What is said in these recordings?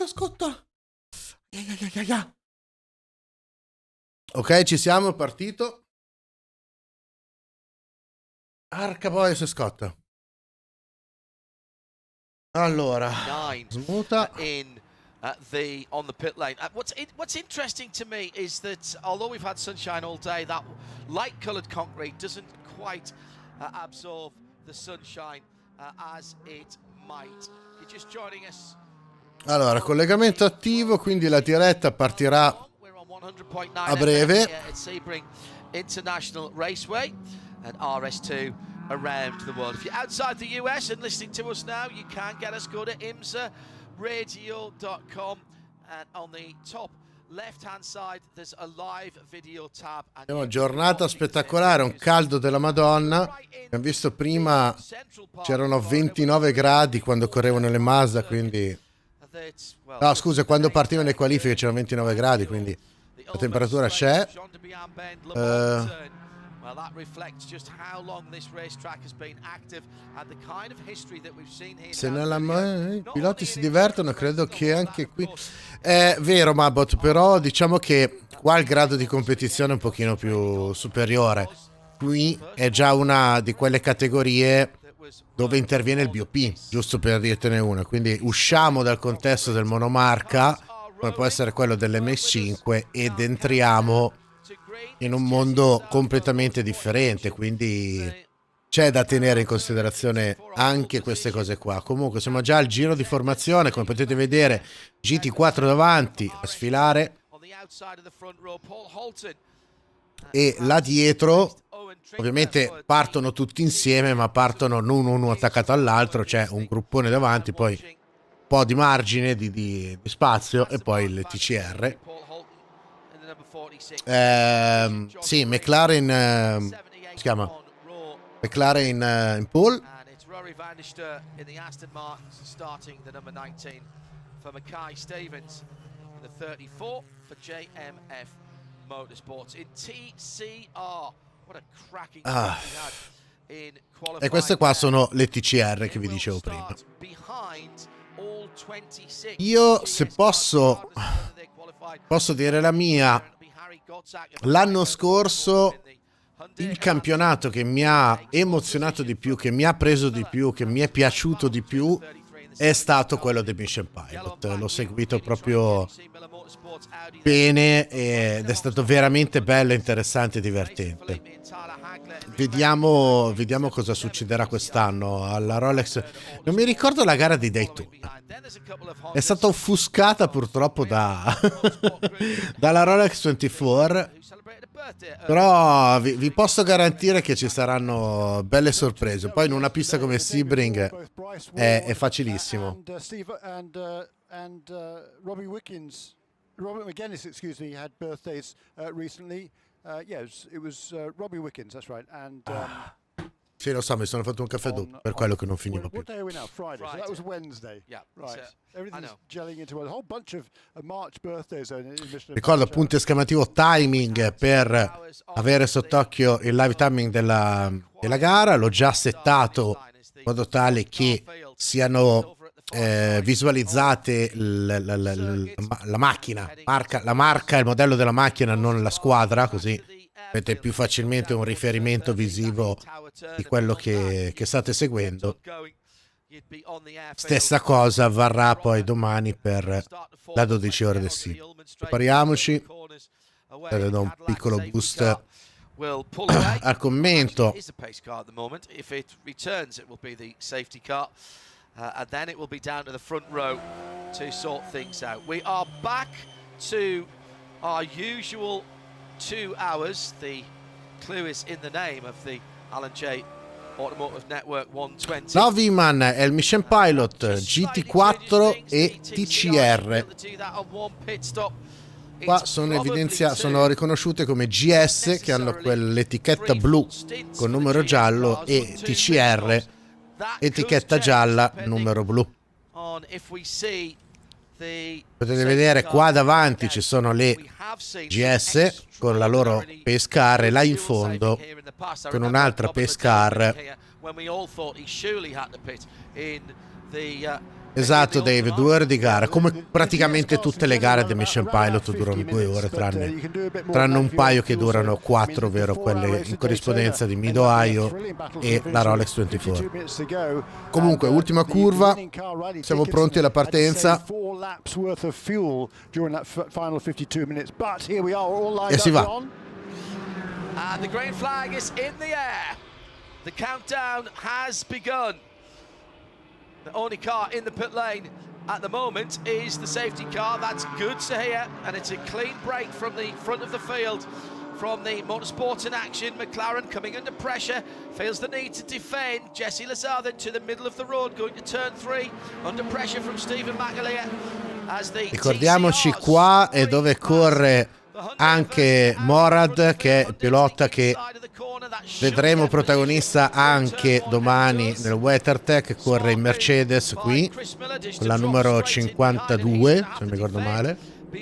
scotta. Ok, ci siamo, partito. Arca boia se scotta. Allora, smuta. On the pit lane. What's interesting to me is that although we've had sunshine all day, that light-coloured concrete doesn't quite absorb the sunshine as it might. You're just joining us. Allora, collegamento attivo, quindi la diretta partirà a breve. Sebring International Raceway and RS2 around the world. If you're outside the US and listening to us now, you can get us. Go to IMSARadio.com and on the top left hand side there's a live video tab. Abbiamo giornata spettacolare, un caldo della Madonna. Abbiamo visto prima c'erano 29 gradi quando correvano le Mazda, quindi no, scusa, quando partivano le qualifiche c'erano 29 gradi, quindi la temperatura c'è. Se i piloti si divertono, credo che anche qui è vero, Mabot, però diciamo che qua il grado di competizione è un pochino più superiore. Qui è già una di quelle categorie dove interviene il BOP, giusto per dirtene una, quindi usciamo dal contesto del monomarca, come può essere quello dell'MX5, ed entriamo in un mondo completamente differente, quindi c'è da tenere in considerazione anche queste cose qua. Comunque siamo già al giro di formazione, come potete vedere GT4 davanti a sfilare e là dietro ovviamente partono tutti insieme, ma partono non uno attaccato all'altro, c'è un gruppone davanti, poi un po' di margine di spazio e poi il TCR. Sì, McLaren si chiama McLaren in pole. In the Aston starting the number 19 for Mikey Taylor, the 34 for JMF Motorsports in TCR. What a cracking e queste qua sono le TCR che vi dicevo prima. Io, se posso dire la mia, l'anno scorso il campionato che mi ha emozionato di più, che mi ha preso di più, che mi è piaciuto di più è stato quello di Michelin Pilot. L'ho seguito proprio bene ed è stato veramente bello, interessante e divertente. Vediamo cosa succederà quest'anno alla Rolex. Non mi ricordo la gara di Daytona, è stata offuscata purtroppo dalla Rolex 24, però vi posso garantire che ci saranno belle sorprese. Poi in una pista come Sebring è facilissimo. Robert McGuinness, excuse me, had birthdays recently. Yes, it was Robbie Wickens, that's right. And sì, lo so, mi sono fatto un caffè dopo, per quello che non finiva più. What day are we now? Friday. So that was Wednesday. Yeah, right. Everything's gelling into a whole bunch of March birthdays. Ricordo punto esclamativo timing per avere sott'occhio il live timing della gara. L'ho già settato in modo tale che siano visualizzate la macchina, la marca, il modello della macchina, non la squadra, così avete più facilmente un riferimento visivo di quello che state seguendo. Stessa cosa avverrà poi domani per la 12 ore del sito. Prepariamoci, do un piccolo boost al commento. And then it will be down to the front row to sort things out. We are back to our usual 2 hours. The clue is in the name of the Alan J Automotive Network 120. Noviman è il Michelin Pilot GT4 e TCR. Qua sono riconosciute come GS, che hanno quell'etichetta blu con numero giallo, e TCR etichetta gialla numero blu. Potete vedere qua davanti ci sono le GS con la loro pace car, e là in fondo con un'altra pace car Esatto, Dave, 2 ore di gara, come praticamente tutte le gare del Michelin Pilot durano 2 ore, tranne un paio che durano 4, ovvero quelle in corrispondenza di Mid Ohio e la Rolex 24. Comunque, ultima curva, siamo pronti alla partenza e si va. The green flag is in the air. The countdown has begun. The only car in the pit lane at the moment is the safety car. That's good to hear, and it's a clean break from the front of the field from the motorsport in action. McLaren coming under pressure, feels the need to defend. Jesse Lazar then to the middle of the road, going to turn 3, under pressure from Stephen McAleer. Ricordiamoci, qua è dove corre anche Morad, che è il pilota che vedremo protagonista anche domani nel WeatherTech. Corre in Mercedes qui, la numero 52 se non mi ricordo male,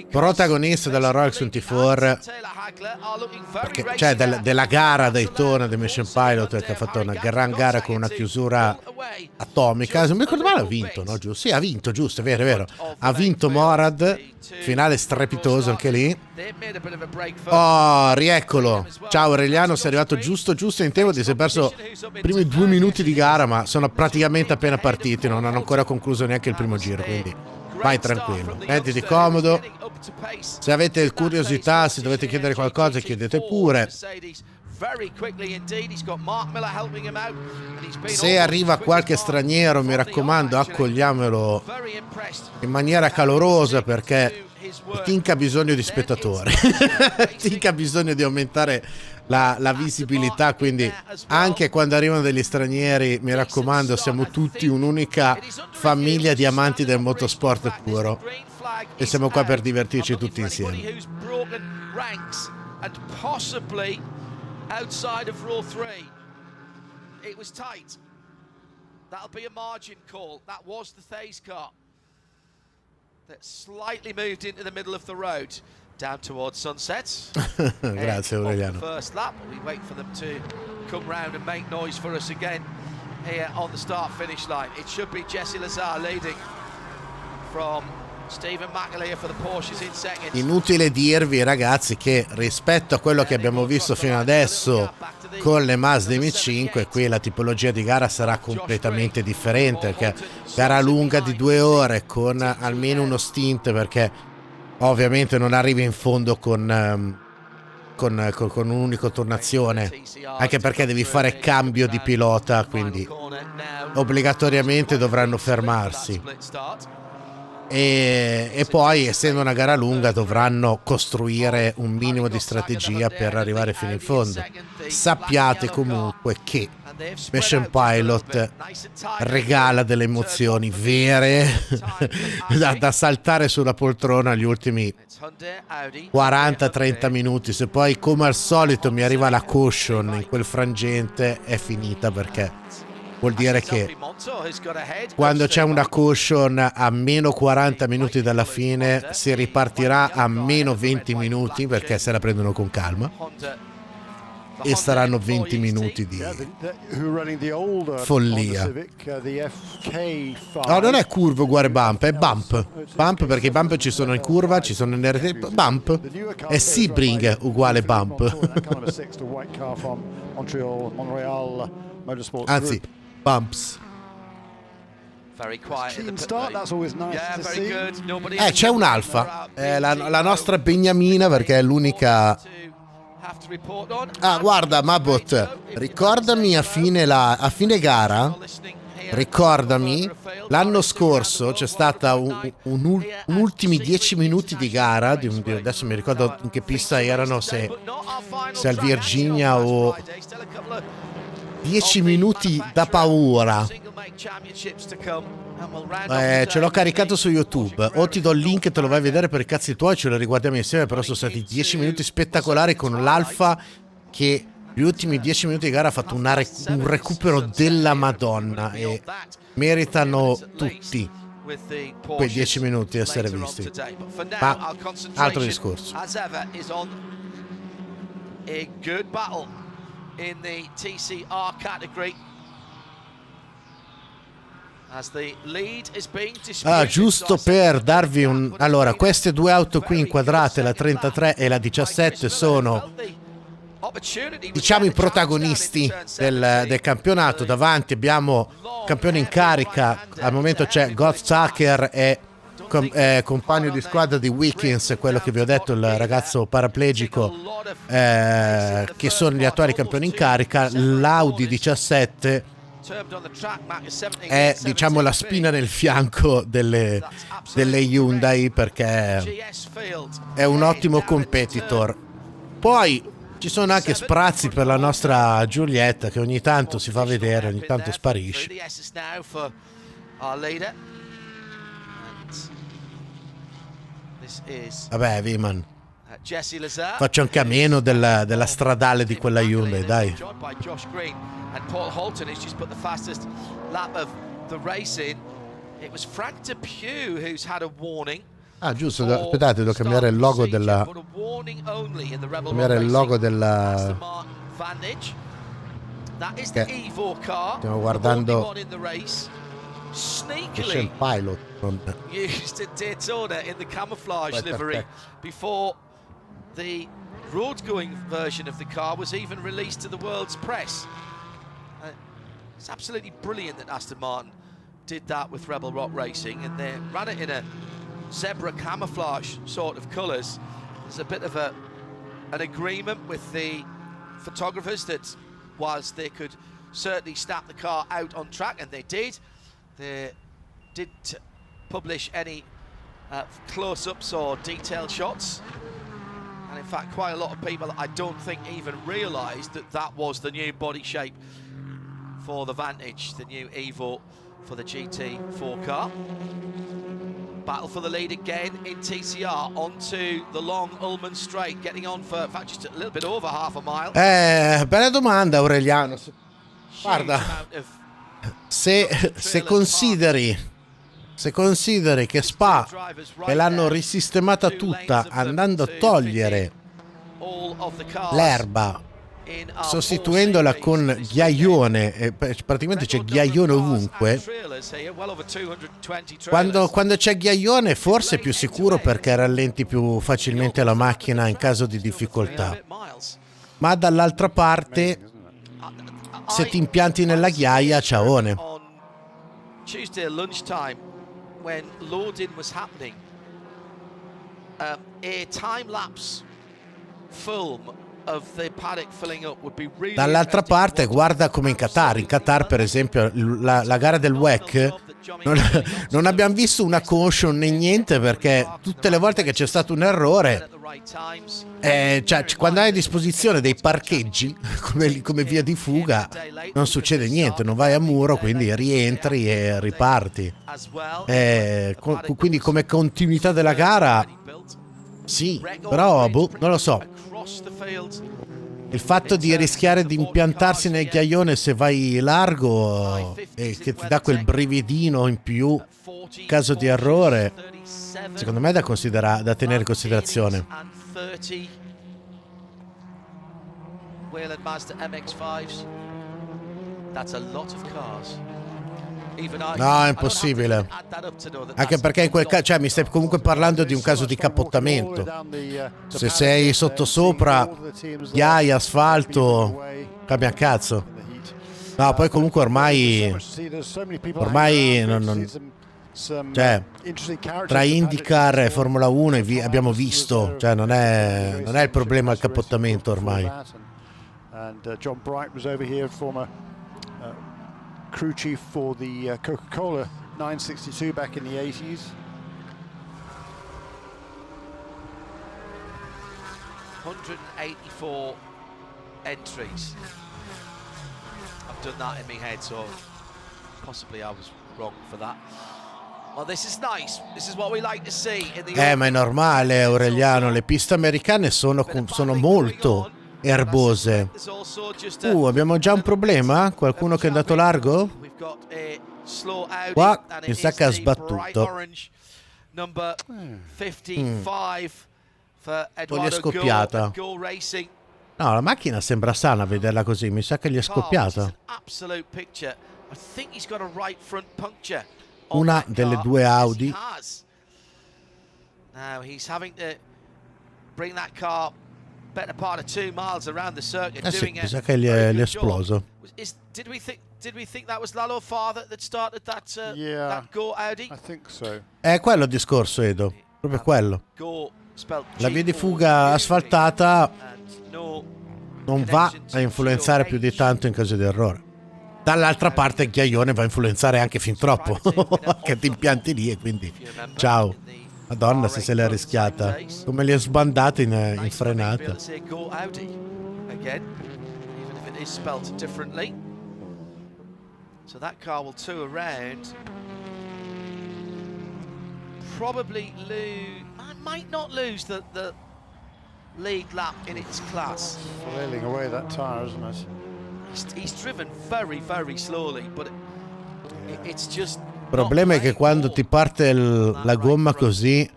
protagonista della Rolex 24, perché, cioè della gara Daytona del Michelin Pilot, che ha fatto una gran gara con una chiusura atomica. Se non mi ricordo male ha vinto, no? Giusto? Sì, ha vinto, giusto, è vero. Ha vinto Morad, finale strepitoso anche lì. Oh, rieccolo. Ciao Aureliano, sei arrivato giusto in tempo. Ti sei perso i primi 2 minuti di gara, ma sono praticamente appena partiti, non hanno ancora concluso neanche il primo giro, quindi vai tranquillo, mettiti comodo. Se avete curiosità, se dovete chiedere qualcosa, chiedete pure. Se arriva qualche straniero, mi raccomando, accogliamolo in maniera calorosa, perché Tinka ha bisogno di spettatori. Tinka ha bisogno di aumentare la visibilità, quindi anche quando arrivano degli stranieri, mi raccomando, siamo tutti un'unica famiglia di amanti del motorsport puro e siamo qua per divertirci tutti insieme. Outside of row 3, it was tight. That'll be a margin call. That was the Thays car that slightly moved into the middle of the road down towards Sunset. Grazie Aureliano. First lap, we wait for them to come round and make noise for us again here on the start-finish line. It should be Jesse Lazar leading from Stephen McAleer for the Porsches in second. Inutile dirvi, ragazzi, che rispetto a quello che abbiamo visto fino adesso con le Mazda M5, qui la tipologia di gara sarà completamente differente, perché gara lunga di 2 ore con almeno uno stint, perché ovviamente non arrivi in fondo con un'unica turnazione, anche perché devi fare cambio di pilota, quindi obbligatoriamente dovranno fermarsi. E poi, essendo una gara lunga, dovranno costruire un minimo di strategia per arrivare fino in fondo. Sappiate comunque che Michelin Pilot regala delle emozioni vere da saltare sulla poltrona gli ultimi 40-30 minuti. Se poi, come al solito, mi arriva la caution in quel frangente, è finita, perché vuol dire che quando c'è una caution a meno 40 minuti dalla fine si ripartirà a meno 20 minuti, perché se la prendono con calma, e saranno 20 minuti di follia. No, non è curva uguale bump, è bump. Bump perché i bump ci sono in curva, ci sono in RT. Bump è Sebring uguale bump. Anzi, bumps. C'è un alfa, la nostra Beniamina, perché è l'unica. Ah, guarda Mabot, ricordami a fine gara, ricordami, l'anno scorso c'è stata un ultimi 10 minuti di gara, adesso mi ricordo in che pista erano, se al Virginia o 10 minuti da paura. Ce l'ho caricato su YouTube, o ti do il link e te lo vai a vedere per i cazzi tuoi, ce lo riguardiamo insieme. Però sono stati 10 minuti spettacolari con l'Alfa, che gli ultimi 10 minuti di gara ha fatto un recupero della Madonna, e meritano tutti quei 10 minuti di essere visti. Ma altro discorso. In the TCR category. Ah, giusto per darvi un... Allora, queste due auto qui inquadrate, la 33 e la 17, sono, diciamo, i protagonisti del campionato. Davanti abbiamo campione in carica, al momento c'è God Tucker e compagno di squadra di Wickens, quello che vi ho detto, il ragazzo paraplegico, che sono gli attuali campioni in carica. L'Audi 17 è, diciamo, la spina nel fianco delle Hyundai, perché è un ottimo competitor. Poi ci sono anche sprazzi per la nostra Giulietta, che ogni tanto si fa vedere, ogni tanto sparisce. Vabbè, Viman, faccio anche a meno della stradale di quella Hyundai, dai. And Paul Holton has just put the fastest lap of the racing. It was Frank DePew who's had a warning. Ah, giusto, aspettate, devo cambiare il logo della... cambiare il logo della... Vantage. That is the Evo car. Stiamo guardando Sneakily Michelin Pilot. used at Daytona in the camouflage livery before the road-going version of the car was even released to the world's press. It's absolutely brilliant that Aston Martin did that with Rebel Rock Racing, and they ran it in a zebra camouflage sort of colours. There's a bit of an agreement with the photographers that whilst they could certainly snap the car out on track, and they didn't publish any close-ups or detailed shots. And in fact, quite a lot of people, I don't think, even realised that that was the new body shape for the Vantage, the new Evo for the GT4 car. Battle for the lead again in TCR, onto the long Ullman straight, getting on for, in fact, just a little bit over half a mile. Bella domanda, Aureliano. Guarda, se consideri che Spa, che l'hanno risistemata tutta andando a togliere l'erba, sostituendola con ghiaione, praticamente c'è ghiaione ovunque. Quando c'è ghiaione forse è più sicuro, perché rallenti più facilmente la macchina in caso di difficoltà, ma dall'altra parte se ti impianti nella ghiaia, ciaone. When loading was happening, a time-lapse film of the paddock filling up would be really. Dall'altra parte guarda come in Qatar per esempio la gara del WEC, non abbiamo visto una caution né niente, perché tutte le volte che c'è stato un errore, cioè, quando hai a disposizione dei parcheggi come via di fuga, non succede niente, non vai a muro, quindi rientri e riparti. Quindi come continuità della gara sì, però non lo so, il fatto di rischiare di impiantarsi nel ghiaione se vai largo, e che ti dà quel brividino in più in caso di errore, secondo me è da tenere in considerazione. No, è impossibile. Anche perché in quel caso, cioè, mi stai comunque parlando di un caso di cappottamento. Se sei sottosopra, ghiaia, asfalto, cambia un cazzo. No, poi comunque ormai cioè, tra IndyCar e Formula 1 abbiamo visto, cioè non è il problema il cappottamento ormai. Crew chief for the Coca-Cola 962 back in the 80s. 184 entries. I've done that in my head, so possibly I was wrong for that. Well, this is nice. This is what we like to see in the ma è normale, Aureliano, le piste americane sono molto erbose. Abbiamo già un problema? Qualcuno che è andato largo? Qua mi sa che ha sbattuto. O gli è scoppiata. No, la macchina sembra sana a vederla così, mi sa che gli è scoppiata. I think he's got a right front puncture. Una delle due Audi. Now he's having to bring that car better part of 2 miles around the circuit. Sì, mi sa che gli è esploso. Did we think that was Lalo Father that started that that Go Audi? I think so. È quello il discorso, Edo, proprio quello. La via di fuga asfaltata non va a influenzare più di tanto in caso di errore. Dall'altra parte il ghiaione va a influenzare anche fin troppo, che ti impianti lì e quindi ciao. Madonna, se l'è rischiata, come li è sbandati in frenata. So that car will tour around. Probably lose. Might not lose the lead lap in its class. Flailing away that tyre, isn't it? He's driven very, very slowly, but it's just. Il problema è che quando ti parte la gomma così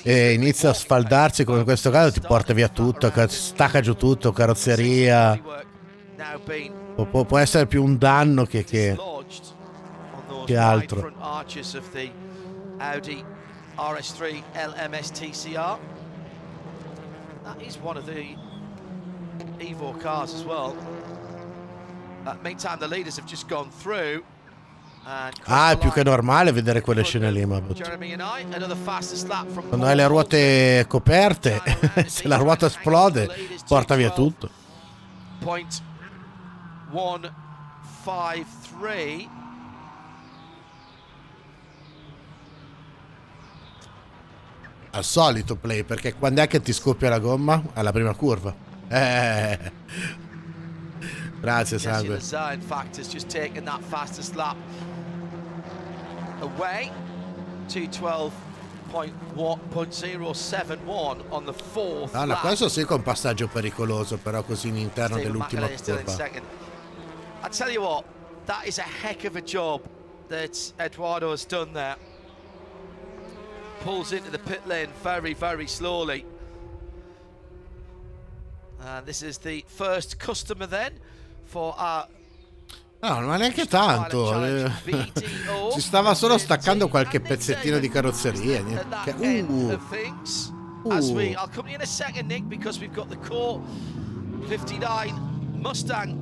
e inizia a sfaldarsi, come in questo caso, ti porta via tutto, stacca giù tutto, carrozzeria. Può essere più un danno che altro. Audi RS3 LMS TCR. That is one of the Evo cars as well. Meantime, the leaders have just gone through. È più che normale vedere quelle scene lì, ma quando hai le ruote coperte, se la ruota esplode, porta via tutto. 153. Al solito play, perché quando è che ti scoppia la gomma? Alla prima curva. Grazie sangue. In fact has just taken that fastest lap away. 212.071 on the fourth lap. Questo sì che è un passaggio pericoloso, però così in interno dell'ultima curva. I tell you what, that is a heck of a job that Eduardo has done there. Pulls into the pit lane very, very slowly. This is the first customer then for our. No, non è neanche tanto. Si stava solo staccando qualche pezzettino di carrozzeria. I'll come in a second, Nick, because we've got the core 59 Mustang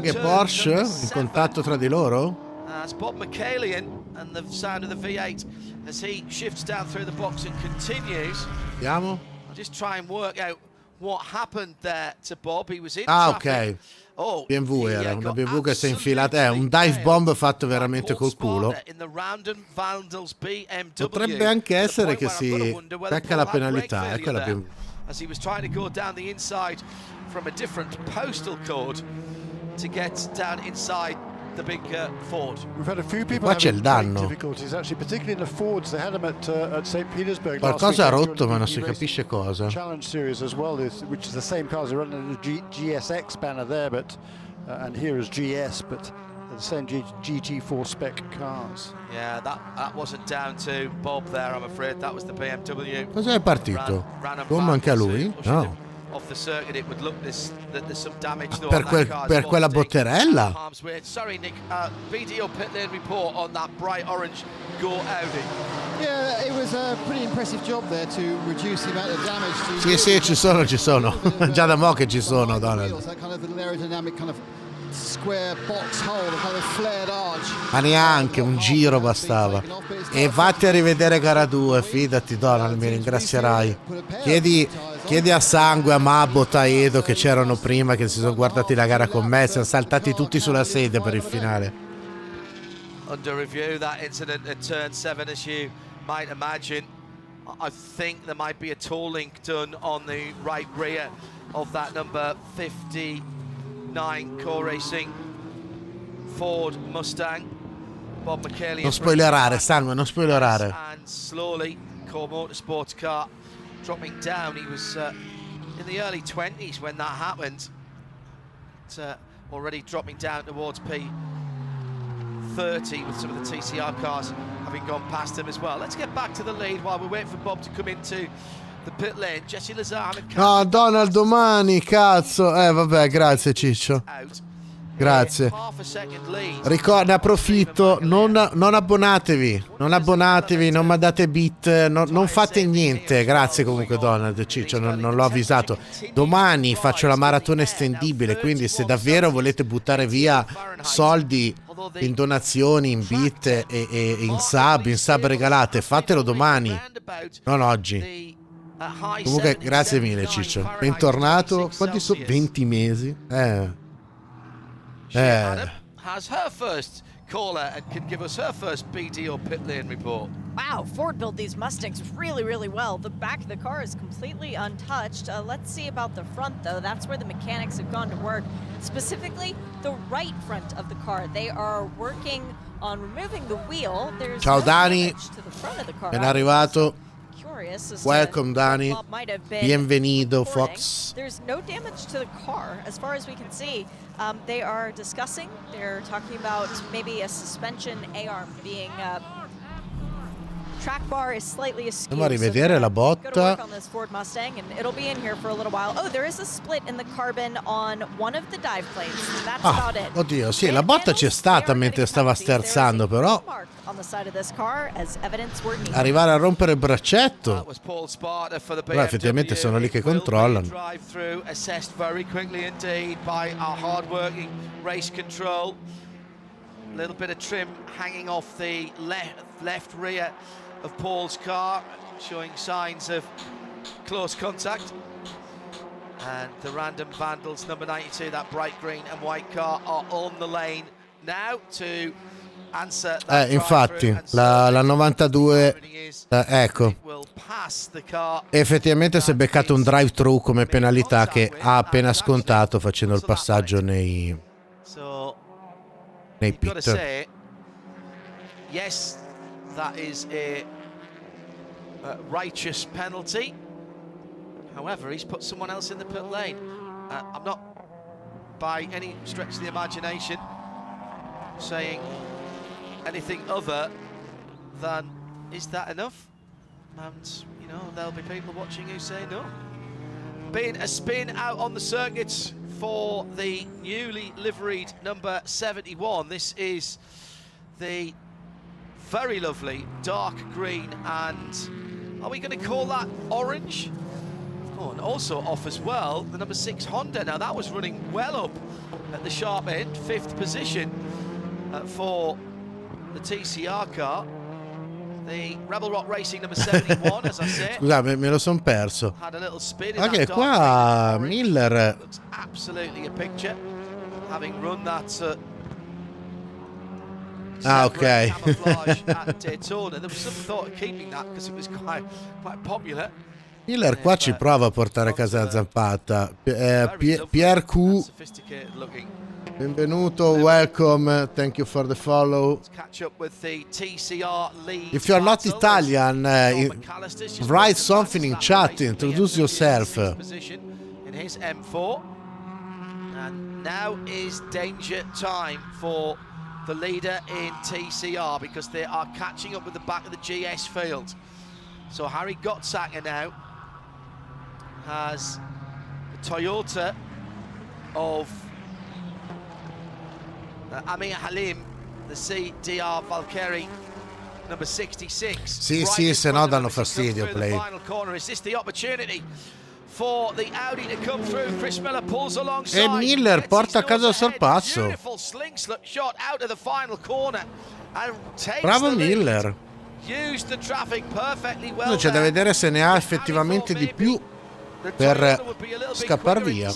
e Porsche in contatto tra di loro. It's Bob McCallion and the sound of the V8 as he shifts down through the box and continues. Vediamo. I'll just try and work out what happened there to Bob. He was in traffic. Ok. BMW era una BMW che si è infilata. È un dive bomb fatto veramente col culo. Potrebbe anche essere che si becca la penalità. Ecco la BMW. As he was trying to go down the inside from a different postal code to get down inside the big Ford. We've had a few people having difficulties actually, particularly in the Fords. They had them at St. Petersburg. Qualcosa ha rotto, ma non si capisce cosa. Challenge Series as well, which is the same cars. They're running the GSX banner there, but and here is GS, but the same GT4 spec cars. Yeah, that wasn't down to Bob there, I'm afraid. That was the BMW. Cosa è partito? Come anche a lui? No. Off the circuit, it would look there's some damage though. Per quella botterella. Sorry, Nick. BDO pit lane report on that bright orange Go Audi. Yeah, it was a pretty impressive job there to reduce the amount of damage to. Sì, ci sono. Già da mo' che ci sono, Donald. That kind of little aerodynamic kind of square box hole, a kind of flared arch. Ma neanche un giro bastava. E vatti a rivedere gara 2, fidati Donald, mi ringrazierai. Chiedi a Sangue, a Mabot, a Edo che c'erano prima, che si sono guardati la gara con me, siamo saltati tutti sulla sedia per il finale. Under review that incident at turn 7, as you might imagine. I think there might be a toe link done on the right rear of that number 59 Core Racing Ford Mustang. Bob McCallion. Non spoilerare, Sangue, non spoilerare. And slowly, Core Motorsports car dropping down. He was in the early 20s when that happened. It's already dropping down towards P30 with some of the TCR cars having gone past him as well. Let's get back to the lead while we're waiting for Bob to come into the pit lane. Jesse Lazar. No, Donald, domani, cazzo. Vabbè, grazie Ciccio. Out. Grazie. Ne approfitto, non abbonatevi, non mandate bit, non fate niente. Grazie comunque Donald, Ciccio, non l'ho avvisato. Domani faccio la maratona estendibile, quindi se davvero volete buttare via soldi in donazioni, in bit e in sub regalate, fatelo domani, non oggi. Comunque grazie mille Ciccio, bentornato. Quanti sono? 20 mesi? Has her first caller and can give us her first BD or pit lane report. Wow, Ford built these Mustangs really, really well. The back of the car is completely untouched. Let's see about the front, though. That's where the mechanics have gone to work. Specifically, the right front of the car. They are working on removing the wheel. There's Ciao no Dani, damage to the front of the car. ben arrivato. As Welcome Dani, bienvenido Fox. There's no damage to the car as far as we can see. They are discussing, they're talking about maybe a suspension A-arm being track bar is slightly askew. Andiamo a rivedere la botta. On this Ford Mustang, and it'll be in here for a little while. Oh, there is a split in the carbon on one of the dive plates. That's about it. Oddio, sì, la botta c'è stata mentre stava sterzando, però arrivare a rompere il braccetto. Però effettivamente sono lì che controllano. Little bit of trim hanging off the left rear of Paul's car, showing signs of close contact. And the random vandals, number 92, that bright green and white car, are on the lane now to answer that infatti la 92 ecco, effettivamente si è beccato un drive thru come penalità che ha appena scontato facendo il passaggio nei pit. Yes, that is a righteous penalty. However, he's put someone else in the pit lane. I'm not, by any stretch of the imagination, saying anything other than, is that enough? And, you know, there'll be people watching who say no. Being a spin out on the circuits for the newly liveried number 71. This is the very lovely dark green, and are we going to call that orange? Oh, and also off as well, the number 6 Honda. Now that was running well up at the sharp end, 5th position for the TCR car. The Rebel Rock Racing number 71, as I said. Scusate, me lo son perso. Had a little spin in Ok, that qua Miller looks absolutely a picture, having run that ok. camouflage at Daytona. There was some thought of keeping that because it was quite popular. Miller qua ci prova a portare a casa la zampata. Pierre Q, benvenuto, welcome, thank you for the follow. If you're not Italian, write something in chat, introduce yourself. In his M4, and now is danger time for the leader in TCR because they are catching up with the back of the GS field. So Harry Gottsacker now has the Toyota of Amir Halim, the CDR Valkyrie number 66. Sì, se no danno fastidio, play. Final corner. Is this the opportunity for the Audi to come through? Chris Miller pulls alongside. E Miller porta a casa il sorpasso. Beautiful sling shot out of the final corner and takes Bravo the lead. Miller. Used the traffic perfectly well. C'è da vedere se ne ha effettivamente di più per scappar via.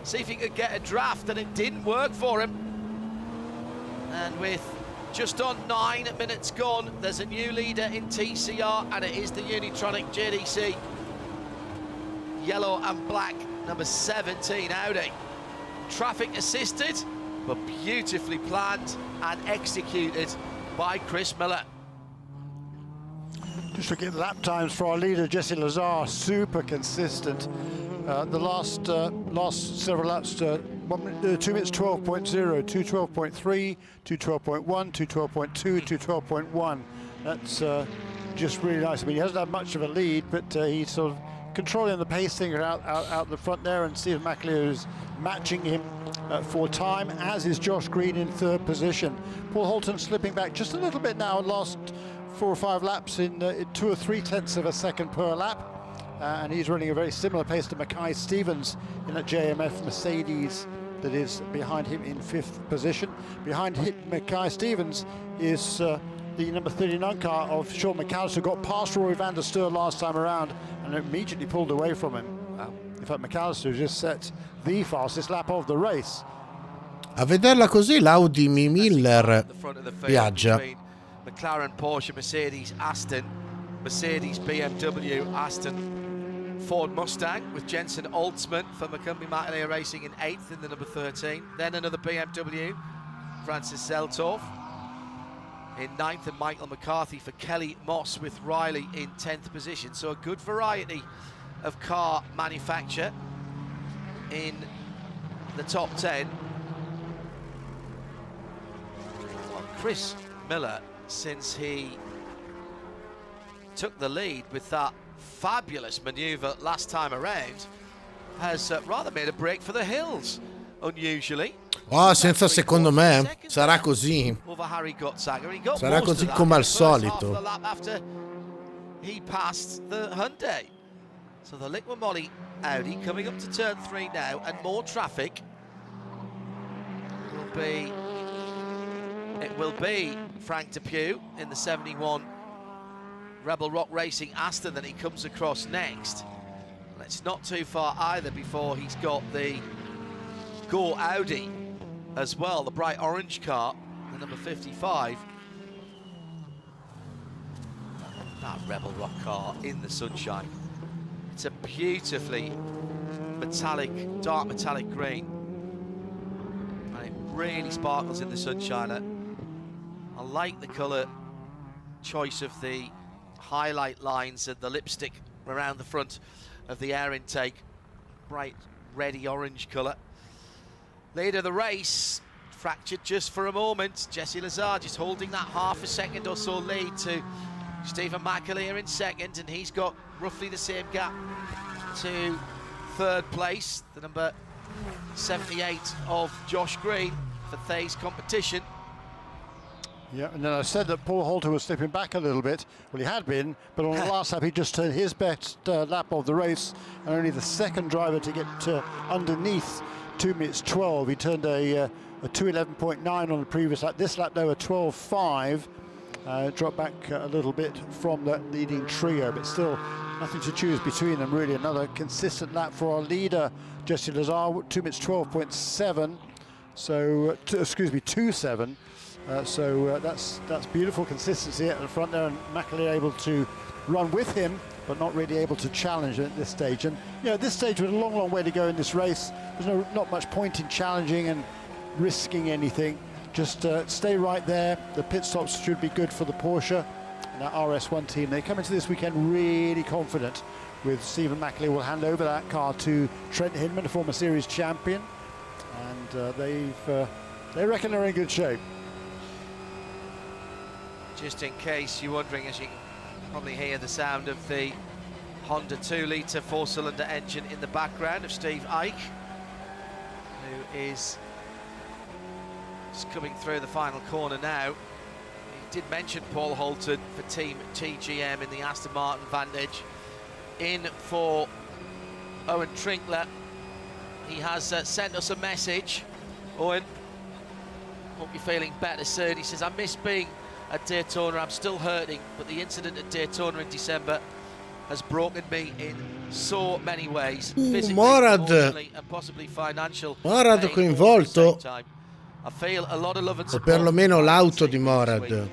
See if he could get a draft, and it didn't work for him. And with just on 9 minutes gone, there's a new leader in TCR, and it is the Unitronic JDC yellow and black number 17 Audi. Traffic assisted, but beautifully planned and executed by Chris Miller. Just looking at the lap times for our leader, Jesse Lazar, super consistent. The last several laps, 2 minutes 12.0, 2:12.3, 2:12.1, 2:12.2, 2:12.1. That's just really nice. I mean, he hasn't had much of a lead, but he sort of controlling the pacing out the front there, and Stephen McAleer is matching him for time, as is Josh Green in third position. Paul Holton slipping back just a little bit now, last 4 or 5 laps in 2 or 3 tenths of a second per lap. And he's running a very similar pace to Mackay Stevens in a JMF Mercedes that is behind him in 5th position. Behind Mackay Stevens is the number 39 car of Sean McAllister, got past Rory van der Steur last time around and immediately pulled away from him. In fact, McAllister just set the fastest lap of the race. A vederla così l'Audi Miller viaggia. McLaren, Porsche, Mercedes, Aston, Mercedes, BMW, Aston, Ford Mustang with Jensen Altsman for McCumbee McAleer Racing in 8th in the number 13. Then another BMW, Francis Zeltorf in 9th, and Michael McCarthy for Kelly Moss with Riley in 10th position. So a good variety of car manufacture in the top 10. Well, Chris Miller, since he took the lead with that fabulous manoeuvre last time around, has rather made a break for the hills, unusually. Oh, senza secondo me sarà così. Sarà così come al solito. After he passed the Hyundai. So the Liqui Moly Audi coming up to turn 3 now, and more traffic. It will be Frank DePew in the 71 Rebel Rock Racing Aston that he comes across next. And it's not too far either before he's got the Gore Audi as well, the bright orange car, the number 55. That Rebel Rock car in the sunshine. It's a beautifully metallic, dark metallic green. And it really sparkles in the sunshine. I like the colour choice of the highlight lines and the lipstick around the front of the air intake. Bright reddy orange colour. Leader of the race, fractured just for a moment. Jesse Lazar just holding that half a second or so lead to Stephen McAleer in second, and he's got roughly the same gap to third place, the number 78 of Josh Green for Thay's competition. Yeah, and then I said that Paul Holton was slipping back a little bit. Well, he had been, but on the last lap he just turned his best lap of the race, and only the second driver to get underneath 2 minutes 12. He turned a 2:11.9 on the previous lap. This lap, though, a 12.5. Dropped back a little bit from the leading trio, but still nothing to choose between them, really. Another consistent lap for our leader, Jesse Lazar, 2 minutes 12.7. So, 2.7. So that's beautiful consistency at the front there, and McAleer able to run with him, but not really able to challenge at this stage. And at this stage, with a long way to go in this race, there's not much point in challenging and risking anything. Just stay right there. The pit stops should be good for the Porsche and that RS1 team. They come into this weekend really confident, with Stephen McAleer will hand over that car to Trent Hinman, a former series champion, and they reckon they're in good shape. Just in case you're wondering, as you can probably hear the sound of the Honda 2-litre 4-cylinder engine in the background of Steve Ike, who is just coming through the final corner now. He did mention Paul Holton for Team TGM in the Aston Martin Vantage. In for Owen Trinkler. He has sent us a message. Owen, hope you're feeling better soon. He says, I miss being at Daytona, I'm still hurting, but the incident at Daytona in December has broken me in so many ways. Physically, emotionally, and possibly financial. Morad coinvolto. I feel a lot of love and o support. perlomeno l'auto di Morad.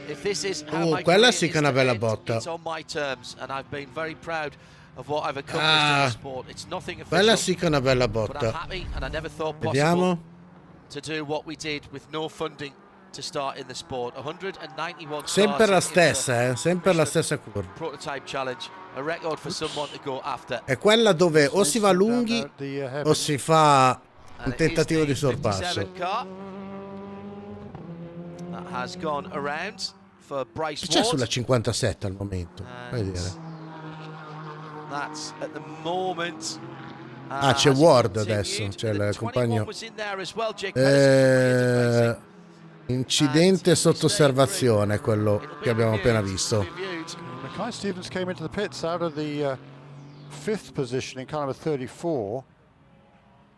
If this is how my quella career sì is che è una bella to end, botta. It's on my terms, and I've been very proud of what I've accomplished in the sport. It's nothing official, Quella sì che è una bella but I'm botta. happy, and I never thought Vediamo. possible to do what we did with no funding to start in the sport. 191 Sempre la cars stessa, sempre la stessa curva. Prototype challenge, a record for someone to go after. È quella dove o si va lunghi o si fa un tentativo di sorpasso. That has gone around for Bryce C'è Ward. sulla 57 al momento, puoi dire. That's at the moment. C'è Ward adesso, c'è il compagno. Incidente sotto osservazione, quello che abbiamo appena visto. Mackay Stevens came into the pits out of the 5th position in kind of a 34.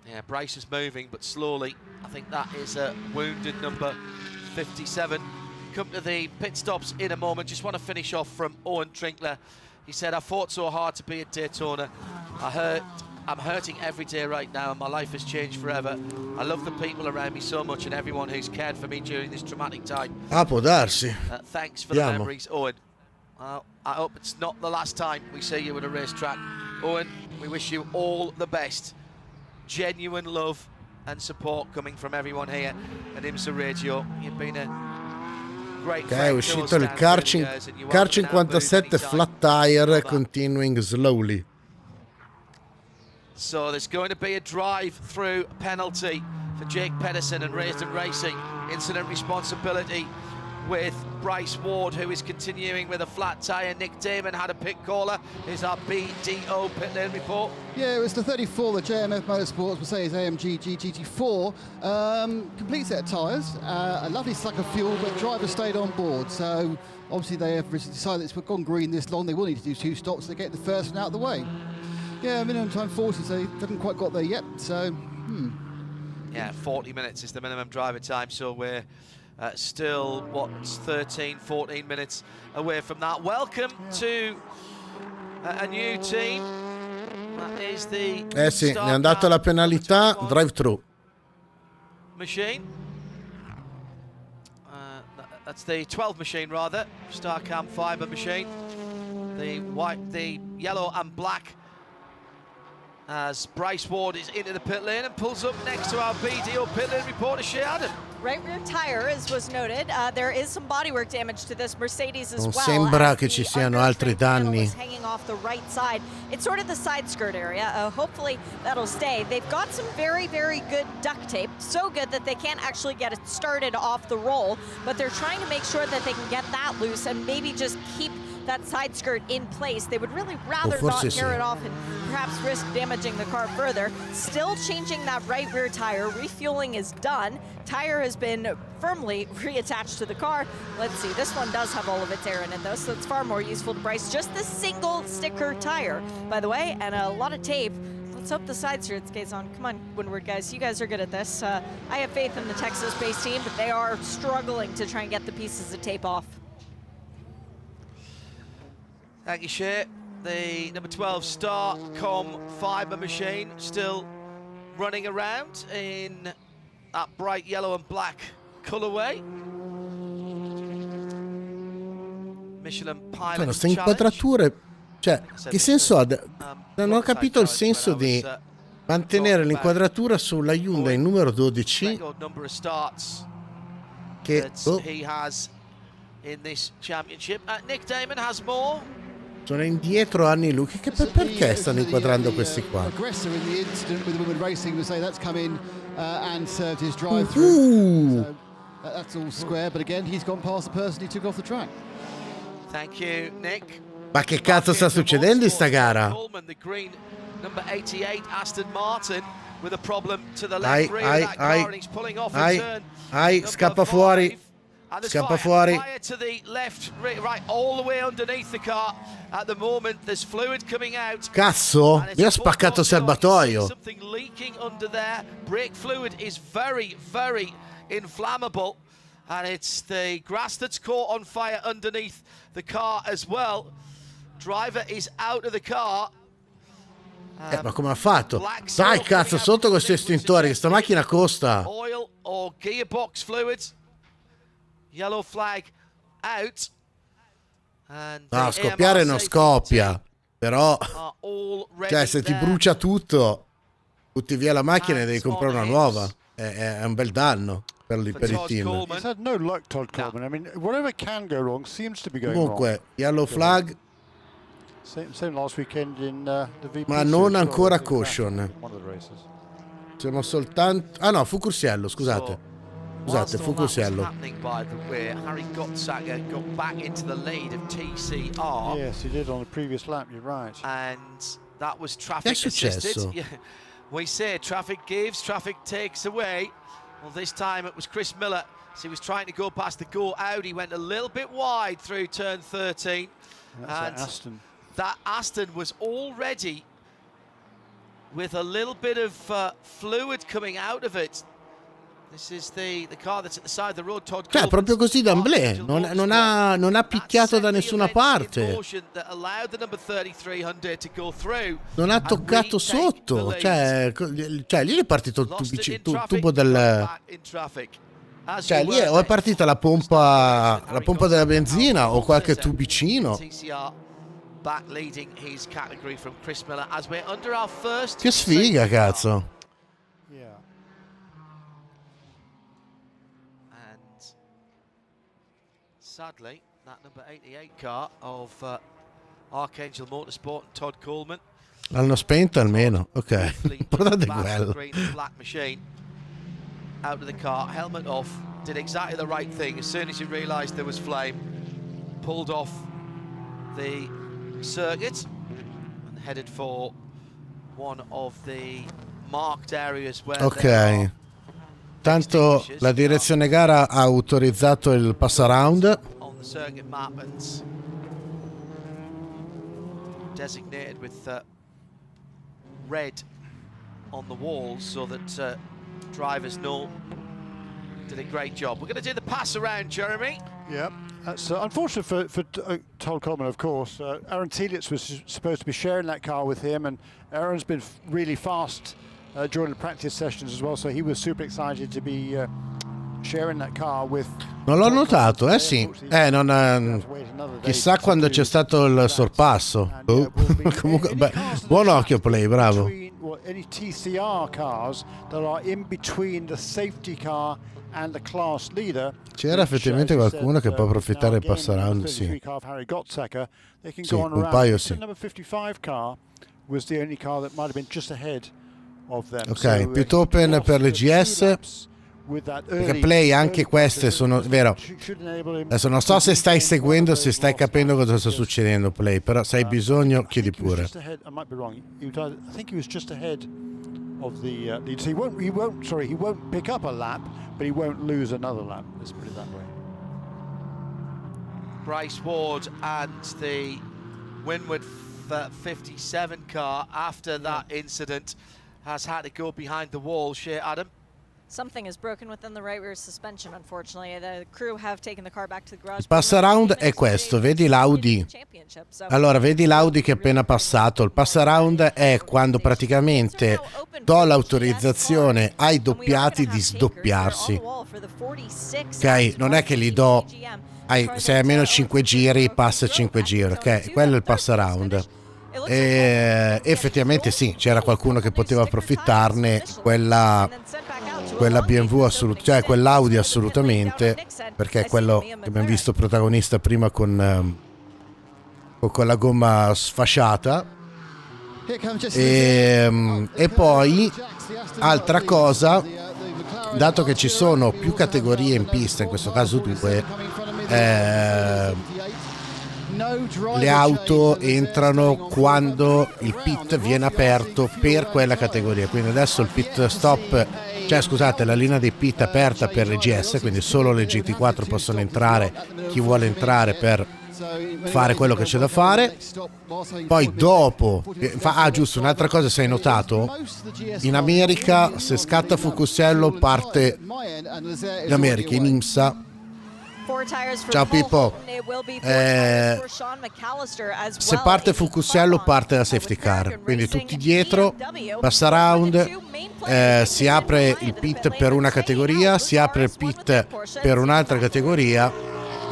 Yeah, Bryce is moving, but slowly. I think that is a wounded number 57. Come to the pit stops in a moment. Just want to finish off from Owen Trinkler. He said, I fought so hard to be at Daytona. I'm hurting every day right now, and my life has changed forever. I love the people around me so much and everyone who's cared for me during this traumatic time. Può darsi. Thanks for the memories, Owen. I hope it's not the last time we see you at a racetrack. Owen, we wish you all the best. Genuine love and support coming from everyone here at IMSA Radio. You've been a great Ok, è uscito il car 57 flat tire, continuing slowly. So there's going to be a drive-through penalty for Jake Pedersen and Raisden Racing. Incident responsibility with Bryce Ward, who is continuing with a flat tyre. Nick Damon had a pit caller. Here's our BDO pit lane report. Yeah, it was the 34, the JMF Motorsports Mercedes AMG GT4. Complete set of tyres, a lovely suck of fuel, but driver stayed on board. So obviously they have decided it's gone green this long. They will need to do 2 stops to get the first one out of the way. Yeah, minimum time 40, so they haven't quite got there yet. So, Yeah, 40 minutes is the minimum driver time, so we're still, 13, 14 minutes away from that. Welcome to a new team. That is the Sì, ne è andata la penalità, drive-through. Machine. That's the 12 machine, rather. Starcam Fiber machine. The yellow and black, as Bryce Ward is into the pit lane and pulls up next to our BDO pit lane reporter, Shea Adam. Right rear tire, as was noted. There is some bodywork damage to this Mercedes as Non well. sembra che ci siano altri danni. Hanging off the right side. It's sort of the side skirt area. Hopefully that'll stay. They've got some very, very good duct tape. So good that they can't actually get it started off the roll, but they're trying to make sure that they can get that loose and maybe just keep that side skirt in place. They would really rather not tear it off and perhaps risk damaging the car further. Still changing that right rear tire. Refueling is done. Tire has been firmly reattached to the car. Let's see, this one does have all of its air in it though, so it's far more useful to Bryce. Just the single sticker tire, by the way, and a lot of tape. Let's hope the side skirt stays on. Come on, Windward guys, you guys are good at this. I have faith in the Texas-based team, but they are struggling to try and get the pieces of tape off. Thank you, Shea. The number 12 Starcom Fiber machine still running around in that bright yellow and black colorway. Michelin Pilot. Sono queste inquadrature, cioè, che senso ha? Non ho capito il senso di mantenere l'inquadratura sulla Hyundai numero 12 che in this championship. Nick Damon has more. Sono indietro anni lui. Perché stanno inquadrando questi qua? Aggressor in the incident with the woman racing would say that's come in and served his drive through. So, that's all square, but again he's gone past the person he took off the track. Thank you, Nick. Ma che cazzo sta succedendo in sta gara? The green number 88 Aston Martin with a problem to the left rear of that car, and he's pulling off in turn. Scappa fuori. Scappa fuori. Fire to the left, right, all the way underneath the car. At the moment, there's fluid coming out. Cazzo, mi ha spaccato il serbatoio. Something leaking under there. Brake fluid is very, very inflammable, and it's the grass that's caught on fire underneath the car as well. Driver is out of the car. Ma come ha fatto? Dai cazzo, sotto questi estintori, che sta macchina costa. Oil or gearbox fluids. Yellow flag out. No, scoppiare non scoppia, però cioè se ti brucia tutto, butti via la macchina e devi comprare una nuova. È un bel danno per il team. He's had no luck, Todd Coleman. I mean, whatever can go wrong seems to be going Comunque, wrong. yellow flag. Same last weekend in the VP. Ma non ancora caution. Siamo soltanto... Ah no, fu Cursiello, scusate. Scusate, Fucusiello. Happening, by the way, Harry Gottsaka got back into the lead of TCR. Yes, he did on the previous lap, you're right. And that was traffic assisted. Yeah. We say traffic gives, traffic takes away. Well, this time it was Chris Miller. So he was trying to go past the Go Audi, went a little bit wide through turn 13. That's Aston. That Aston was already with a little bit of fluid coming out of it. This is the car that's at the side of the road, Todd Cioè, proprio così d'amblè, non ha picchiato da nessuna parte. Non ha toccato sotto, cioè lì è partito il tubo del... Cioè lì o è partita la pompa della benzina o qualche tubicino. Che sfiga, cazzo. Sadly, that number 88 car of Archangel Motorsport and Todd Coleman. L'hanno spento almeno, ok. Guardate quello. Black machine out of the car, helmet off, did exactly the right thing. As soon as he realised there was flame, pulled off the circuit and headed for one of the marked areas where ok. Tanto la direzione gara ha autorizzato il pass around. On the circuit map and designated with red on the walls so that drivers know. Did a great job. We're going to do the pass around, Jeremy. Yeah, that's unfortunate for Todd Coleman, of course. Aaron Telitz was supposed to be sharing that car with him, and Aaron's been really fast during the practice sessions as well, so he was super excited to be sharing that car with. Non l'ho notato, sì. Chissà quando c'è stato il sorpasso. Comunque, beh, buon occhio play, bravo. Any TCR cars that are in between the safety car and the class leader. C'era effettivamente qualcuno che può approfittare del pass around, sì. Sì, un paio sì. Number 55 car was the only car that might have been just ahead of them. Ok, pit open per le GS. Perché play anche queste sono, vero, adesso non so se stai seguendo, se stai capendo cosa sta succedendo play, però se hai bisogno chiedi pure. He won't pick up a lap, but he won't lose another lap. Let's put it that way. Bryce Ward and the Winward 57 car after that incident has had to go behind the wall. Adam? Something is broken within the right rear suspension, unfortunately. The crew have taken the car back to the garage. Il pass around è questo, vedi l'Audi. Allora, vedi l'Audi che è appena passato. Il pass around è quando praticamente do l'autorizzazione ai doppiati di sdoppiarsi. Ok, non è che li do, se hai meno 5 giri, passa 5 giri, ok? Quello è il pass around. E effettivamente sì, c'era qualcuno che poteva approfittarne, quella BMW cioè quell'Audi assolutamente, perché è quello che abbiamo visto protagonista prima con la gomma sfasciata. E poi altra cosa, dato che ci sono più categorie in pista, in questo caso 2, le auto entrano quando il pit viene aperto per quella categoria, quindi adesso il pit stop, cioè scusate, la linea dei pit è aperta per le GS, quindi solo le GT4 possono entrare, chi vuole entrare per fare quello che c'è da fare. Poi dopo giusto, un'altra cosa, se hai notato, in America se scatta Fucusiello parte in America, in IMSA. Ciao Pippo, se parte Fucusiello parte la safety car, quindi tutti dietro, pass around, si apre il pit per una categoria, si apre il pit per un'altra categoria,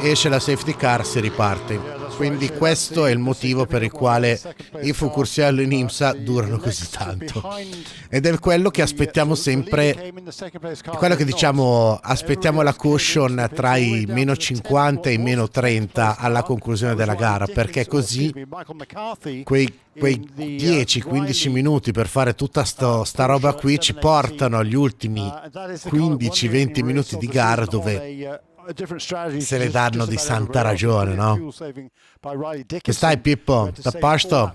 esce la safety car, si riparte. quindi questo è il motivo per il quale i Focurciello in IMSA durano così tanto, ed è quello che aspettiamo sempre, quello che diciamo aspettiamo la caution tra i meno 50 e i meno 30 alla conclusione della gara, perché così quei 10-15 minuti per fare tutta sta roba qui ci portano agli ultimi 15-20 minuti di gara dove se le danno di santa ragione, no? Che stai, Pippo? Da posto?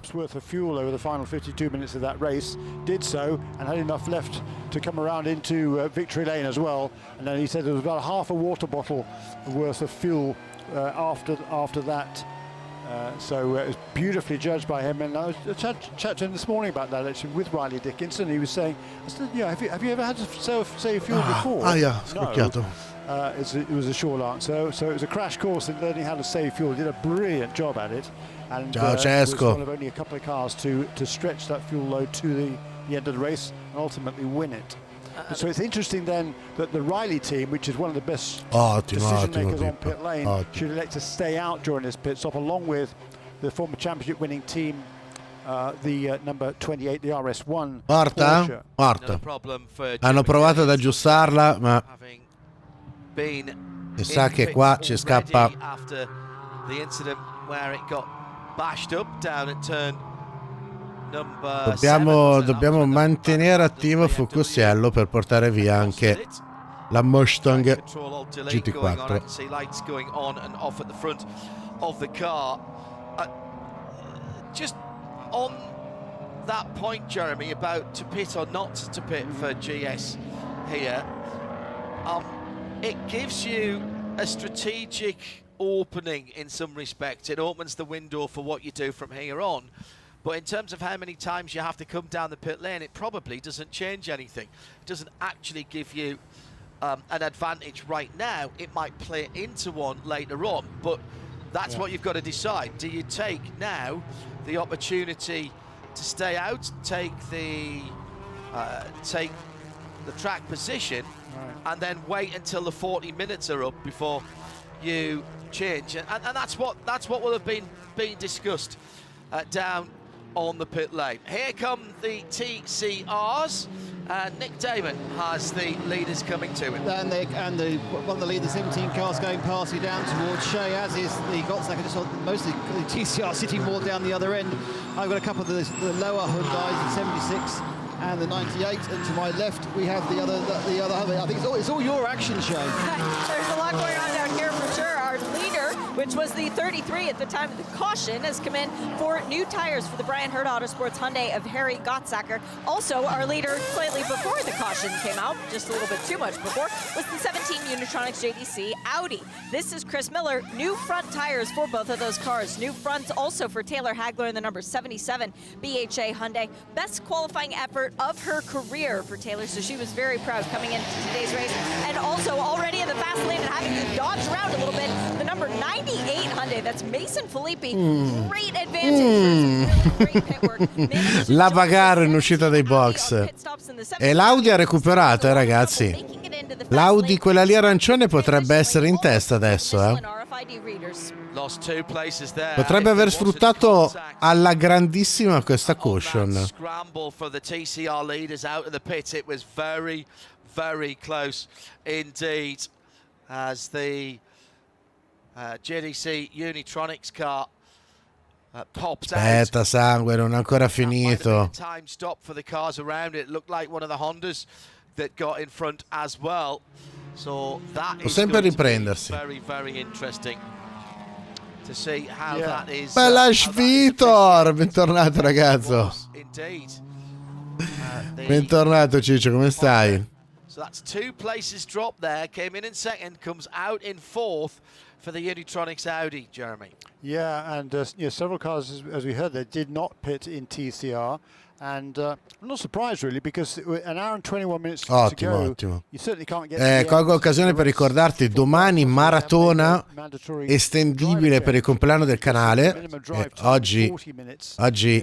So it was beautifully judged by him, and I was chatting to him this morning about that actually with Riley Dickinson. He was saying, I said, yeah, have you ever had to save fuel before? Yeah, scocchiato. It was a short answer. So it was a crash course in learning how to save fuel. He did a brilliant job at it, and was one of only a couple of cars to stretch that fuel load to the end of the race and ultimately win it. So it's interesting then that the Riley team, which is one of the best decision makers on pit lane, should elect to stay out during this pit stop, along with the former championship winning team, the number 28, the RS1. Morta? Morta. Hanno provato ad aggiustarla, ma mi sa che qua ci scappa. Dobbiamo mantenere attivo Focurciello per portare via anche la Mustang GT4. Just on that point, Jeremy, about to pit or not to pit for GS here, it gives you a strategic opening in some respects. It opens the window for what you do from here on. But in terms of how many times you have to come down the pit lane, it probably doesn't change anything. It doesn't actually give you an advantage right now. It might play into one later on, but that's what you've got to decide. Do you take now the opportunity to stay out, take the track position, and then wait until the 40 minutes are up before you change? And that's what will have been being discussed down on the pit lane. Here come the TCRs, and Nick Damon has the leaders coming to him. And one of the leaders, 17 cars going past you down towards Shea, as is the Gottsnacker, just mostly the TCR sitting more down the other end. I've got a couple of the lower Hyundais, the 76 and the 98, and to my left we have the other Hyundai. I think it's all your action, Shea. There's a lot going on down here for sure. Our leader, which was the 33 at the time of the caution, has come in for new tires for the Brian Hurd Autosports Hyundai of Harry Gottsacker. Also, our leader slightly before the caution came out, just a little bit too much before, was the 17 Unitronics JDC Audi. This is Chris Miller. New front tires for both of those cars. New fronts also for Taylor Hagler in the number 77 BHA Hyundai. Best qualifying effort of her career for Taylor, so she was very proud coming into today's race. And also already in the fast lane and having to dodge around a little bit, the number 98 Hyundai, that's Mason Filippi. Great advantage. Really great pit work. La bagarre in uscita dai box. E l'Audi ha recuperato, ragazzi. L'Audi, quella lì arancione, potrebbe essere in testa adesso, Potrebbe aver sfruttato alla grandissima questa caution. Very close indeed, as the JDC Unitronics car popped out. Aspetta, sangue, non è ancora finito. Time stop for the cars around it. Looked like one of the Hondas that got in front as well. So that is sempre riprendersi. Very, very interesting to see how that is. Bella Vitor, bentornato ragazzo. Indeed. Bentornato Ciccio, come stai? So that's 2 places drop there. Came in second, comes out in 4th for the Unitronics Audi, Jeremy. Yeah, and several cars, as we heard, they did not pit in TCR. And I'm not surprised really, because an hour and 21 minutes to go, you certainly can't get colgo l'occasione per ricordarti, domani maratona estendibile per il compleanno del canale. Oggi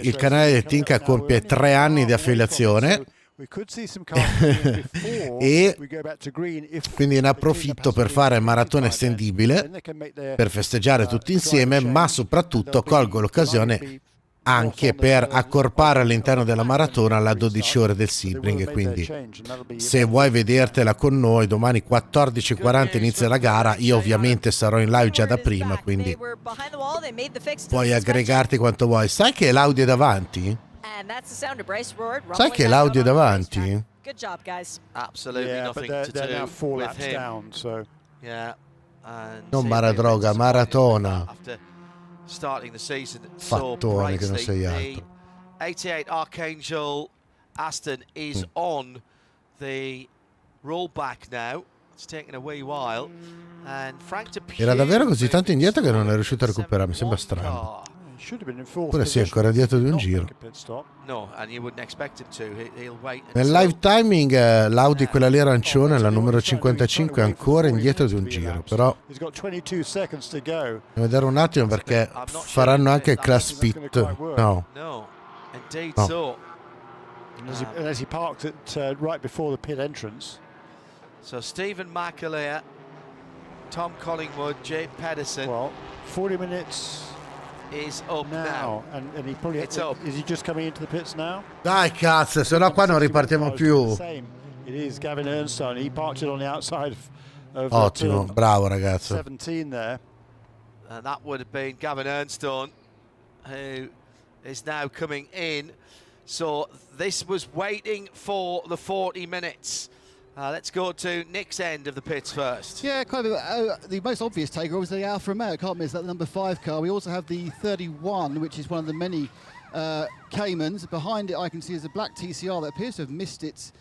il canale del Tinka compie 3 anni di affiliazione. We could see some cars before E we go back to green if quindi ne approfitto per fare maratona estendibile, per festeggiare tutti insieme, ma soprattutto colgo l'occasione anche per accorpare all'interno della maratona la 12 ore del Sebring. Quindi se vuoi vedertela con noi domani 14:40 inizia la gara, io ovviamente sarò in live già da prima, quindi puoi aggregarti quanto vuoi. Sai che l'Audi è davanti? Sai che l'Audi è davanti? Good job, guys. Absolutely nothing to they're now do 4 with laps him. down, so Yeah. And Non Sebring maradroga, disappointed maratona. after starting the season so Fattone che non brightly. sei The altro. 88 Archangel Aston is on the rollback now. It's taken a wee while. And Frank DePew Era davvero così tanto indietro che non è riuscito a recuperare, mi sembra strano. Pure sì, ancora dietro di un giro. No, and you wouldn't expect him to. He'll wait Nel live timing l'Audi, quella lì arancione, la numero 55, è ancora indietro di un giro, però devo vedere un attimo perché faranno anche il class pit. No. No, indeed No. so. And as he parked it right before the pit entrance. So Stephen McAleer, Tom Collingwood, Jay Pedersen Well, 40 minutes is up now. and he probably It's up. Is he just coming into the pits now? Dai cazzo, se no qua non ripartiamo più. It is Gavin Ernstone. He parked it on the outside of Ottimo, turn bravo ragazzo. 17 there. And that would have been Gavin Ernstone, who is now coming in. So this was waiting for the 40 minutes. Let's go to Nick's end of the pits first. Yeah, kind of. The most obvious taker was the Alfa Romeo. Can't miss that number 5 car. We also have the 31, which is one of the many Caymans. Behind it, I can see is a black TCR that appears to have missed its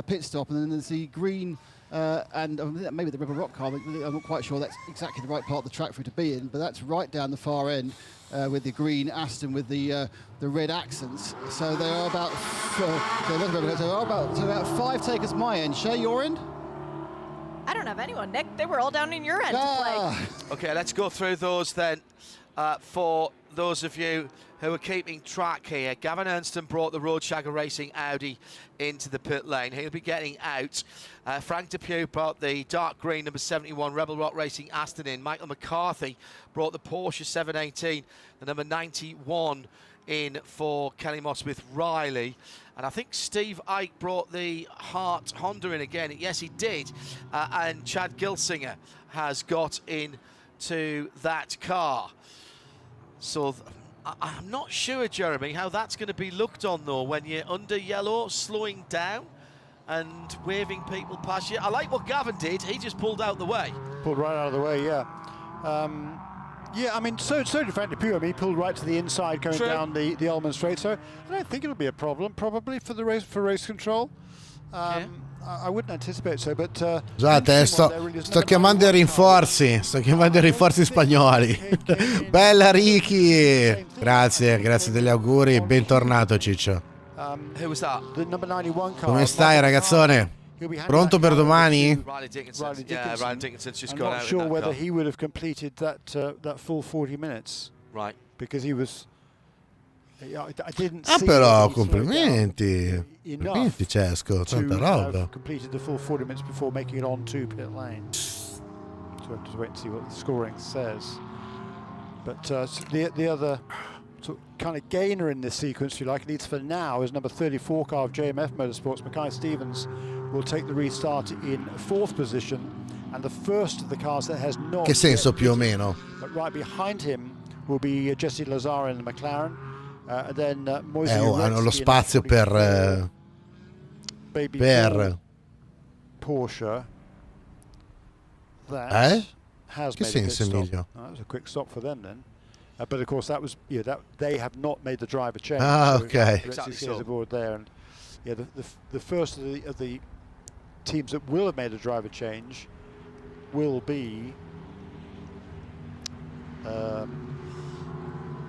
pit stop, and then there's the green and maybe the River Rock car. I'm not quite sure that's exactly the right part of the track for it to be in, but that's right down the far end with the green Aston with the red accents. So there are about about 5 takers my end. Shay, your end? I don't have anyone, Nick. They were all down in your end to play. Okay, let's go through those then. For those of you who are keeping track here, Gavin Ernstone brought the Road Shagger Racing Audi into the pit lane. He'll be getting out. Frank DePew brought the dark green number 71 Rebel Rock Racing Aston in. Michael McCarthy brought the Porsche 718, the number 91 in for Kelly Moss with Riley. And I think Steve Ike brought the Hart Honda in again. Yes, he did. And Chad Gilsinger has got into that car. So I'm not sure, Jeremy, how that's going to be looked on, though, when you're under yellow, slowing down and waving people past you. I like what Gavin did. He just pulled out the way. Pulled right out of the way, yeah. Yeah, I mean, so did Frank DePew. I mean, he pulled right to the inside going down the Ullman Straight. So I don't think it'll be a problem, probably, for the race control. I wouldn't anticipate so, but... Scusate, sto chiamando i rinforzi, spagnoli. Bella Ricky! Grazie degli auguri, bentornato Ciccio. Who was that? The number 91 car. Come stai ragazone? Pronto per domani? Riley Dickinson. Yeah, Riley Dickinson's just I'm got not out sure in that whether car. he would have completed that full 40 minutes. Right. Because he was... I didn't Ah see però, that he slowed complimenti. down Complimenti Cesco, to tanta roba. have completed the full 40 minutes before making it on to pit lane. So I have to wait and see what the scoring says. But the other sort of kind of gainer in this sequence, if you like, at least for now, is number 34 car of JMF Motorsports. Mackay Stevens will take the restart in 4th position, and the first of the cars that has not... Che senso yet più o pitted. meno? But right behind him will be Jesse Lazare in the McLaren. And then Moisey Hanno lo spazio per Porsche. That has Che made a pit senso, stop. Emilio? Oh, that was a quick stop for them then. But of course that was that they have not made the driver change. Ah, so okay. Exactly Exactly so. aboard there, and yeah, the first of the teams that will have made a driver change will be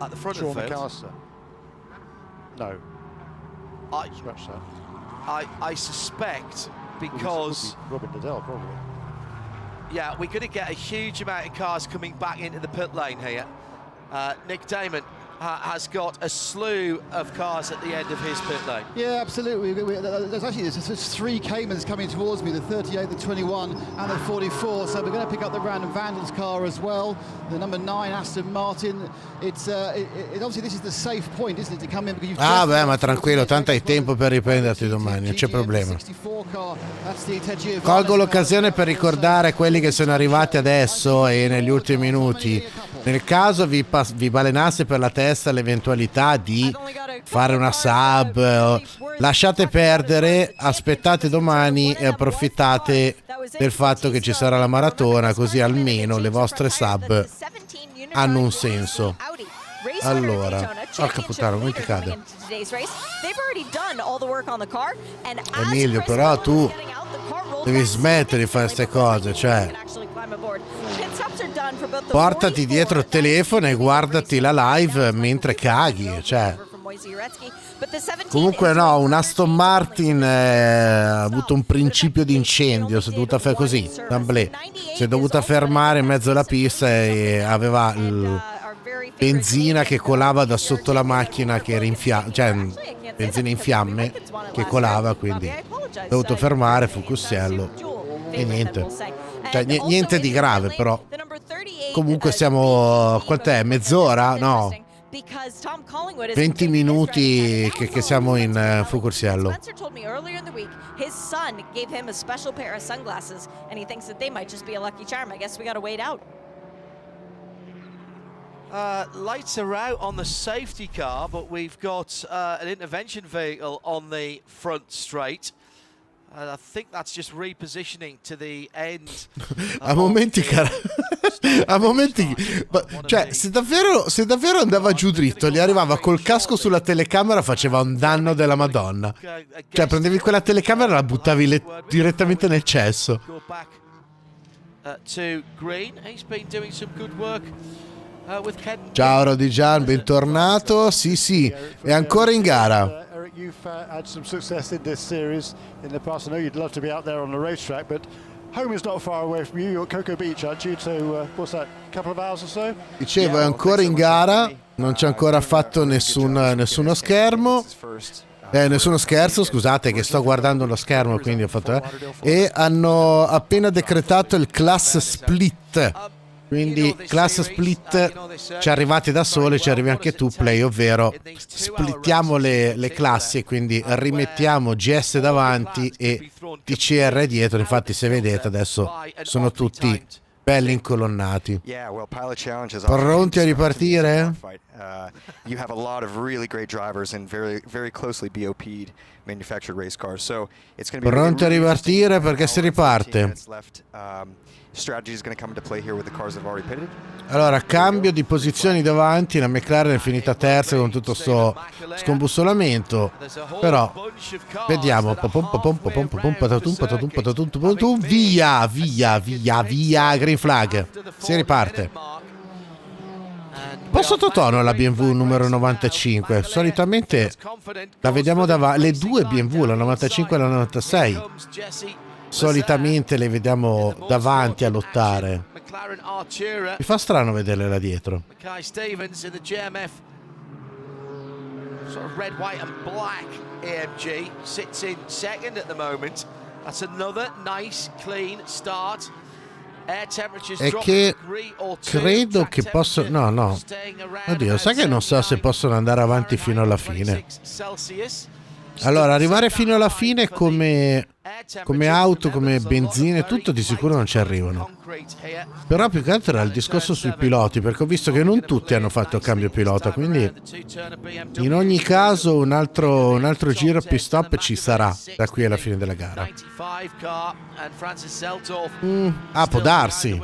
At the front Sean of the field. McAllister. No, scratch that. I suspect because... Robin Liddell, probably. Yeah, we're going to get a huge amount of cars coming back into the pit lane here. Nick Damon has got a slew of cars at the end of his pit lane. Yeah, absolutely. There's 3 Caymans coming towards me, the 38, the 21 and the 44, so we're going to pick up the random Vandals car as well, the number 9 Aston Martin. It's obviously this is the safe point, isn't it, to come in, because Ah beh, ma tranquillo, tanto hai tempo per riprenderti domani, non c'è problema. Colgo l'occasione per ricordare quelli che sono arrivati adesso e negli ultimi minuti, nel caso vi balenasse per la testa l'eventualità di fare una sub, lasciate perdere, aspettate domani e approfittate del fatto che ci sarà la maratona, così almeno le vostre sub hanno un senso. Allora, porca puttana, come ti cade? Emilio, però tu devi smettere di fare queste cose, cioè portati dietro il telefono e guardati la live mentre caghi, cioè. Comunque no, un Aston Martin ha avuto un principio di incendio, si è dovuta fare così, si è dovuta fermare in mezzo alla pista e aveva benzina che colava da sotto la macchina, che era cioè benzina in fiamme che colava, quindi ha dovuto fermare, fu Cussiello e niente, cioè niente di grave, però comunque siamo, quant'è, mezz'ora? No, 20 minuti che siamo in Fucursiello. Lights are out on the safety car, but we've got an intervention vehicle on the front straight. I think that's just repositioning to the end. A momenti, cioè, se davvero andava giù dritto, gli arrivava col casco sulla telecamera, faceva un danno della Madonna. Cioè, prendevi quella telecamera e la buttavi direttamente nel cesso. Ciao Rodigian, bentornato. Sì, è ancora in gara. You've had some success in this series in the past. I know you'd love to be out there on the racetrack, but home is not far away from you. You're at Cocoa Beach, aren't you? So, what's that, a couple of hours or so? Dicevo, è ancora in gara, non c'è ancora fatto nessuno schermo. Nessuno scherzo, scusate che sto guardando lo schermo, quindi ho fatto e hanno appena decretato il class split. Quindi class split, ci arrivate da sole, ci arrivi anche tu, Play, ovvero splittiamo le classi e quindi rimettiamo GS davanti e TCR dietro. Infatti se vedete adesso sono tutti belli incolonnati. Pronti a ripartire? You have a lot of really great drivers and very closely BOP'd manufactured race cars. So it's going to be pronti a ripartire perché si riparte. Strategy is going to come into play here with the cars that have already pitted. Allora, cambio di posizioni davanti, la McLaren è finita terza con tutto sto scombussolamento, però vediamo, via, green flag, si riparte. Un po' sottotono la BMW numero 95, solitamente la vediamo davanti, le due BMW, la 95 e la 96. Solitamente le vediamo davanti a lottare. Mi fa strano vederle là dietro. È che credo che posso... No. Oddio, sai che non so se possono andare avanti fino alla fine. Allora, arrivare fino alla fine come auto, come benzina e tutto, di sicuro non ci arrivano. Però più che altro era il discorso sui piloti, perché ho visto che non tutti hanno fatto il cambio pilota, quindi in ogni caso un altro giro pit stop ci sarà da qui alla fine della gara. Può darsi.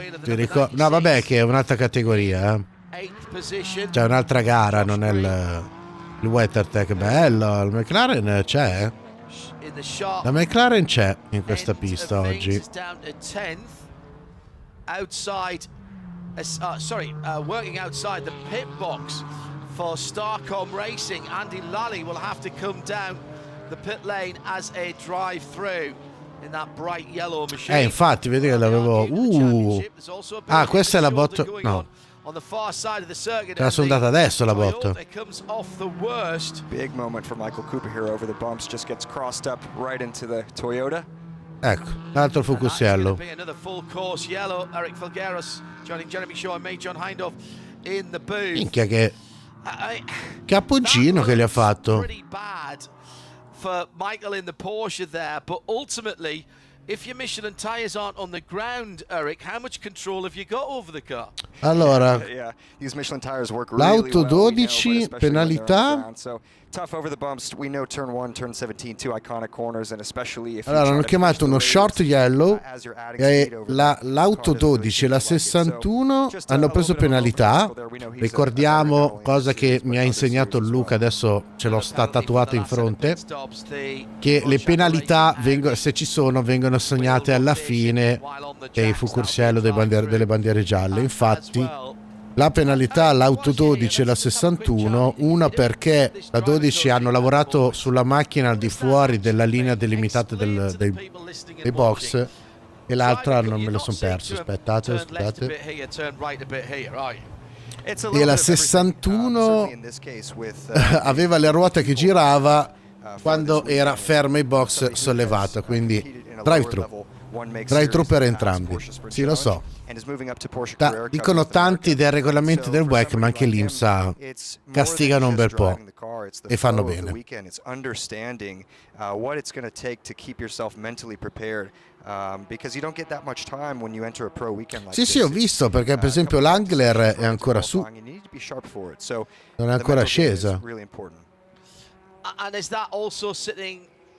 No, vabbè, che è un'altra categoria, Cioè un'altra gara, non è il WeatherTech. Bello, il McLaren c'è. La McLaren c'è in questa pista oggi. Working outside the pit box for Starcom Racing. Andy Lally will have to come down the pit lane as a drive-through in that bright yellow machine. Infatti, vedi che l'avevo. Questa è la botto. No. on the far side of the circuit. Te la sono data adesso la botta. Comes off the worst. Big moment for Michael Cooper here over the bumps. Just gets crossed up right into the Toyota. Ecco, l'altro fucusiello. Another full course yellow. Eric Felgueras joining Jeremy Shaw and me, John Hindhaugh in the booth. Minchia che cappuccino che gli ha fatto. Pretty bad for Michael in the Porsche there, but ultimately, if your Michelin tires aren't on the ground, Eric, how much control have you got over the car? Allora, Yeah, these Michelin tires work really l'auto well, 12, penalità. So tough over the bumps. We know turn 1, turn 17, two iconic corners, and especially if Allora, hanno chiamato uno short yellow e l'auto 12 e la 61 hanno preso penalità. Ricordiamo, cosa che mi ha insegnato Luca, adesso ce l'ho sta tatuato in fronte, che le penalità, se ci sono, vengono segnate alla fine dei fucursiello delle bandiere gialle. Infatti la penalità all'auto 12 e la 61, una perché la 12 hanno lavorato sulla macchina al di fuori della linea delimitata dei box, e l'altra non me lo sono perso. Aspettate, scusate. E la 61 aveva le ruote che girava quando era ferma i box sollevata, quindi drive-thru per entrambi. Sì, lo so. Dicono tanti del regolamento del WEC, ma anche l'IMSA castigano un bel po' e fanno bene. Sì, sì, ho visto, perché per esempio l'Angler è ancora su, non è ancora scesa. And is that also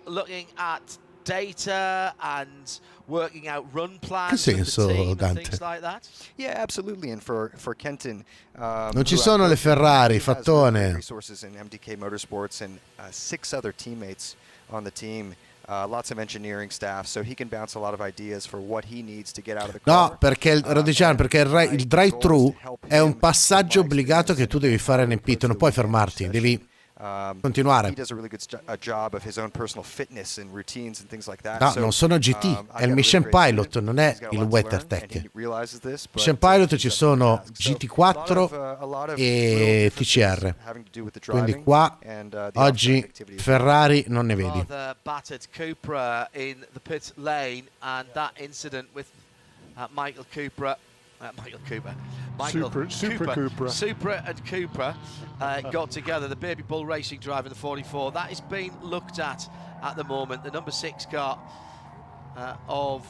looking at data and working out run plans Che senso, with the team Dante? and things like that? Yeah, absolutely. And for Kenton, Non ci sono le Ferrari, fattone. Resources in MDK Motorsports and 6 other teammates on the team. Lots of engineering staff, so he can bounce a lot of ideas for what he needs to get out of the car. No, perché il drive-thru è un passaggio obbligato che tu devi fare nel pit, non puoi fermarti, devi continuare. No, non sono GT, è il Michelin Pilot, non è il WeatherTech. Michelin Pilot ci sono GT4 e TCR, quindi qua oggi Ferrari non ne vedi. Supra and Cooper got together. The Baby Bull Racing driver in the 44. That is being looked at the moment. The number 6 car of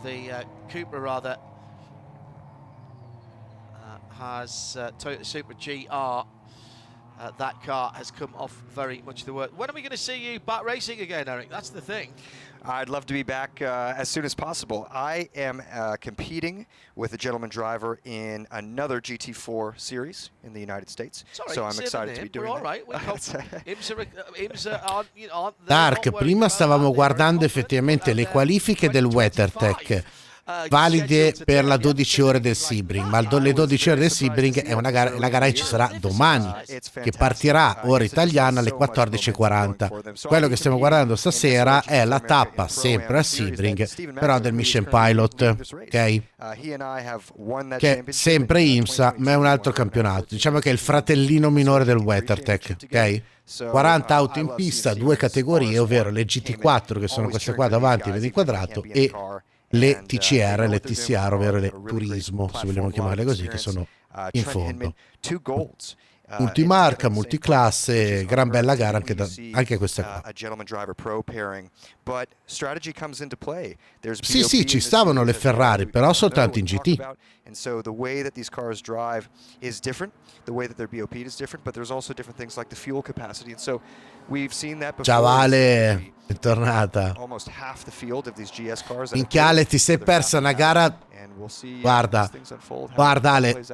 the Cooper rather has Toyota Supra GR. That car has come off very much the work. When are we going to see you back racing again, Eric? That's the thing. I'd love to be back as soon as possible. I am competing with a gentleman driver in another GT4 series in the United States. Sorry, so I'm excited to be doing all right. Dark, prima stavamo guardando effettivamente le qualifiche del WeatherTech valide per la 12 ore del Sebring, ma le 12 ore del Sebring è una gara, la gara che ci sarà domani, che partirà ora italiana alle 14:40. Quello che stiamo guardando stasera è la tappa sempre a Sebring, però del Michelin Pilot, ok? Che è sempre IMSA, ma è un altro campionato. Diciamo che è il fratellino minore del WeatherTech, ok? 40 auto in pista, 2 categorie, ovvero le GT4, che sono queste qua davanti, vedi inquadrato, e le TCR, le TCR, ovvero le turismo, se vogliamo chiamarle così, che sono in fondo. Multimarca, multiclasse, gran bella gara anche questa qua. Sì, sì, ci stavano le Ferrari, però soltanto in GT. And so the way that these cars drive is different. The way that they're BOP'd is different, but there's also different things like the fuel capacity. And so we've seen that before. Ciao Ale, è tornata. Almost half the field of these GS cars. Minchiale, ti sei persa una gara. Guarda Ale,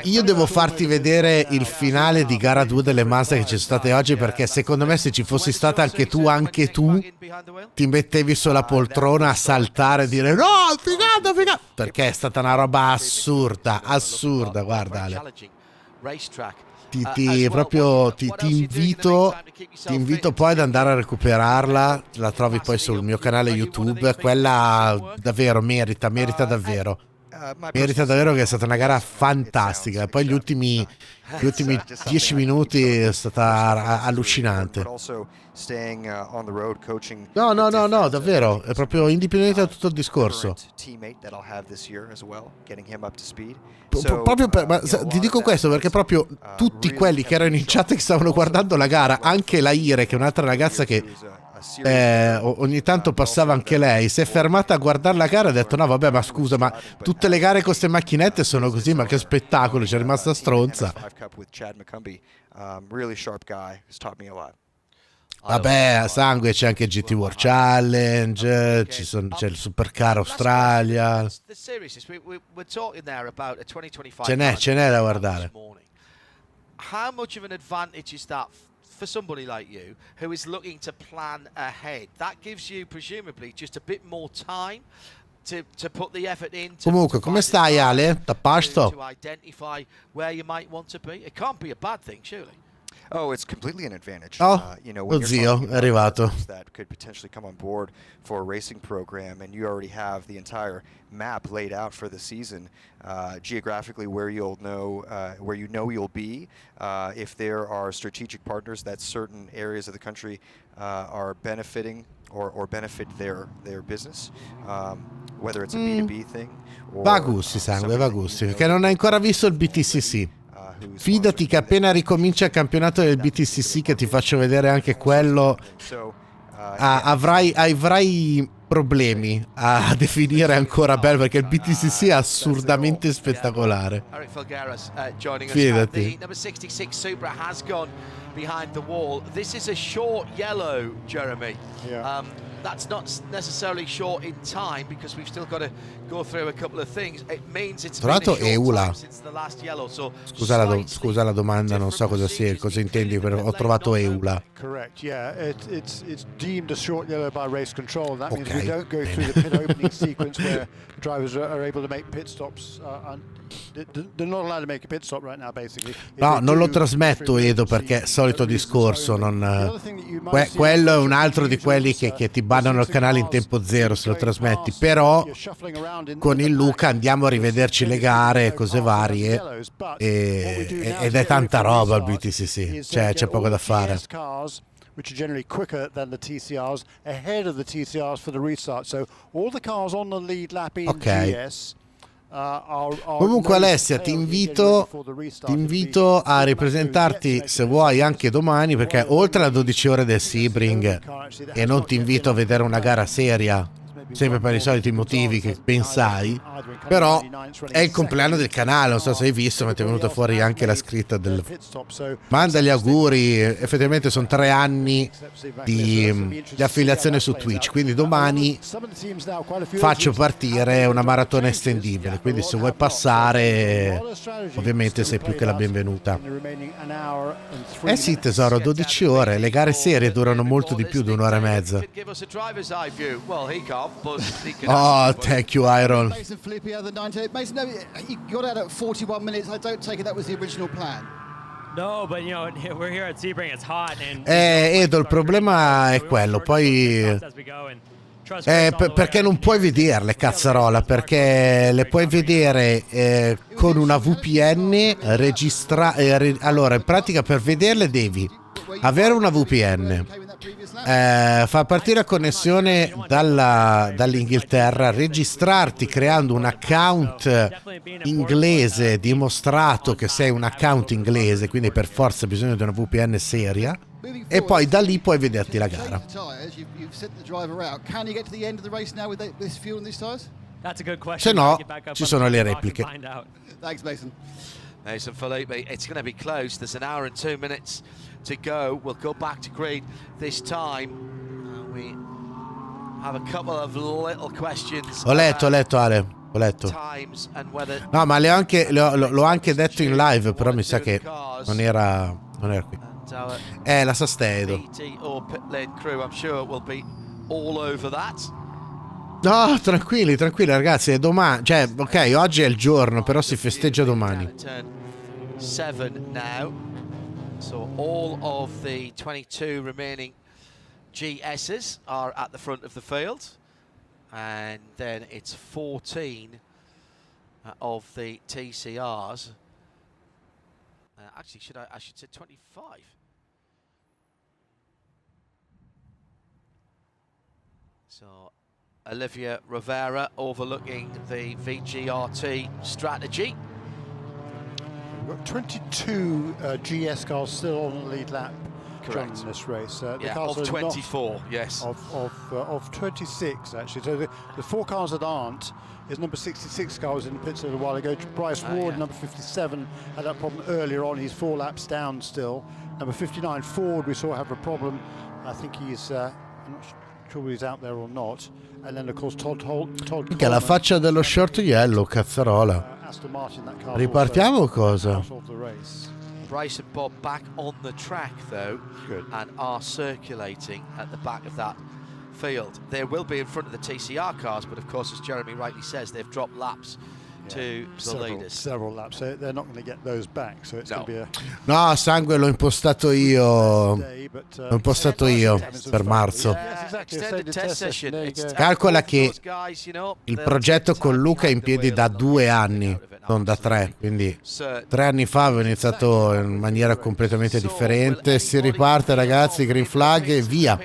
io devo farti vedere il finale di gara 2 delle Mazda che ci sono state oggi, perché secondo me se ci fossi stata anche tu ti mettevi sulla poltrona a saltare e dire no, figata, perché è stata una roba assurda, guarda Ale. Ti invito poi ad andare a recuperarla, la trovi poi sul mio canale YouTube, quella davvero merita davvero. merita davvero, che è stata una gara fantastica. Poi gli ultimi 10 minuti è stata allucinante. No, davvero, è proprio indipendente da tutto il discorso. Proprio ti dico questo perché proprio tutti quelli che erano in chat che stavano guardando la gara, anche la Ire, che è un'altra ragazza che ogni tanto passava anche lei, si è fermata a guardare la gara e ha detto: no vabbè, ma scusa, ma tutte le gare con queste macchinette sono così, ma che spettacolo, c'è rimasta stronza. Vabbè, a sangue c'è anche GT World Challenge, c'è il Supercar Australia, ce n'è da guardare. How much of an advantage is that for somebody like you who is looking to plan ahead? That gives you presumably just a bit more time to put the effort in. Comunque, come stai, Ale? A posto? To identify where you might want to be. It can't be a bad thing, surely. Oh, it's completely an advantage. Oh, you know, when lo you're zio talking è arrivato. about that could potentially come on board for a racing program, and you already have the entire map laid out for the season, geographically where you'll know where you'll be. If there are strategic partners that certain areas of the country are benefiting or benefit their business, whether it's a B2B thing. Va a gusti, sangue, va a gusti, perché non hai ancora visto il BTCC. Fidati che appena ricomincia il campionato del BTCC, che ti faccio vedere anche quello, avrai problemi a definire ancora bello, perché il BTCC è assurdamente spettacolare. Fidati. Behind the wall. This is a short yellow, Jeremy. That's not necessarily short in time because we've still got to go through a couple of things. It means it's been a short time since the last yellow. So scusa la domanda, non so cosa intendi, però ho trovato Eula. Correct, yeah. It's deemed a short yellow by race control. That means we don't go through the pit opening sequence where drivers are able to make pit stops. They're not allowed to make a pit stop right now, basically. No, non lo trasmetto, Edo, perché solito discorso, quello è un altro di quelli che ti bannano il canale in tempo zero se lo trasmetti, però con il Luca andiamo a rivederci le gare, cose varie, ed è tanta roba il BTCC, cioè c'è poco da fare. Which are generally quicker than the TCRs, ahead of the TCRs for the restart. So all the cars on the lead lap in GS Comunque Alessia, ti invito a ripresentarti se vuoi anche domani, perché oltre a 12 ore del Sebring, e non ti invito a vedere una gara seria, sempre per i soliti motivi che pensai, però è il compleanno del canale, non so se hai visto, ma ti è venuta fuori anche la scritta del manda gli auguri. Effettivamente sono 3 anni di affiliazione su Twitch, quindi domani faccio partire una maratona estendibile, quindi se vuoi passare ovviamente sei più che la benvenuta. Eh sì tesoro, 12 ore, le gare serie durano molto di più di un'ora e mezza. Oh, thank you, Iron. Mason Filippi out of the 98. Mason, no, he got out at 41 minutes. I don't take it that was the original plan. No, but you know, we're here at Sebring. It's hot and Edo, il problema è quello, poi perché non puoi vederle, cazzarola, perché le puoi vedere con una VPN allora, in pratica per vederle devi avere una VPN, far partire la connessione dall'Inghilterra, registrarti creando un account inglese dimostrato che sei un account inglese, quindi per forza bisogna di una VPN seria, e poi da lì puoi vederti la gara. Se no ci sono le repliche. Mason Filippi, it's going to be close. There's an hour and 2 minutes to go. We'll go back to green this time. We have a couple of little questions. Ho letto Ale, ho letto. No, ma l'ho anche detto in live, però mi sa che non era qui. La Sastedo. No, tranquilli ragazzi, è domani, cioè ok, oggi è il giorno, però si festeggia domani. 7 now. So all of the 22 remaining GSs are at the front of the field, and then it's 14 of the TCRs. Actually, I should say 25. So Olivia Rivera overlooking the VGRT strategy. We've got 22 GS cars still on the lead lap. Correct. In this race. The Yeah, cars of are 24, yes. Of 26 actually. So the 4 cars that aren't is number 66 car was in the pits a little while ago. Bryce Ward, yeah. number 57, had that problem earlier on. He's 4 laps down still. Number 59 Ford we saw have a problem. I think he's I'm not sure whether he's out there or not. And then of course Todd Mica la faccia dello short yellow, cazzarola. Aston Martin, that car Ripartiamo o cosa? out of the race. Bryce and Bob back on the track though. Good. And are circulating at the back of that field. They will be in front of the TCR cars, but of course, as Jeremy rightly says, they've dropped laps to the leaders. Several laps, so they're not going to get those back, so it's going to be a No, sangue l'ho impostato io. day, but, L'ho impostato io per marzo. Yes, exactly. Extended test session. There you It's go. tough Calcola for che those guys, you know, il they'll progetto take con time Luca è in behind the piedi da wheel 2 and anni, out of it. non da 3, quindi Certo. 3 anni fa avevo iniziato in maniera completamente differente. Si riparte ragazzi, green flag e via.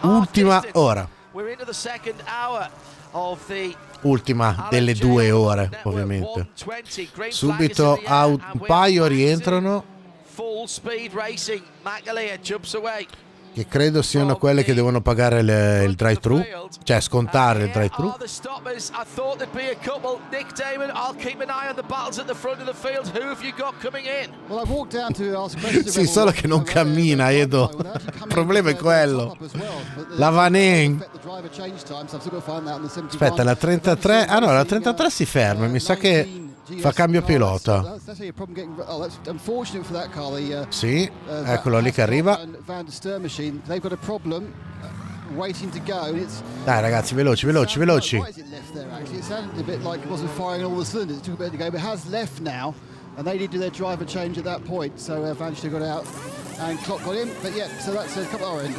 Ultima ora. We're into the second hour of the Ultima delle 2 ore, ovviamente. Subito un paio rientrano, full speed racing. McAleer jumps away. che credo siano quelle che devono pagare il drive-thru, cioè scontare il drive-thru. Sì, solo che non cammina, Edo. Il problema è quello. La Vanen. Aspetta, la 33. Ah no, la 33 si ferma. Mi sa che fa cambio pilota. Sì, eccolo lì che arriva. Dai ragazzi, veloci, veloci, veloci. And they did do their driver change at that point, so Vantage got out and clock got in. But yeah, so that's a couple of our end.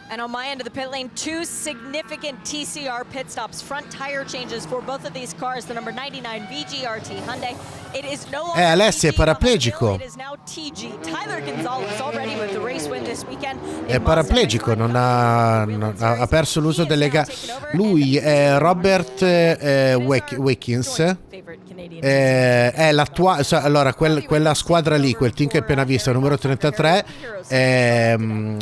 And on my end of the pit lane, 2 significant TCR pit stops, front tire changes for both of these cars. The number 99 VGRT Hyundai. It is no longer Alessia è paraplegico. It is now TG. Tyler Gonzalez already with the race win this weekend. È paraplegico, ha perso l'uso delle gambe. Lui è Robert Watkins. È l'attuale, allora quella squadra lì, quel team che hai appena visto, numero 33,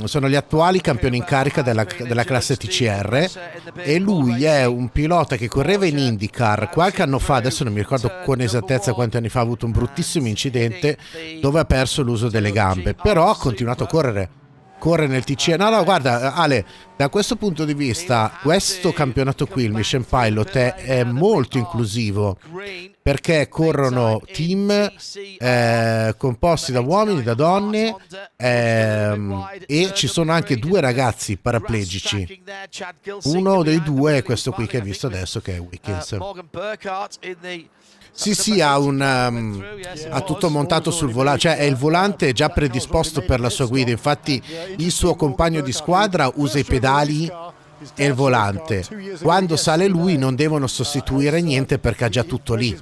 sono gli attuali campioni in carica della classe TCR, e lui è un pilota che correva in IndyCar qualche anno fa, adesso non mi ricordo con esattezza quanti anni fa, ha avuto un bruttissimo incidente dove ha perso l'uso delle gambe, però ha continuato a corre nel TCR. No, guarda Ale, da questo punto di vista questo campionato qui, il Michelin Pilot, è molto inclusivo, perché corrono team composti da uomini, da donne, e ci sono anche 2 ragazzi paraplegici. Uno dei 2 è questo qui che hai visto adesso, che è Wickens. Sì, ha tutto montato sul volante, cioè è il volante già predisposto per la sua guida. Infatti il suo compagno di squadra usa i pedali e il volante. Quando sale lui non devono sostituire niente perché ha già tutto lì.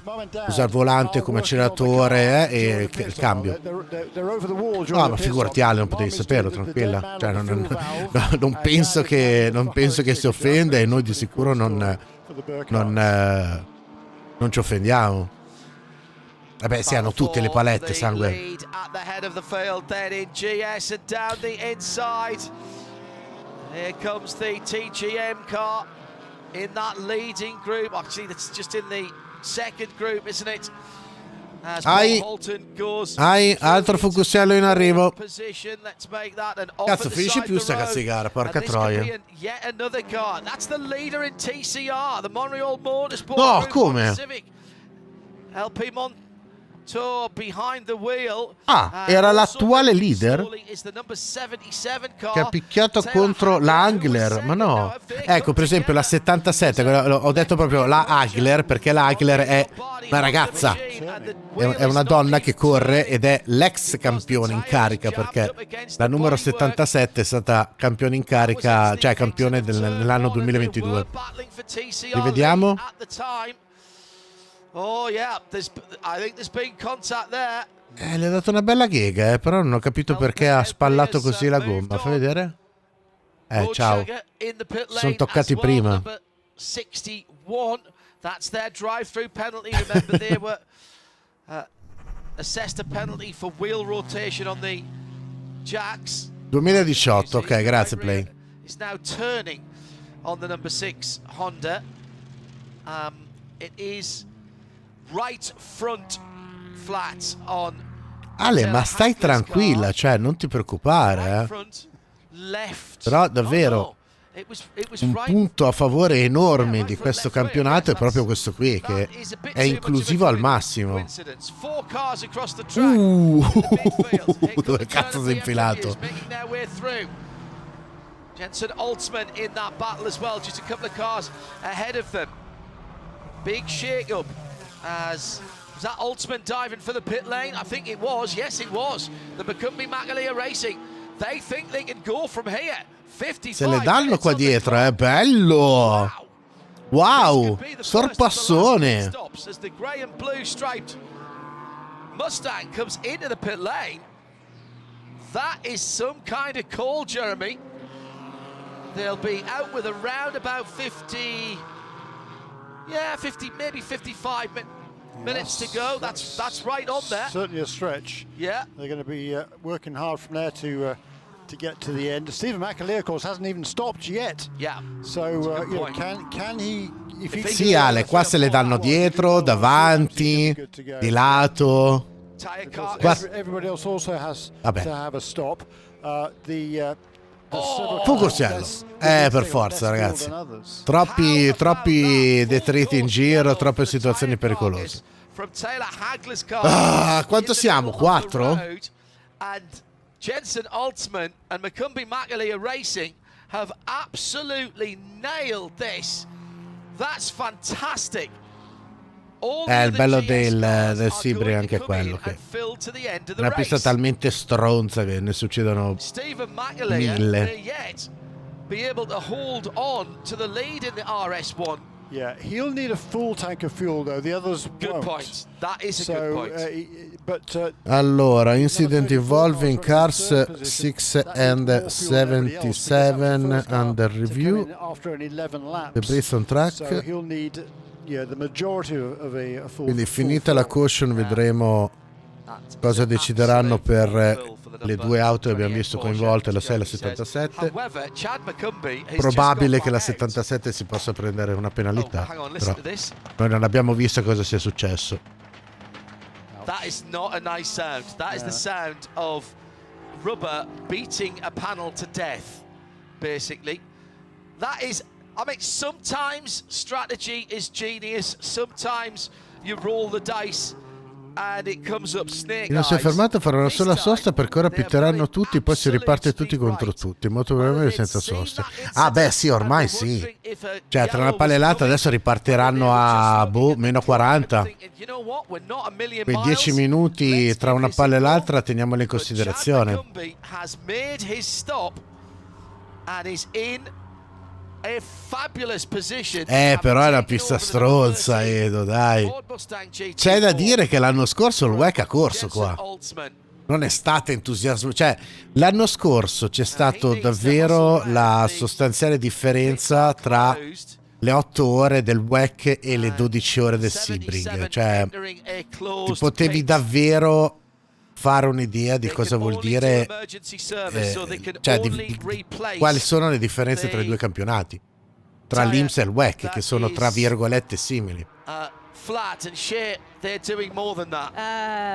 Usa il volante come acceleratore e il cambio. No, ma figurati Ale, non potevi saperlo, tranquilla. Cioè, non penso che si offenda, e noi di sicuro non ci offendiamo. Vabbè, sì, hanno tutte le palette, sangue. Here comes the TGM car in that leading group. Actually, that's just in the second group, isn't it? Altro focusello in arrivo. Cazzo, finisce più sta cazzo di gara, porca troia. No, come? Ah, era l'attuale leader che ha picchiato contro la Hagler, ma no. Ecco, per esempio la 77, ho detto proprio la Hagler perché la Hagler è una ragazza, è una donna che corre ed è l'ex campione in carica, perché la numero 77 è stata campione in carica, cioè campione nell'anno 2022. Rivediamo. Oh yeah, I think there's been contact there. Le ha dato una bella ghega, però non ho capito perché ha spallato così la gomma. Fai vedere? Ciao. Sono toccati prima. 61. That's their drive-through penalty. Remember they were assessed a penalty for wheel rotation on the jacks. 2018, ok, grazie Play. It's now turning on the number 6 Honda. It is right front flat on. Ale, ma stai tranquilla, cioè non ti preoccupare, Però davvero un punto a favore enorme di questo campionato è proprio questo qui, che è inclusivo al massimo. Dove cazzo si è infilato? Jensen Altzman in that battle as well, just a couple of cars ahead of them. Big shake up as was that Altzman diving for the pit lane? I think it was. Yes, it was. The Macumbi Racing. They think they can go from here. 55. Se le danno qua dietro, è bello. Wow, sorpassone. As the grey and blue striped Mustang comes into the pit lane. That is some kind of call, Jeremy. They'll be out with around about 50. Yeah, 50, maybe 55 minutes to go. That's right on there. Certainly a stretch. Yeah. They're going to be working hard from there to get to the end. Stephen McAleer, of course, hasn't even stopped yet. Yeah. So you know, can he? If he Sì, Ale, qua se le danno dietro, davanti, di lato. Everybody else also has to have a stop. Fucurciello. Per forza, ragazzi. Troppi detriti in giro, troppe situazioni pericolose. Quanto siamo? 4? Jensen Altzman and Macumbi Macaleer Racing have absolutely nailed this. That's fantastic. Il bello del Sebring è anche quello, che è una pista talmente stronza che ne succedono 1000. Be able to hold on to the lead in the RS1. Yeah, he'll need a full tank of fuel though. The others good won't. Point. That is a good point. Allora, incident involving cars 6 and 77 under review. After an 11 laps. The race on track. So he'll need the majority of a full. Quindi finita la caution vedremo cosa decideranno per le due auto che abbiamo visto coinvolte, la 6 e la 77. Probabile che la 77 si possa prendere una penalità, però noi non abbiamo visto cosa sia successo. That is not a nice sound. That is the sound of rubber beating a panel to death, basically. That is, I mean, sometimes strategy is genius, sometimes you roll the dice and it comes up snake Non si è fermato a fare una sola sosta perché ora pitteranno tutti, poi si riparte tutti contro tutti, molto probabilmente senza soste. Ah beh sì, ormai sì. Cioè tra una palla e l'altra adesso ripartiranno a meno 40. Quei 10 minuti tra una palla e l'altra teniamoli in considerazione. Però è una pista stronza, Edo, dai. C'è da dire che l'anno scorso il WEC ha corso qua. Non è stato entusiasmo. Cioè, l'anno scorso c'è stato davvero la sostanziale differenza tra le 8 ore del WEC e le 12 ore del Sebring. Cioè, ti potevi davvero fare un'idea di cosa vuol dire, cioè di quali sono le differenze tra i due campionati, tra l'IMSA e il WEC, che sono tra virgolette simili. flat, and shit, they're doing more than that.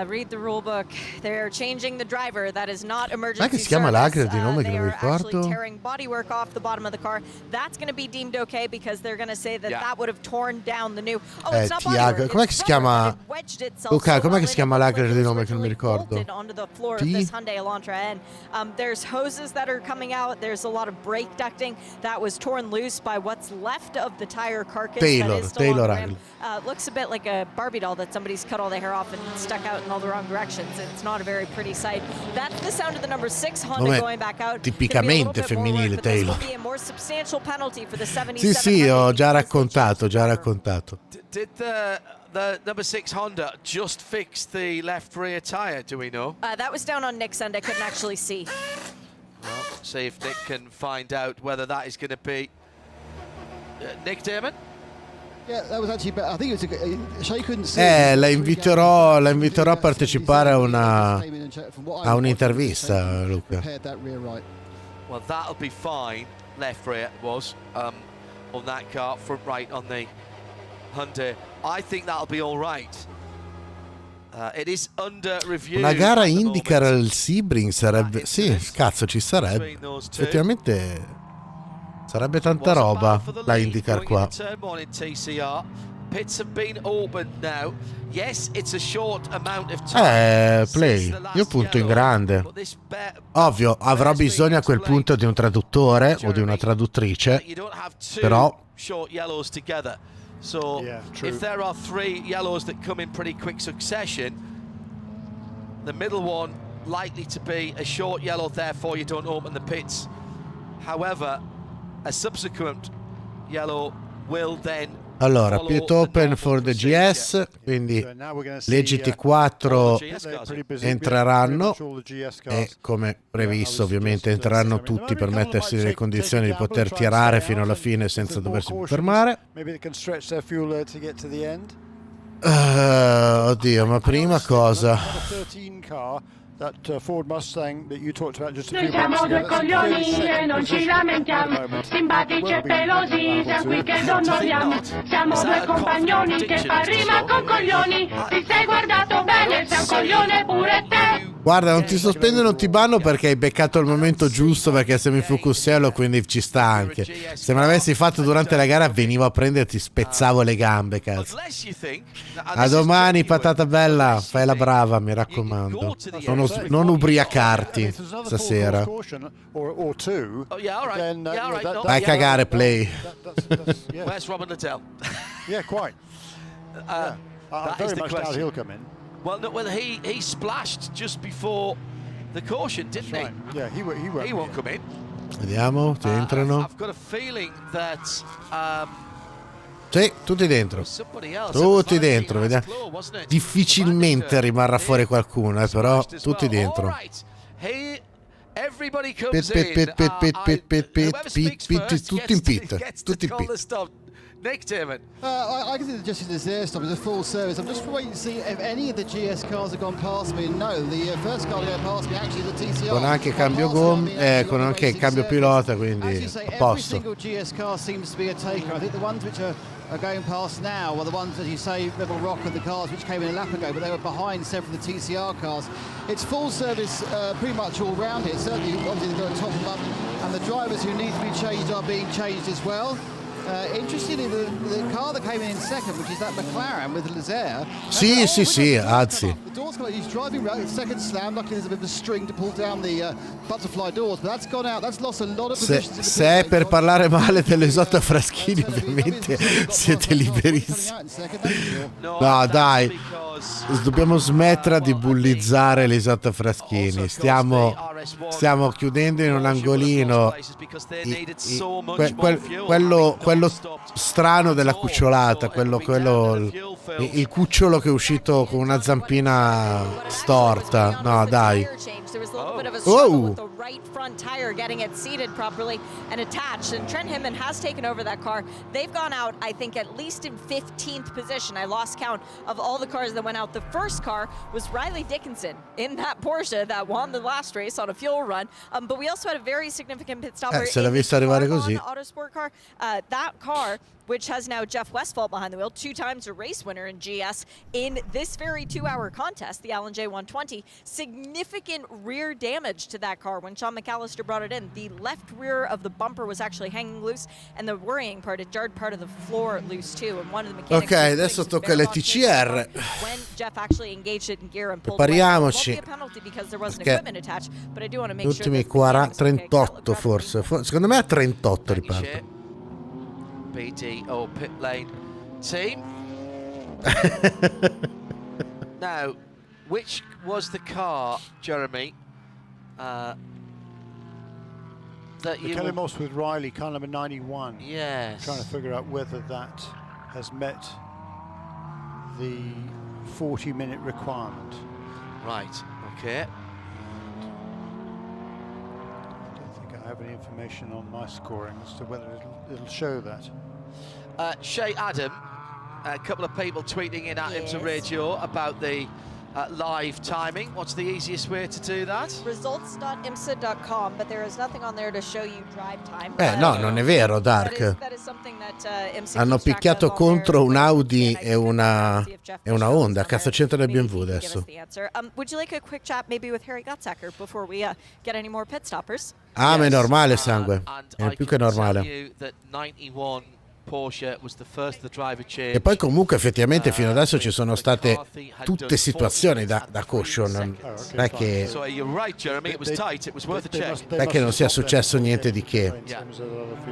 Read the rule book. They're changing the driver. That is not emergency Ma che si chiama service. l'Agri di nome che They non mi are actually ricordo? tearing bodywork off the bottom of the car. That's going to be deemed okay because they're going to say that Yeah. that would have torn down the new. Oh, it's not Tiago, bodywork. com'è It's che si chiama? rubber, but it wedged itself Luca, so com'è well che si in chiama it l'Agri looked di like it nome was che non mi originally ricordo? bolted onto the floor of T? this Hyundai Elantra, and there's hoses that are coming out. There's a lot of brake ducting that was torn loose by what's left of the tire carcass. Taylor, that is still on Taylor the rim. Agri. Looks a bit like a Barbie doll that somebody's cut all the hair off and stuck out in all the wrong directions. It's not a very pretty sight. That's the sound of the number 6 Honda Nome going back out. tipicamente femminile, Taylor. Be a more substantial penalty for the Sì, sì, ho già raccontato, Did the number 6 Honda just fix the left rear tire, do we know? That was down on Nick's end. I couldn't actually see. Well, see if Nick can find out whether that is going to be Nick Damon. Yeah, that was actually better. I think it was Shay couldn't see. La inviterò a partecipare a un'intervista, Luca. Well, that'll be fine. Left rear was on that car, front right on the Hyundai. I think that'll be all right. It is under review. Una gara at the IndyCar moment. al Sebring sarebbe... Sì, cazzo, ci sarebbe. Effettivamente sarebbe tanta roba la IndyCar qua. Pits have been opened now. Yes, it's a short amount of time. Play, io punto in grande. Ovvio, avrò bisogno a quel punto di un traduttore o di una traduttrice, però... short yellows together. So if there are 3 yellows that come in pretty quick succession, the middle one likely to be a short yellow, therefore you don't open the pits. However, a subsequent yellow will then Allora, pit open for the GS, quindi le GT4 entreranno e come previsto ovviamente entreranno tutti per mettersi nelle condizioni di poter tirare fino alla fine senza doversi fermare. Oddio, ma prima cosa? That Ford Mustang that you talked about just a Noi few siamo minutes due ago. coglioni e non ci lamentiamo, simpatici e pelosi, siamo qui che donnoliamo. Siamo due compagnoni che fa rima con coglioni. Ti sei guardato bene, sei un coglione pure te. Guarda, non ti sospendo e non ti banno perché hai beccato il momento giusto, perché sei in Fucusiello, quindi ci sta anche. Se me l'avessi fatto durante la gara venivo a prenderti, spezzavo le gambe, cazzo. A domani, patata bella, fai la brava, mi raccomando. Non ubriacarti stasera. Vai a cagare, Play. Where's Robin Liddell? Yeah, quite. That is the question. Well, no, he splashed just before the caution, didn't he? Yeah, he won't come in. Vediamo, ti entrano. I've got a feeling that Sì, tutti dentro. Tutti dentro, vediamo. Difficilmente rimarrà fuori qualcuno, però tutti dentro. Tutti in pit. Tutti in pit. Nick Damon. I consider just as their stop is a full service. I'm just waiting to see if any of the GS cars have gone past me. No, the first car to go past me actually the TCR. Con anche cambio gomme, con anche il cambio pilota, quindi a posto. Every single GS car seems to be a taker. I think the ones which are going past now are the ones, as you say, Rebel Rock and the cars which came in a lap ago, but they were behind several of the TCR cars. It's full service pretty much all round here. Certainly, obviously they've got to top them up, and the drivers who need to be changed are being changed as well. Interestingly, the car that came in second, which is that McLaren with Liddell. Sì, anzi. The doors come out, he's driving around, second slam, luckily there's a bit of a string to pull down the butterfly doors, but that's gone out, that's lost a lot of positions. Se è per parlare male dell'Esotta Fraschini, ovviamente siete liberissimi. No, dai, dobbiamo smettere di bullizzare l'Esotta Fraschini. Stiamo chiudendo in un angolino quello strano della cucciolata, il cucciolo che è uscito con una zampina storta. No, dai. Oh! front tire, getting it seated properly and attached. And Trent Hinman has taken over that car. They've gone out, I think, at least in 15th position. I lost count of all the cars that went out. The first car was Riley Dickinson in that Porsche that won the last race on a fuel run. But we also had a very significant pit stopper se l'ha vista arrivare così. Autosport car. That car, which has now Jeff Westphal behind the wheel, 2 times a race winner in GS in this very 2-hour contest, the Allen J120. Significant rear damage to that car when Sean McAllister brought it in. The left rear of the bumper was actually hanging loose, and the worrying part, it jarred part of the floor loose too. And one of the mechanics Ok, adesso tocca le TCR. when Jeff actually engaged it in gear and pulled Prepariamoci. away. It won't be a penalty because there wasn't Perché equipment attached, but I do want to make gli sure ultimi that the mechanics 38 forse. Secondo me a 38 riparto. BDO pit lane team. Now, which was the car, Jeremy, that you Kelly Moss with Riley, car number 91. Yes. Trying to figure out whether that has met the 40-minute requirement. Right, okay. I don't think I have any information on my scoring as to whether it'll show that. Shay Adam, a couple of people tweeting in at IMSA Radio about the live timing. What's the easiest way to do that? Results.imsa.com, but there is nothing on there to show you drive time. No, non è vero, Dark. That is something that, IMSA Hanno keeps track picchiato of on contro there. un Audi And I e una see if Jeff Honda. Cazzo c'entra del Maybe he BMW can give us adesso? the answer. Would you like a quick chat maybe with Harry Gotzacker before we get any more pit stoppers? Ah, ma è normale sangue. And È I più che can tell normale. you that 91 Porsche was the first the driver change. E poi comunque effettivamente fino adesso ci sono state tutte situazioni da caution. Non è che, So you're right, Jeremy, it was tight, it was worth a check. non è che non sia successo niente di che.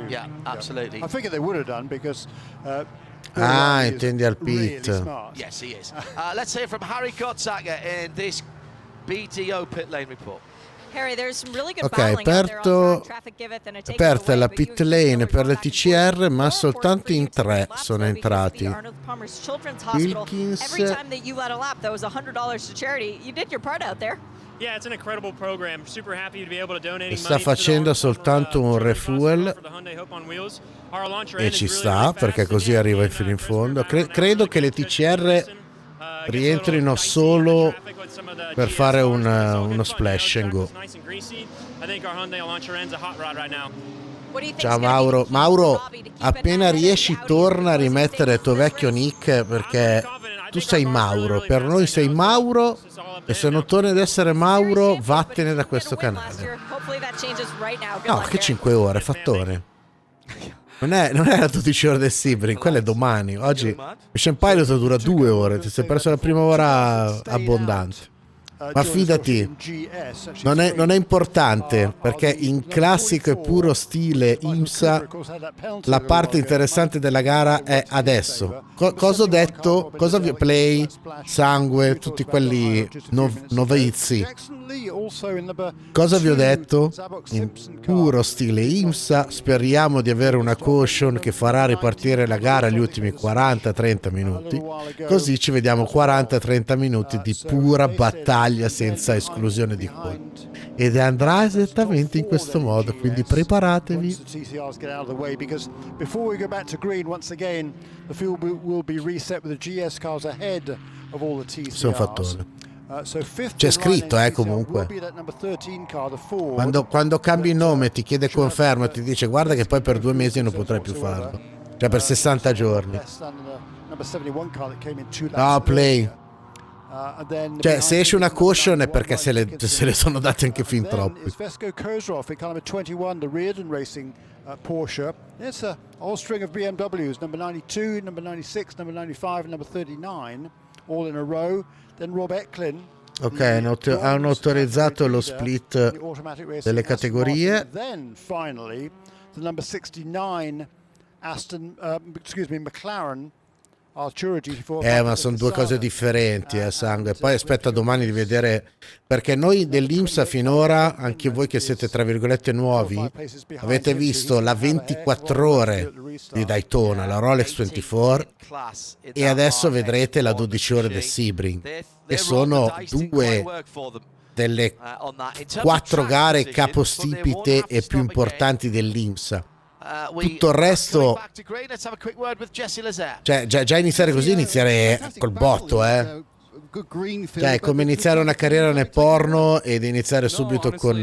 Yeah, absolutely. I figure they would have done because Ah, Riley is intendi al really pit. smart. Yes, he is. Let's hear from Harry Gotzacker in this BDO pit lane report. Harry, there's some really good Ok, battling out there on track. Traffic giveth and it taketh aperta away, la but you pit expect lane them to per go le back and TCR, forth. ma More soltanto in important for you 3 to sono lap entrati. the Arnold Palmer's Children's Hospital. Wilkins. Every time that you let a lap, that was $100 to charity. You did your part out there. Yeah, it's an incredible program. Super happy to be able to donate Sta facendo soltanto un refuel e ci sta, perché così arriva fino in fondo. Credo che le TCR rientrino solo per fare uno splash and go. Ciao Mauro. Mauro, appena riesci torna a rimettere il tuo vecchio nick, perché tu sei Mauro, per noi sei Mauro, e se non torni ad essere Mauro vattene da questo canale. No, che 5 ore, fattore. Non è la 12 ore del Sebring, quella è domani. Oggi Michelin Pilot dura 2 ore, ti sei perso la prima ora abbondante. Ma fidati, non è importante, perché in classico e puro stile IMSA la parte interessante della gara è adesso. Cosa ho detto? Play, sangue, tutti quelli novizi. Cosa vi ho detto? In puro stile IMSA speriamo di avere una caution che farà ripartire la gara agli ultimi 40-30 minuti, così ci vediamo 40-30 minuti di pura battaglia senza esclusione di colpi, ed andrà esattamente in questo modo, quindi preparatevi. Sono un fattore. C'è scritto comunque quando cambi il nome ti chiede conferma, ti dice guarda che poi per 2 mesi non potrai più farlo, cioè per 60 giorni. No, play. Cioè se esce una caution è perché se le sono date anche fin troppi. Porsche. It's a whole string of BMWs, number 92, number 96, number 95, number 39, all in a row. Then Rob Ecklin. Ok, hanno autorizzato lo split delle categorie. Then finally, the number 69 Aston, McLaren. Ma sono 2 cose differenti, sangue. Poi aspetta domani di vedere, perché noi dell'IMSA finora, anche voi che siete tra virgolette nuovi, avete visto la 24 ore di Daytona, la Rolex 24, e adesso vedrete la 12 ore del Sebring, e sono 2 delle on that. In terms of 4 track gare position, but they won't capostipite have to e più stop again. importanti dell'IMSA. We Tutto il are resto, coming back to green. Let's have a quick word with Jesse Lazare. cioè già iniziare così, iniziare col botto, eh. Cioè, è come iniziare una carriera nel porno ed iniziare subito con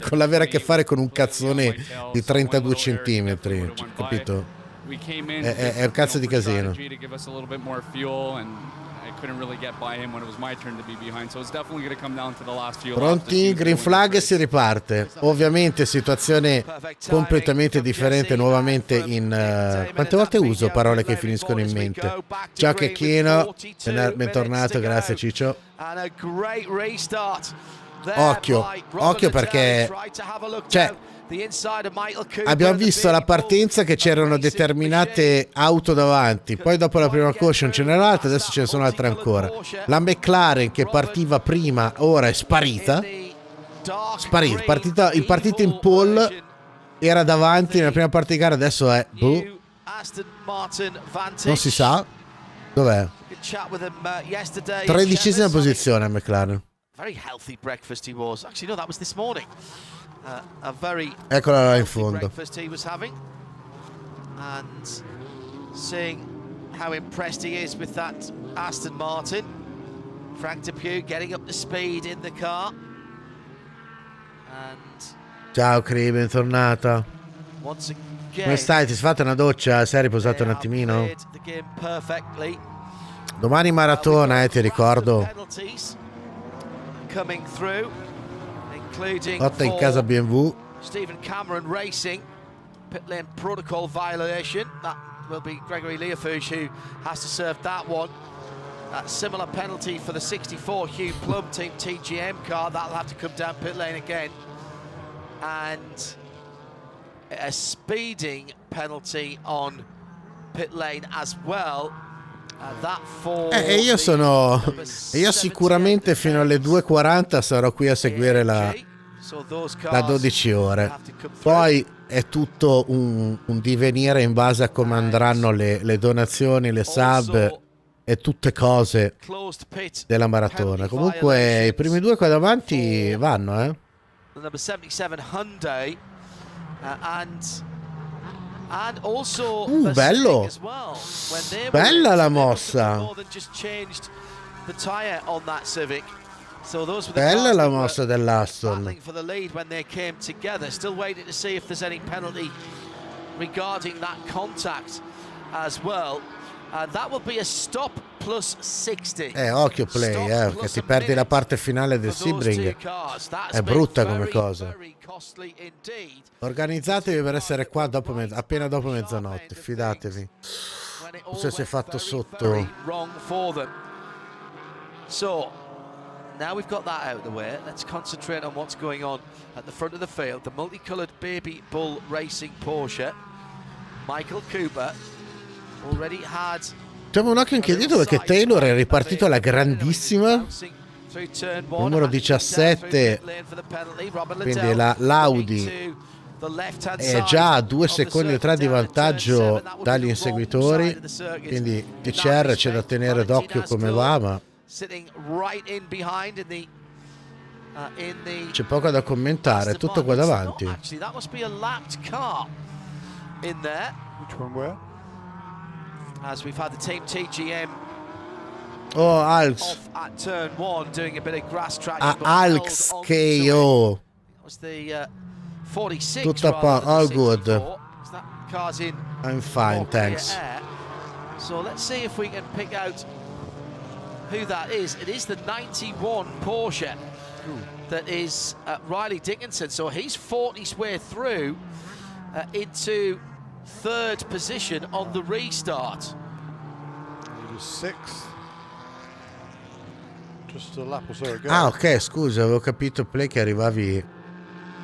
l'avere a che fare con un cazzone di 32 centimetri, capito? È un cazzo di casino. Pronti? Green flag, si riparte. Ovviamente situazione completamente differente nuovamente in... quante volte uso parole che finiscono in mente? Ciao Checchino, bentornato, grazie Ciccio. Occhio perché... Cioè, abbiamo visto alla partenza che c'erano determinate auto davanti, poi dopo la prima caution ce n'era l'altra, adesso ce ne sono altre ancora. La McLaren che partiva prima ora è sparita, partita in pole, era davanti nella prima parte di gara, adesso è non si sa dov'è. 13ª posizione McLaren. Eccola là in fondo. And seeing how impressed he is with that Aston Martin. Frank DePew getting up to speed in the car. And ciao Cri, bentornata. once again, come stai? Ti sei fatta una doccia? Sei riposato un attimino? Domani maratona, ti ricordo. Coming through, including Lotta in casa BMW. Stephen Cameron Racing, pit lane protocol violation. That will be Gregory Leofouge who has to serve that one. Similar penalty for the 64 Hugh Plum Team TGM car. That'll have to come down pit lane again. And a speeding penalty on pit lane as well. Io sicuramente fino alle 2:40 sarò qui a seguire la 12 ore. Poi è tutto un divenire in base a come andranno le donazioni, le sub e tutte cose della maratona. Comunque i primi due qua davanti vanno, eh. Number 77 Hyundai and also bello. Bella la mossa. Bella la mossa dell'Aston. Still waiting to see if there's any penalty regarding that contact as well. That will be a stop plus 60. Occhio Play, perché ti perdi la parte finale del Sebring. È brutta come cosa. Organizzatevi per essere qua appena dopo mezzanotte, fidatevi. Non so se è fatto sotto. So, now we've got that out of the way, let's concentrate on what's going on at the front of the field. The multicolored Baby Bull Racing Porsche, Michael Cooper, already had... Facciamo un occhio anche dietro perché Taylor è ripartito alla grandissima. Numero 17, quindi l'Audi è già a 2 secondi o 3 di vantaggio dagli inseguitori, quindi TCR c'è da tenere d'occhio come va, ma c'è poco da commentare, tutto qua davanti. As we've had the team TGM Alks at turn 1 doing a bit of grass tracking. Alks KO. Was the 46 tutto all good. That car's in. I'm fine, thanks. So let's see if we can pick out who that is. It is the 91 Porsche that is Riley Dickinson. So he's fought his way through into third position on the restart. Sixth. Just a lap or so ago. Ok, scusa, avevo capito Play che arrivavi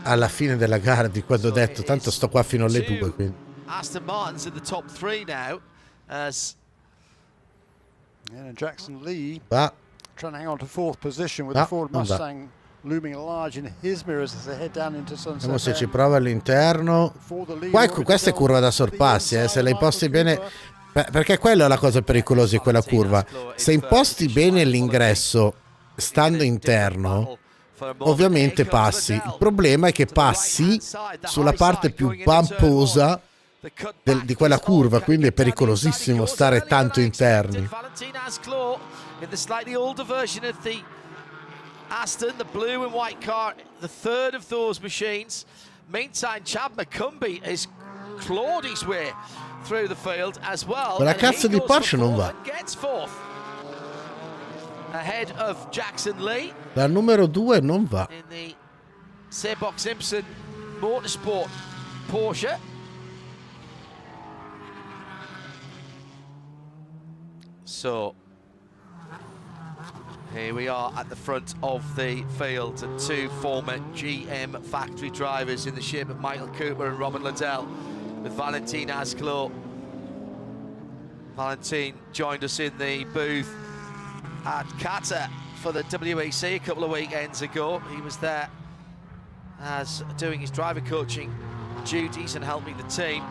alla fine della gara di quando ho detto tanto sto qua fino alle 2, quindi. Aston Martin's in the top 3 now as Jackson Lee trying to hang on to fourth position with the Ford Mustang looming large in his mirrors as they head down into Sunset. Vediamo se ci prova all'interno. Qua questa è curva da sorpassi, se la imposti bene, perché quella è la cosa pericolosa di quella curva. Se imposti bene l'ingresso stando interno ovviamente passi. Il problema è che passi sulla parte più bumposa di quella curva, quindi è pericolosissimo stare tanto interni. Aston, the blue and white car, the third of those machines. Meantime, Chad McCumbee has clawed his way through the field as well. Quella cazzo di Porsche non va. Gets fourth. Ahead of Jackson Lee. La numero 2 non va. In the Sebring Simpson Motorsport Porsche. So here we are at the front of the field, and two former GM factory drivers in the shape of Michael Cooper and Robin Liddell, with Valentin Asclo. Valentin joined us in the booth at Qatar for the WEC a couple of weekends ago. He was there as doing his driver coaching duties and helping the team.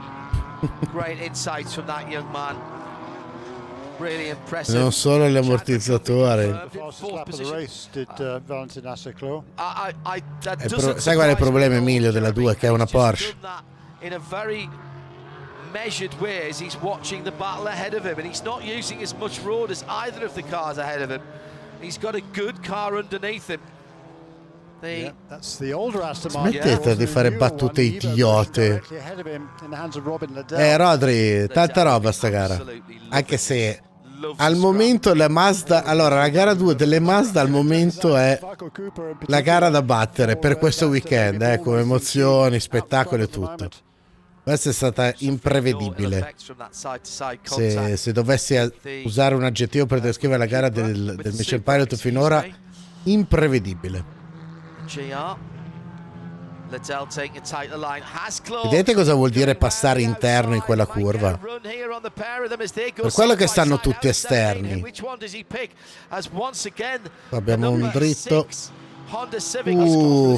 Great insights from that young man. Really impressive. Non solo gli ammortizzatori. Sai qual è il problema, Emilio, della 2? Che è una Porsche. In a very measured way as he's watching the battle ahead of him, and he's not using as much road as either of the cars ahead of him. He's got a good car underneath him. Smettete di fare battute idiote. Rodri, tanta roba sta gara. Anche se al momento la Mazda, allora la gara 2 delle Mazda al momento è la gara da battere per questo weekend, come emozioni, spettacolo e tutto. Questa è stata imprevedibile. Se dovessi usare un aggettivo per descrivere la gara del Michelin Pilot finora, imprevedibile. Vedete cosa vuol dire passare interno in quella curva? Per quello che stanno tutti esterni. Abbiamo un dritto.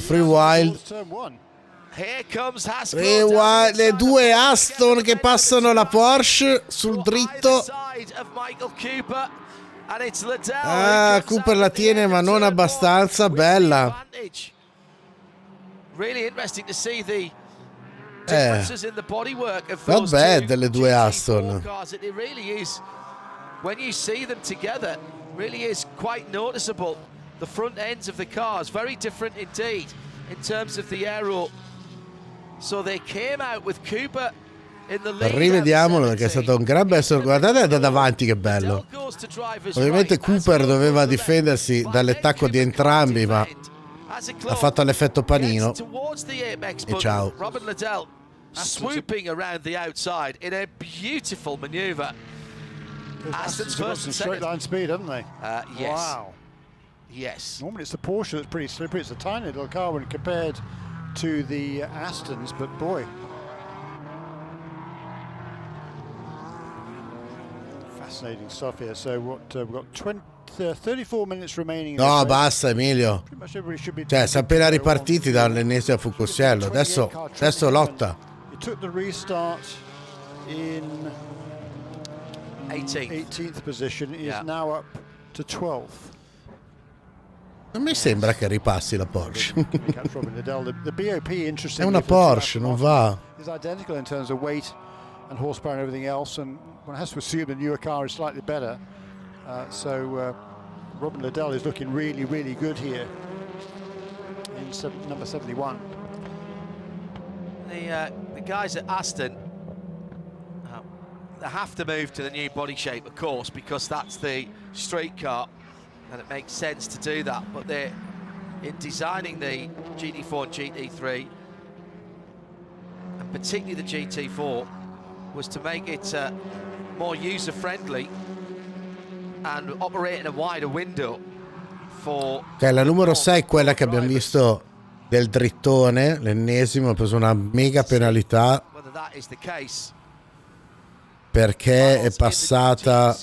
Free wild. Le due Aston che passano la Porsche sul dritto. Cooper la tiene ma non abbastanza. Bella. Not bad delle due Aston. When you see them together, really is quite noticeable. The front ends of the cars very different indeed in terms of the aero. So they came out with Cooper in the lead. Rivediamolo perché è stato un gran bel sorpasso. Guardate da davanti che bello. Ovviamente Cooper doveva difendersi dall'attacco di entrambi, ma ha fatto l'effetto panino. E ciao. Robin Liddell swooping around the outside in a beautiful maneuver. Aston's first and straight line speed, haven't they? Yes. Wow. Yes. Normally it's the Porsche that's pretty slippery. It's a tiny little car when compared to the Astons, but boy, fascinating stuff here. So what we've got 34 minutes remaining. No, basta Emilio. Cioè, si è appena ripartiti dall'ennesima Fucosiello. Adesso lotta. He took the restart in 18th position. He is now up to 12th. Non mi sembra che ripassi la Porsche. The BOP, È una Porsche, non va. Is identical in terms of weight and horsepower and everything else, and one has to assume the newer car is slightly better. So Robin Liddell is looking really, really good here in number 71. The guys at Aston, they have to move to the new body shape, of course, because that's the street car. And it makes sense to do that, but they're in designing the GT4 and GT3, and particularly the GT4, was to make it more user-friendly and operate in a wider window for. La numero 6 è quella che abbiamo visto del drittone, l'ennesimo, ha preso una mega penalità perché è passata.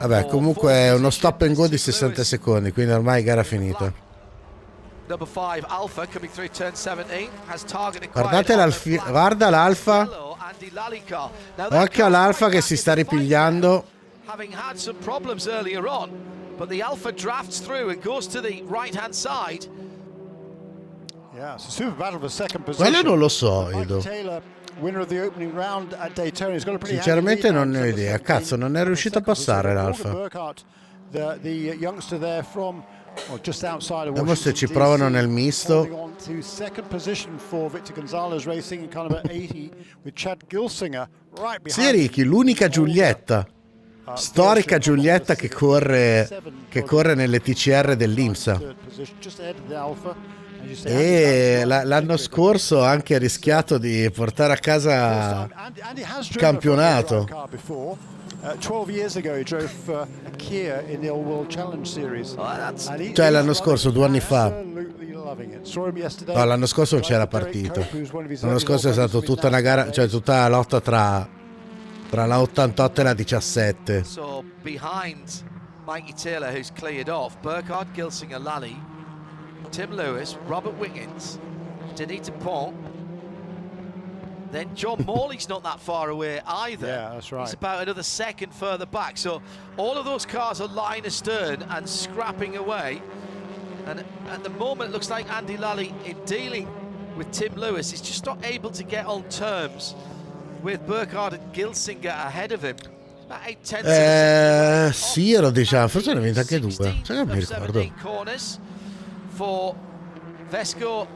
Vabbè, comunque è uno stop and go di 60 secondi, quindi ormai gara finita. Guardate guarda l'Alfa. Occhio all'Alfa che si sta ripigliando. but the Alpha drafts through and goes to the right-hand side. Yeah, it's a super battle for second position. Quello non lo so, Mikey Taylor, winner of the opening round at Daytona. He's got a pretty sinceramente handy lead non ne ho now, idea. Cazzo, non è riuscito a passare l'Alfa. The youngster there from just outside of Vediamo se Washington, ci provano DC, nel misto. holding on to second position for Victor Gonzalez Racing in kind of 80 with Chad Gilsinger right behind. Sì, Ricky, l'unica Giulietta. Storica Giulietta che corre nelle TCR dell'IMSA. E l'anno scorso ha anche rischiato di portare a casa il campionato. 12 years ago he drove a Kia in the All World Challenge Series. Cioè l'anno scorso, 2 anni fa. No, l'anno scorso non c'era partito. L'anno scorso è stata tutta una gara, cioè tutta la lotta tra la 88 e la 17. So behind Mikey Taylor, who's cleared off, Burkhardt, Gilsinger, Lally, Tim Lewis, Robert Wiggins, Denita Pont. Then John Morley's not that far away either. Yeah, that's right. He's about another second further back. So all of those cars are line astern and scrapping away. And at the moment, it looks like Andy Lally, in dealing with Tim Lewis, is just not able to get on terms with Burkhardt and Gilsinger ahead of him. About 8 tenths. Sì, ero diciamo, forse ne ha vinto anche 2. Sai che non mi ricordo. Corners for Vesco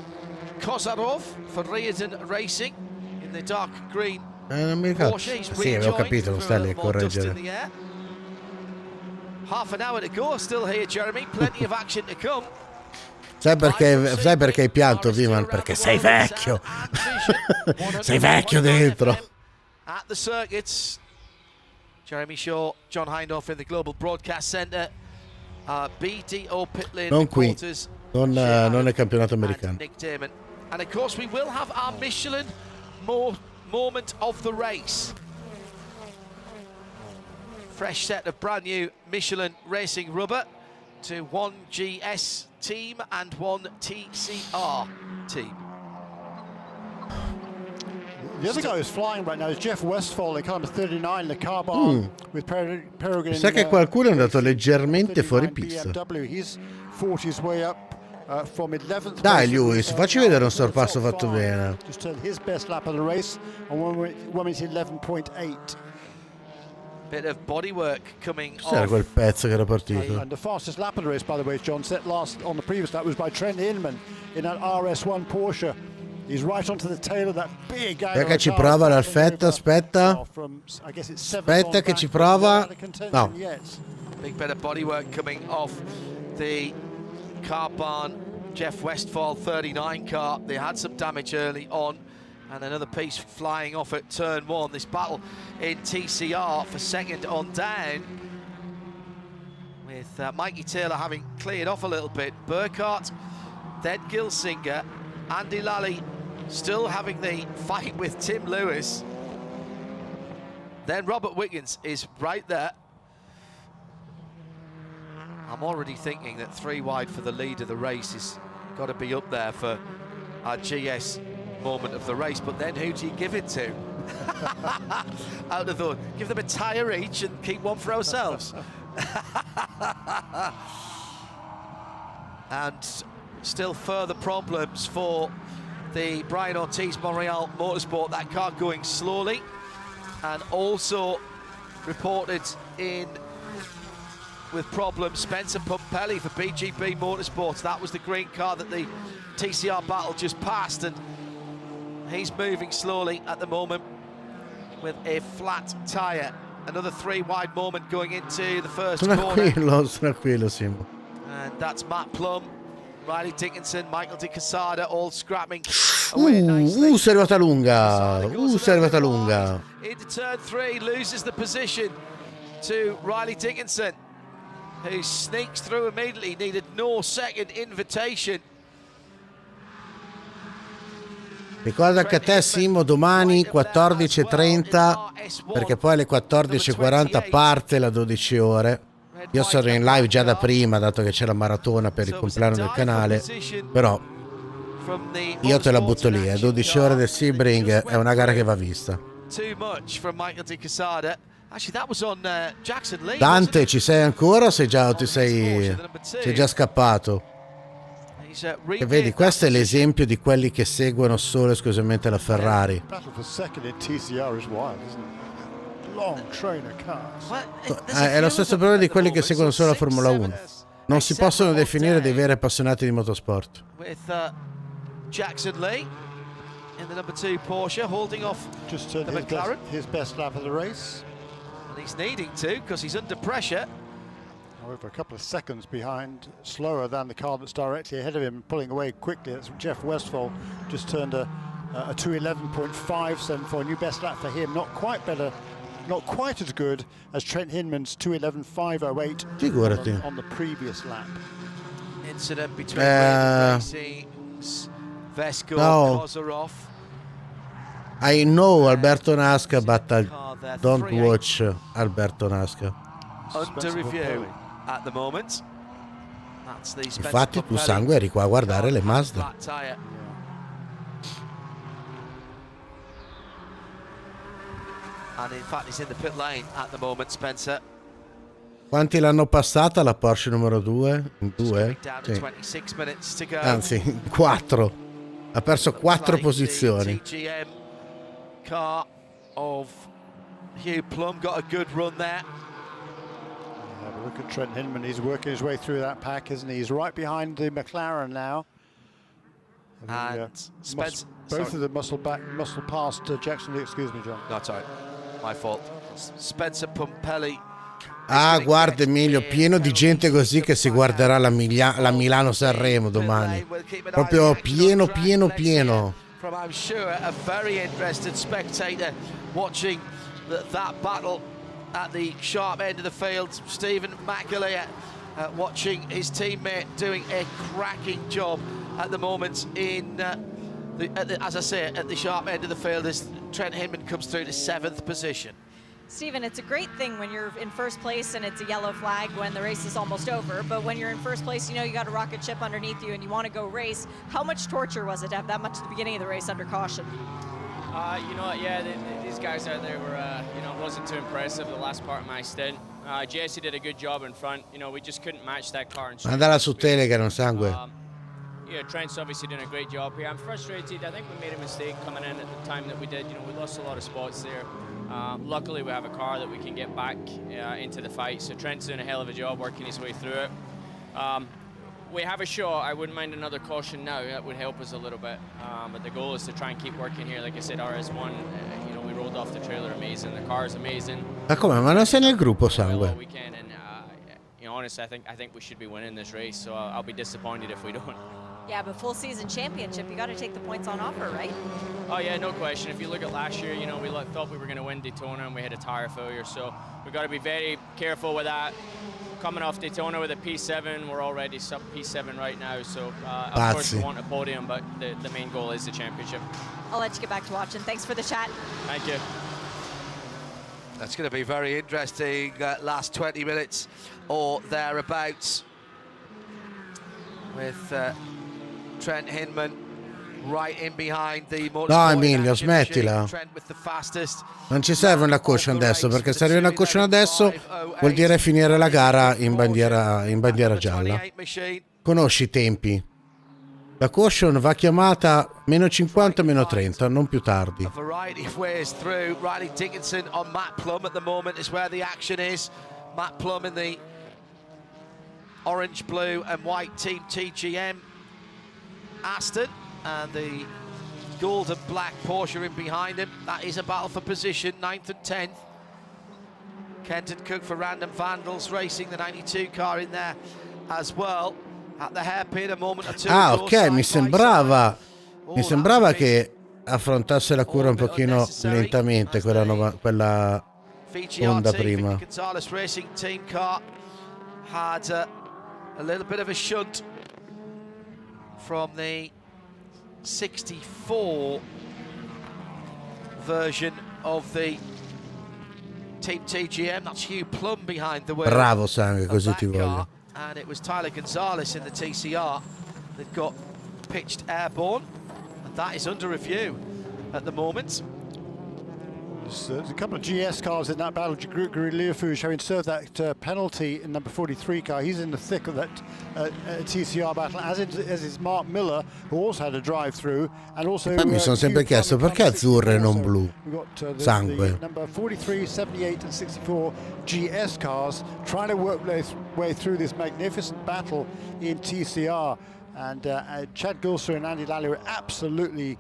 Kozarov for Riordan Racing in the dark green. Non mi ricordo. Porsche. Sì, avevo capito, non stai lì a correggere. Half an hour to go still here, Jeremy. Plenty of action to come. Sai perché hai pianto, Viman? Perché sei vecchio. Sei vecchio dentro. At the circuits, Jeremy Shaw, John Hindhoff in the Global Broadcast Center. BDO pit lane Non qui, reporters, non nel campionato americano. Nick Damon. And of course we will have our Michelin moment of the race. Fresh set of brand new Michelin racing rubber to one GS team and one TCR team. The other guy who's flying right now is Jeff Westphal in kind of 39, the carbon with Peregrine. Sa che qualcuno è andato leggermente fuori pista. He's fought his way up from 11th. Dai Lewis, facci vedere un sorpasso fatto bene. Just turned his best lap of the race on 1 minute 11.8. Bit of bodywork coming C'era off. quel pezzo che era partito. And the fastest lap of the race, by the way, John, set last on the previous lap was by Trent Inman in that RS1 Porsche. He's right onto the tail of that big guy. Che ci prova l'Alfetta, aspetta. Aspetta che ci prova. No. Big bit of bodywork coming off the car barn. Jeff Westphal 39 car. They had some damage early on. And another piece flying off at turn 1. This battle in TCR for second on down. With Mikey Taylor having cleared off a little bit. Burkhardt, then Gilsinger. Andy Lally still having the fight with Tim Lewis. Then Robert Wiggins is right there. I'm already thinking that 3 wide for the lead of the race has got to be up there for our GS moment of the race, but then who do you give it to? Out of those, give them a tyre each and keep one for ourselves. And still further problems for the Brian Ortiz Montreal Motorsport. That car going slowly, and also reported in with problems Spencer Pumpelly for BGB Motorsports. That was the green car that the TCR battle just passed, and he's moving slowly at the moment with a flat tyre. Another 3 wide moment going into the first corner. Tranquillo, Simo. And that's Matt Plum, Riley Dickinson, Michael Di Casada, all scrapping away nicely. Sei arrivata lunga. Sei arrivata lunga. Into turn 3, loses the position to Riley Dickinson, who sneaks through immediately, needed no second invitation. Ricorda che a te Simo domani 14:30, perché poi alle 14:40 parte la 12 ore. Io sono in live già da prima, dato che c'è la maratona per il compleanno del canale, però io te la butto lì, 12 ore del Sebring è una gara che va vista. Too much from Michael Di Casada. Actually, that was on Jackson Lee. Dante, ci sei ancora o sei già scappato? E vedi, questo è l'esempio di quelli che seguono solo e esclusivamente la Ferrari. È lo stesso problema di quelli che seguono solo la Formula 1. Non si possono definire dei veri appassionati di motorsport. Jackson Lee in the number 2 Porsche, holding off the McLaren. His best lap of the race. And he's needing to because he's under pressure. However, a couple of seconds behind, slower than the car that's directly ahead of him, pulling away quickly. That's Jeff Westphal, just turned a 2:11.574, new best lap for him. Not quite better, not quite as good as Trent Hinman's 2:11.508 on the previous lap. Incident between Racing's Vesco Kozarov. I know Alberto Nasca, but I don't watch Alberto Nasca. Under review at the moment. That's the Infatti tu sangue eri qua a guardare le Mazda. And in fact he's in the pit lane at the moment, Spencer. Quanti l'hanno passata la Porsche numero 2? In 2? Sì. Anzi, 4. Ha perso 4 posizioni. TGM car of Hugh Plum got a good run there. Look at Trent Hinman, he's working his way through that pack, isn't he? He's right behind the McLaren now. And Spence, both of them muscle past Jackson Lee, excuse me, John. No, sorry, my fault. Spencer Pumpelli. Ah, guarda Emilio, pieno di gente così che si guarderà la Milano-Sanremo domani. Proprio pieno. From, I'm sure, a very interested spectator watching that battle at the sharp end of the field. Stephen McAleer watching his teammate doing a cracking job at the moment in, as I say, at the sharp end of the field as Trent Hinman comes through to 7th position. Stephen, it's a great thing when you're in first place and it's a yellow flag when the race is almost over, but when you're in first place, you know you got a rocket ship underneath you and you want to go race. How much torture was it to have that much at the beginning of the race under caution? You know what, yeah, these guys out there were, you know, it wasn't too impressive the last part of my stint. Jesse did a good job in front. You know, we just couldn't match that car. Andala su Telegram, sangue. Yeah, Trent's obviously doing a great job here. I'm frustrated. I think we made a mistake coming in at the time that we did. You know, we lost a lot of spots there. Luckily, we have a car that we can get back into the fight. So Trent's doing a hell of a job working his way through it. We have a shot. I wouldn't mind another caution now. That would help us a little bit. But the goal is to try and keep working here. Like I said, RS1, you know, we rolled off the trailer amazing. The car is amazing. Ma come? Ma non sei nel gruppo, sangue? We can, and you know, honestly, I think we should be winning this race. So I'll be disappointed if we don't. Yeah, but full season championship, you got to take the points on offer, right? Oh yeah, no question. If you look at last year, you know, we thought we were going to win Daytona and we had a tire failure. So we got to be very careful with that. Coming off Daytona with a P7, we're already sub P7 right now. So of course we want a podium, but the main goal is the championship. I'll let you get back to watching. Thanks for the chat. Thank you. That's going to be very interesting. Last 20 minutes or thereabouts with Trent Hinman right in behind the No, Emilio, smettila. Non ci serve una caution adesso, perché se arriva una caution adesso vuol dire finire la gara in bandiera gialla. Conosci i tempi. La caution va chiamata meno 50, meno 30, non più tardi. A variety of ways through. Riley Dickinson on Matt Plum at the moment is where the action is. Matt Plum in the orange, blue and white team TGM Aston, and the gold and black Porsche in behind him. That is a battle for position, 9th and 10th. Kenton Cook for Random Vandals racing the 92 car in there as well. At the hairpin, a moment or two. Ah, ok, mi sembrava che affrontasse la cura un pochino lentamente quella Honda prima. Gonzalez Racing team car had a little bit of a shunt from the 64 version of the Team TGM. That's Hugh Plum behind the wheel. Bravo sangue, così ti voglio. And it was Tyler Gonzalez in the TCR that got pitched airborne, and that is under review at the moment. There's a couple of GS cars in that battle. Gregory Learfuge having served that penalty in number 43 car. He's in the thick of that TCR battle, as is Mark Miller, who also had a drive-through. And also, mi sono sempre chiesto perché azzurre e non blu. Sangue. Number 43, 78 and 64 GS cars trying to work their way through this magnificent battle in TCR. And Chad Gilser and Andy Lally were absolutely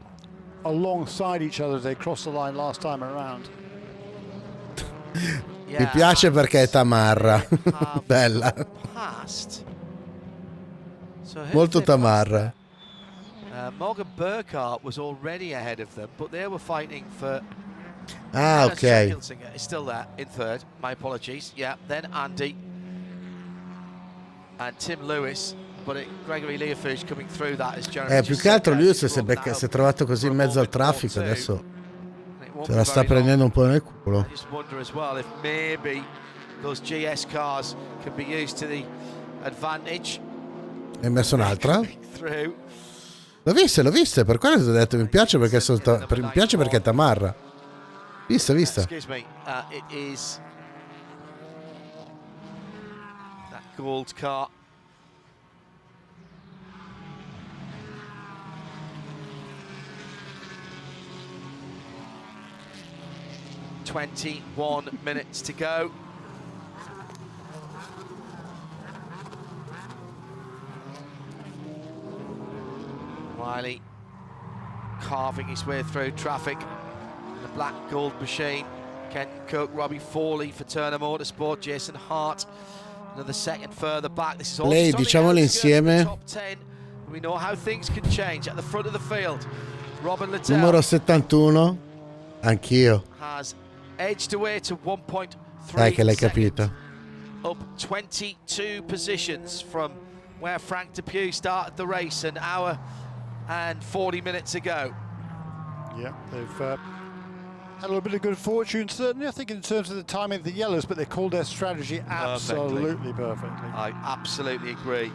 alongside each other as they crossed the line last time around. Mi piace perché è tamarra. Bella. Molto tamarra. Morgan Burkhardt was already ahead of them, but they were fighting for... ok. Is still there in third. My apologies. Yeah, then Andy and Tim Lewis. But Gregory Learfuge coming through that as Jeremy. Più che altro Lewis si è trovato così in mezzo al traffico, adesso se la sta prendendo un po' nel culo. I just wonder as well if maybe those GS cars can be used to the advantage. E messo un'altra? L'ho vista, per quello ti ho detto mi piace perché è tamarra. Vista. Excuse me, it is that gold car. "21 minutes to go." Riley carving his way through traffic in the black gold machine. Kenton Cook, Robbie Fawley for Turner Motorsport, Jason Hart another second further back. This is all Lei, diciamole insieme. top 10. We know how things can change at the front of the field. Robin Liddell, Numero 71. Anch'io. has edged away to 1.3 Dai che l'hai seconds, capito. up 22 positions from where Frank DePew started the race an hour and 40 minutes ago. Yeah, they've had a little bit of good fortune, certainly, I think, in terms of the timing of the yellows, but they called their strategy absolutely perfectly. I absolutely agree.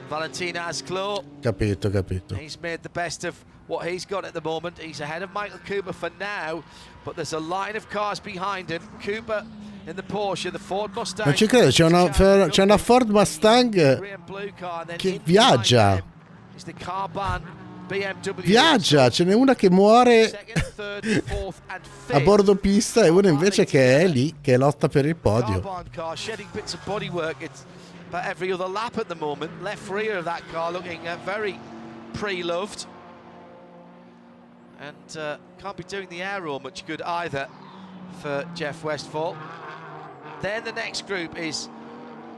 Valentin Asclo, Capito. he's made the best of what he's got at the moment. He's ahead of Michael Cooper for now, but there's a line of cars behind him. Cooper in the Porsche, the Ford Mustang. Non ci credo, c'è una Ford Mustang che viaggia. Viaggia, ce n'è una che muore a bordo pista e una invece che è lì, che lotta per il podio. But every other lap at the moment, left rear of that car looking very pre-loved, and can't be doing the aero much good either for Jeff Westphal. Then the next group is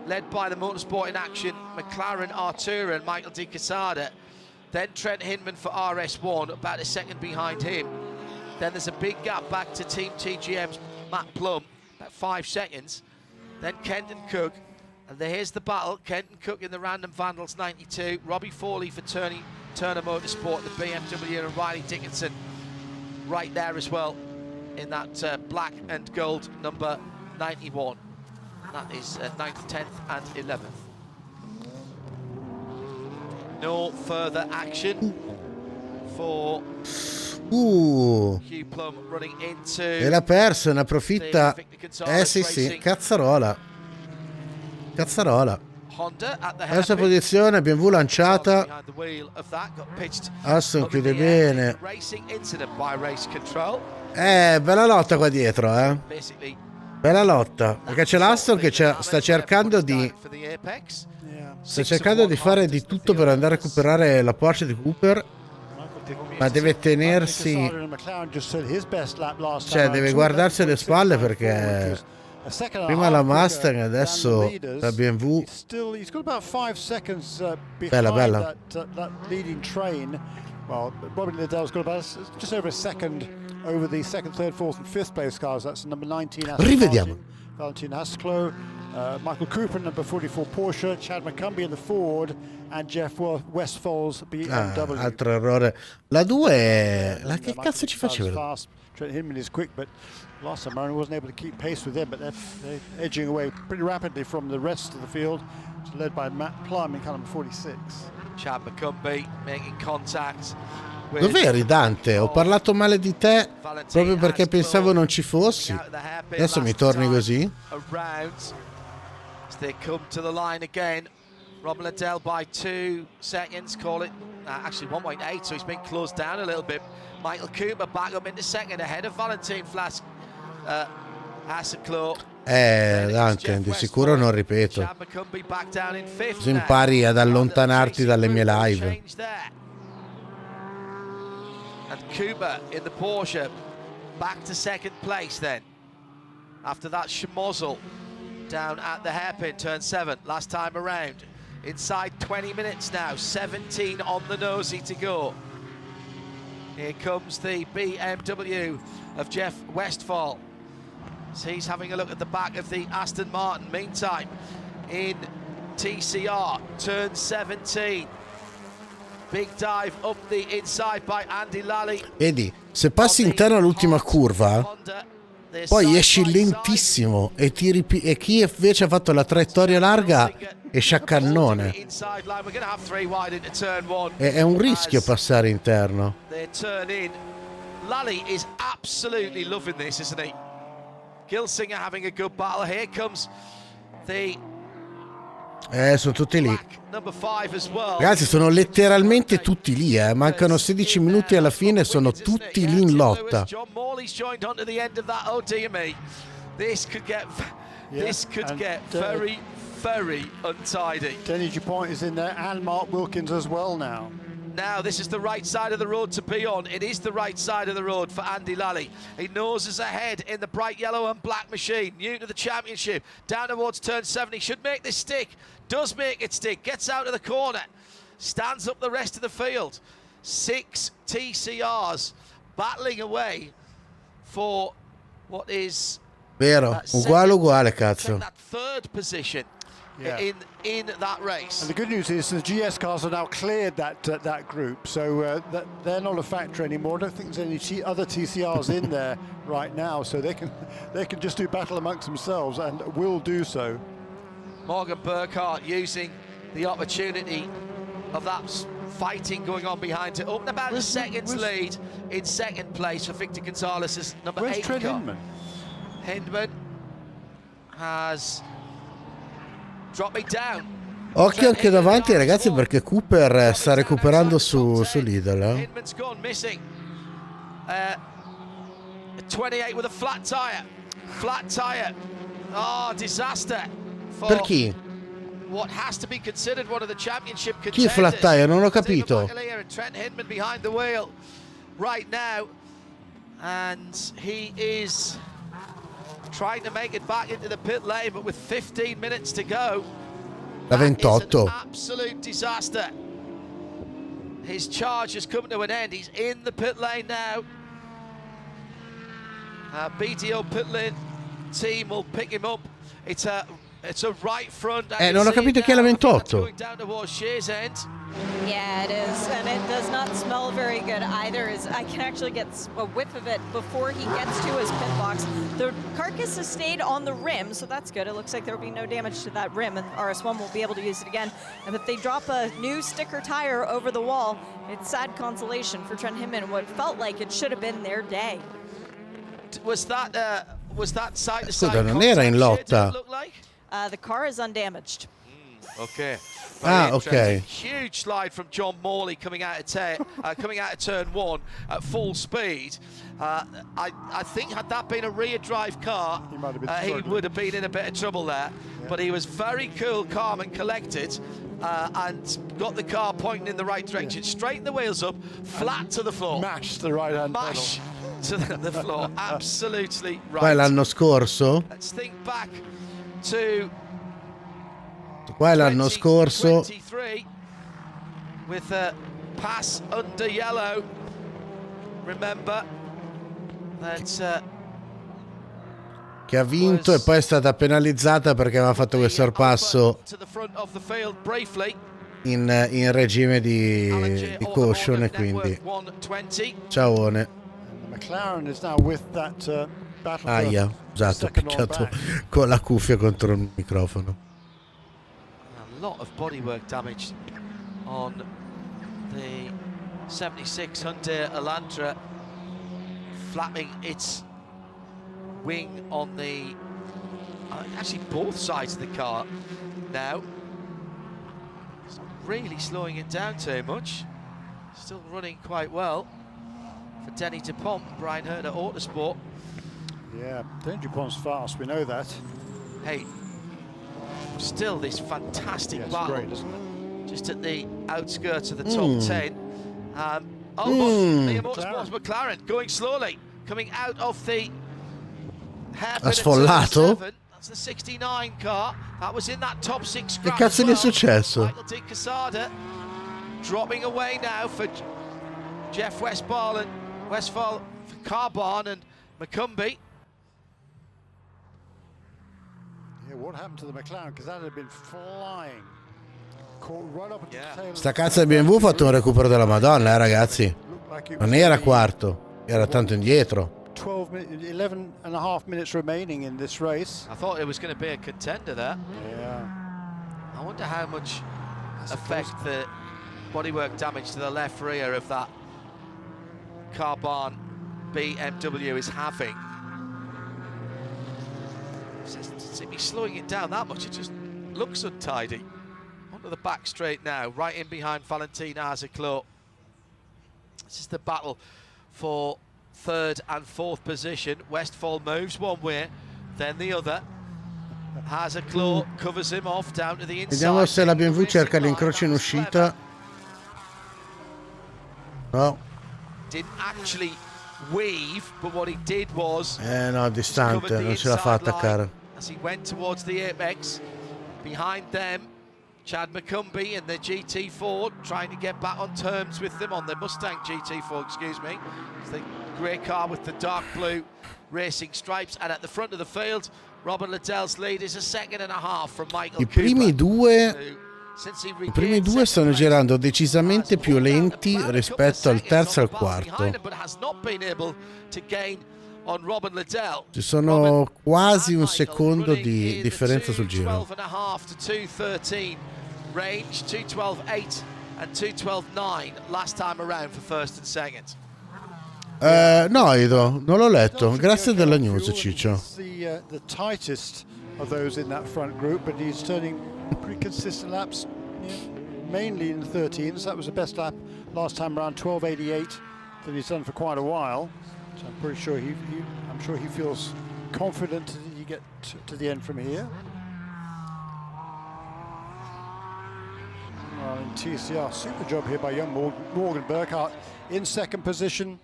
led by the Motorsport in Action, McLaren Artura and Michael Di Casada. Then Trent Hinman for RS1, about a second behind him. Then there's a big gap back to Team TGM's Matt Plum, about 5 seconds. Then Kenton Cook. And here's the battle. Kenton Cook in the Random Vandals 92. Robbie Fawley for Turner Motorsport, the BMW, and Riley Dickinson right there as well in that black and gold number 91. That is 9th, 10th and 11th. No further action for Hugh Plum running into... E l'ha perso, ne approfitta. Sì, cazzarola. Terza posizione, BMW lanciata. Aston chiude bene. Bella lotta qua dietro, Bella lotta, perché c'è l'Aston che sta cercando di fare di tutto per andare a recuperare la Porsche di Cooper, ma deve tenersi, cioè deve guardarsi alle spalle perché prima la Mustang, adesso la BMW. Bella. That leading train. Well, Robin Liddell's got about just over a second over the second, third, fourth, and fifth place cars. That's number 19. Rivediamo. Valentin Asclo, Michael Cooper, number 44 Porsche, Chad McCumbee in the Ford, and Jeff Westphal's BMW. Altro errore. La 2 che cazzo ci faceva? Trent Hinman is quick, but last time Martin wasn't able to keep pace with them, but they're edging away pretty rapidly from the rest of the field. It's led by Matt Plum in car number 46. Chad McCumbee making contact Dov'eri, Dante? Ho parlato male di te proprio perché pensavo non ci fossi. Adesso mi torni così? They come to the line again. Liddell by 2 seconds, call it actually 1.8, so he's been closed down a little bit. Michael Cooper back up into second ahead of Valentin Flask. Dante, di sicuro non ripeto. Così impari ad allontanarti dalle mie live. And Cooper in the Porsche back to second place then. After that schmozzle down at the hairpin, turn 7, last time around. Inside 20 minutes now, 17 on the nosy to go. Here comes the BMW of Jeff Westphal. So he's having a look at the back of the Aston Martin. Meantime, in TCR, turn 17. Big dive up the inside by Andy Lally. Vedi, se passi interno all'ultima curva, poi esci lentissimo e chi invece ha fatto la traiettoria larga esce a cannone. È un rischio passare interno. Lally is absolutely loving this, isn't he? Gilsinger having a good battle. Here comes the sono tutti lì. Ragazzi, sono letteralmente tutti lì, mancano 16 minuti alla fine, sono tutti lì in lotta. This could get very, very untidy. Denny Dupont is in there, and Mark Wilkins as well now. Now this is the right side of the road to be on. It is the right side of the road for Andy Lally. He noses ahead in the bright yellow and black machine. New to the championship. Down towards turn 7. He should make this stick. Does make it stick. Gets out of the corner. Stands up the rest of the field. 6 TCRs battling away for what is... Vero, uguale cazzo. That third position. In that race. And the good news is the GS cars have now cleared that group, so they're not a factor anymore. I don't think there's any other TCRs in there right now, so they can just do battle amongst themselves, and will do so. Morgan Burkhardt using the opportunity of that fighting going on behind it. Up about a second's lead in second place for Victor Gonzalez's number 8 car. Hindman? Hindman has dropped me down. Occhio anche davanti, ragazzi, perché Cooper sta recuperando su Liddell. Hindman's gone missing. 28 with a flat tire. Flat tire. Oh, disaster. Per chi? What has to be considered one of the championship contenders. Chi flat tire? Non ho capito. Trent Hindman behind the wheel right now, and he is trying to make it back into the pit lane, but with 15 minutes to go, La 28. an absolute disaster. His charge has come to an end. He's in the pit lane now. BDO pit lane team will pick him up. It's a right front. Non ho capito chi è la 28. Going down towards Shear's end. Yeah, it is, and it does not smell very good either. I can actually get a whiff of it before he gets to his pit box. The carcass has stayed on the rim, so that's good. It looks like there will be no damage to that rim, and RS1 will be able to use it again. And if they drop a new sticker tire over the wall, it's sad consolation for Trent Hindman. What felt like it should have been their day. Was that side to side? Scusa, non era in lotta. The car is undamaged. Okay. Okay. Huge slide from John Morley coming out of turn 1 at full speed. I think had that been a rear drive car, he would have been in a bit of trouble there. Yeah. But he was very cool, calm and collected, and got the car pointing in the right direction. Yeah. Straighten the wheels up, flat to the floor. Mash the right hand pedal. Mash to the floor. Absolutely right. Poi l'anno scorso. Let's think back to qua l'anno scorso with a pass under yellow. Remember that che ha vinto e poi è stata penalizzata perché aveva fatto questo sorpasso in regime di caution, e quindi ciaone. McLaren is now with that battle. Aia, esatto, ho picchiato con la cuffia contro il microfono. A lot of bodywork damage on the 76 Hyundai Elantra flapping its wing on the actually both sides of the car now. It's not really slowing it down too much. Still running quite well for Denny DuPont, Brian Herter Autosport. Yeah, Denny DuPont's fast, we know that. Hey, still this fantastic battle. Great, isn't it? Just at the outskirts of the top 10. Liam Motorsports McLaren going slowly, coming out of the hairpin. Sfollato? That's the 69 car. That was in that top 6 Che cazzo gli è successo? Michael Di Casada dropping away now for Jeff Westphal for Carbon and McCumbee. Yeah, what happened to the McLaren? Because that had been flying. Caught right up at the tail. Sta cazzo di BMW ha fatto un recupero della Madonna, ragazzi. Non era quarto, era tanto indietro. 11 and a half minutes remaining in this race. I thought it was going to be a contender there. Yeah. I wonder how much effect the bodywork damage to the left rear of that Carbon BMW is having. Seems to be slowing it down that much, it just looks untidy. Onto the back straight now, right in behind Valentin Azaclo. This is the battle for third and fourth position. Westphal moves one way, then the other. Azaclo covers him off down to the inside. Vediamo se la BMW cerca l'incrocio in uscita. No. Didn't actually weave, but what he did was No, distante, non ce l'ha fatta, cara. as he went towards the apex. Behind them, Chad McCumbee in the GT4 trying to get back on terms with them on the Mustang GT4, excuse me. It's the grey car with the dark blue racing stripes, and at the front of the field, Robert Liddell's lead is a second and a half from Michael Cooper. I primi due stanno girando decisamente più lenti rispetto al terzo e al quarto. Ci sono quasi un secondo di differenza sul giro. Range 212.8 and 212.9 last time around for first and second. No, Ido, non l'ho letto. Grazie della news, Ciccio. The tightest of those in that front group, but he's turning pretty consistent laps, mainly in the 13s. That was the best lap last time around, 12.88, that he's done for quite a while. So I'm pretty sure he feels confident that he get to the end from here. In TCR, super job here by young Morgan Burkhardt in second position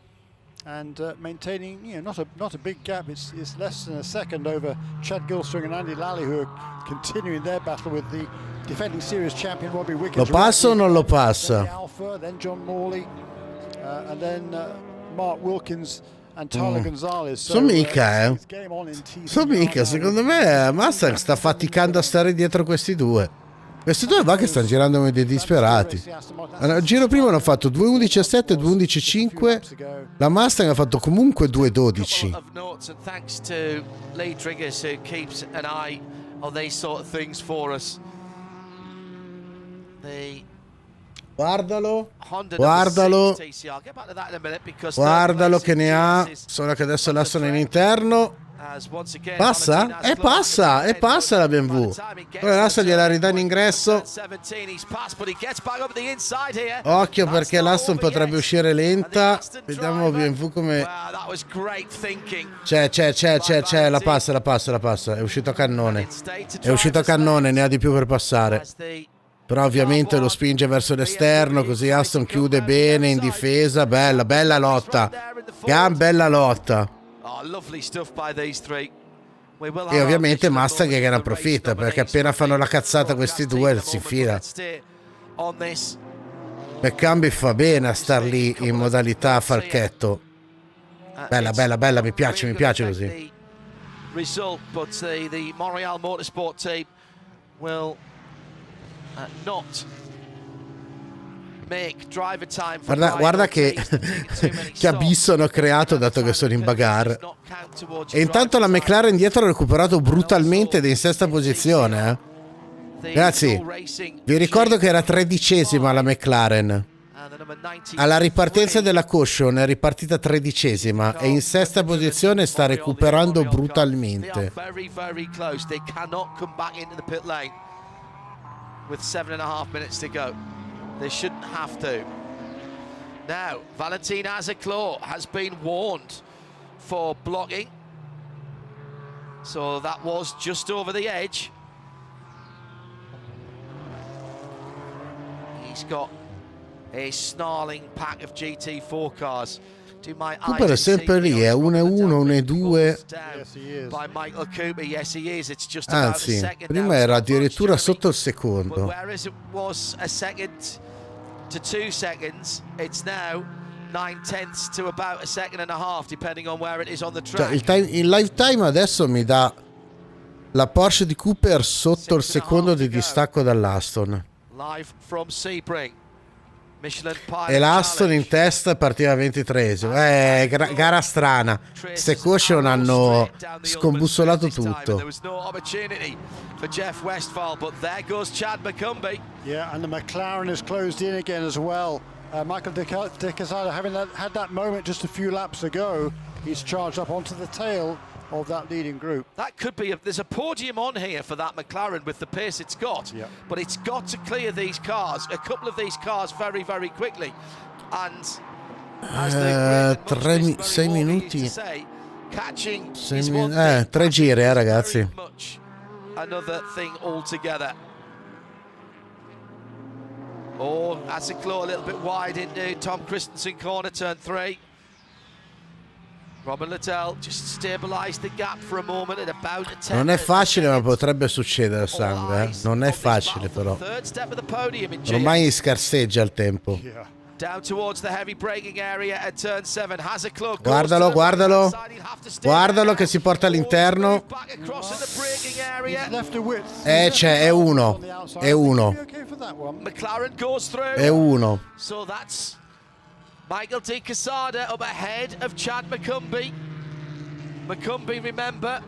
and maintaining, not a big gap. It's less than a second over Chad Gilstring and Andy Lally, who are continuing their battle with the defending series champion Robbie Wickens. Lo passa o non lo passa? Alpha, then John Morley, and then Mark Wilkins and Tyler Gonzalez. So, mica, secondo me Mustang sta faticando a stare dietro questi due. Questi due va che stanno girando come dei disperati. Al giro prima hanno fatto 2.11.7, 2.11.5. La Mustang ha fatto comunque 2.12. Guardalo, guardalo che ne ha, solo che adesso l'Aston in interno. Passa la BMW. Ora l'Aston gliela ridà in ingresso. Occhio perché l'Aston potrebbe uscire lenta. Vediamo BMW come... C'è, la passa. È uscito a cannone, ne ha di più per passare. Però ovviamente lo spinge verso l'esterno, così Aston chiude bene in difesa. Bella lotta. Bella lotta. E ovviamente Mustang che ne approfitta, perché appena fanno la cazzata questi due si infila. McCumbee fa bene a star lì in modalità falchetto. Bella, mi piace così. Guarda che abisso hanno creato, dato che sono in bagarre. E intanto la McLaren dietro ha recuperato brutalmente ed è in sesta posizione. Ragazzi, vi ricordo che era 13ª la McLaren. Alla ripartenza della caution è ripartita 13ª e in sesta posizione sta recuperando brutalmente. With 7.5 minutes to go, they shouldn't have to. Now, Valentin Azeclaw has been warned for blocking, so that was just over the edge. He's got a snarling pack of GT4 cars. Cooper è sempre lì, è 1-1, 1-2. Anzi, prima era addirittura sotto il secondo. Cioè, il lifetime adesso mi dà la Porsche di Cooper sotto il secondo di distacco dall'Aston. Live from Sebring. Michelin Pilot E l'Aston in testa partiva 23esimo. Gara strana. Queste caution hanno scombussolato tutto. Yeah, and the McLaren is closed in again as well. Michael De Quesada, having had that moment just a few laps ago, he's charged up onto the tail of that leading group. That could be there's a podium on here for that McLaren with the pace it's got, but it's got to clear these cars, a couple of these cars, very, very quickly. And as 6 minuti. Catching 3 giri, ragazzi. Another thing altogether. Oh, Azeclaw a little bit wide into Tom Christensen corner, turn 3. Robin Liddell just stabilized the gap for a moment at about a 10. Non è facile, ma potrebbe succedere, sangue. Non è facile, però. Ormai scarseggia il tempo. Down towards the heavy braking area at turn 7. Guardalo, guardalo. Guardalo che si porta all'interno. C'è, è uno. È uno. È uno. So that's Michael De Quesada up ahead of Chad McCumbee. McCumbee, remember,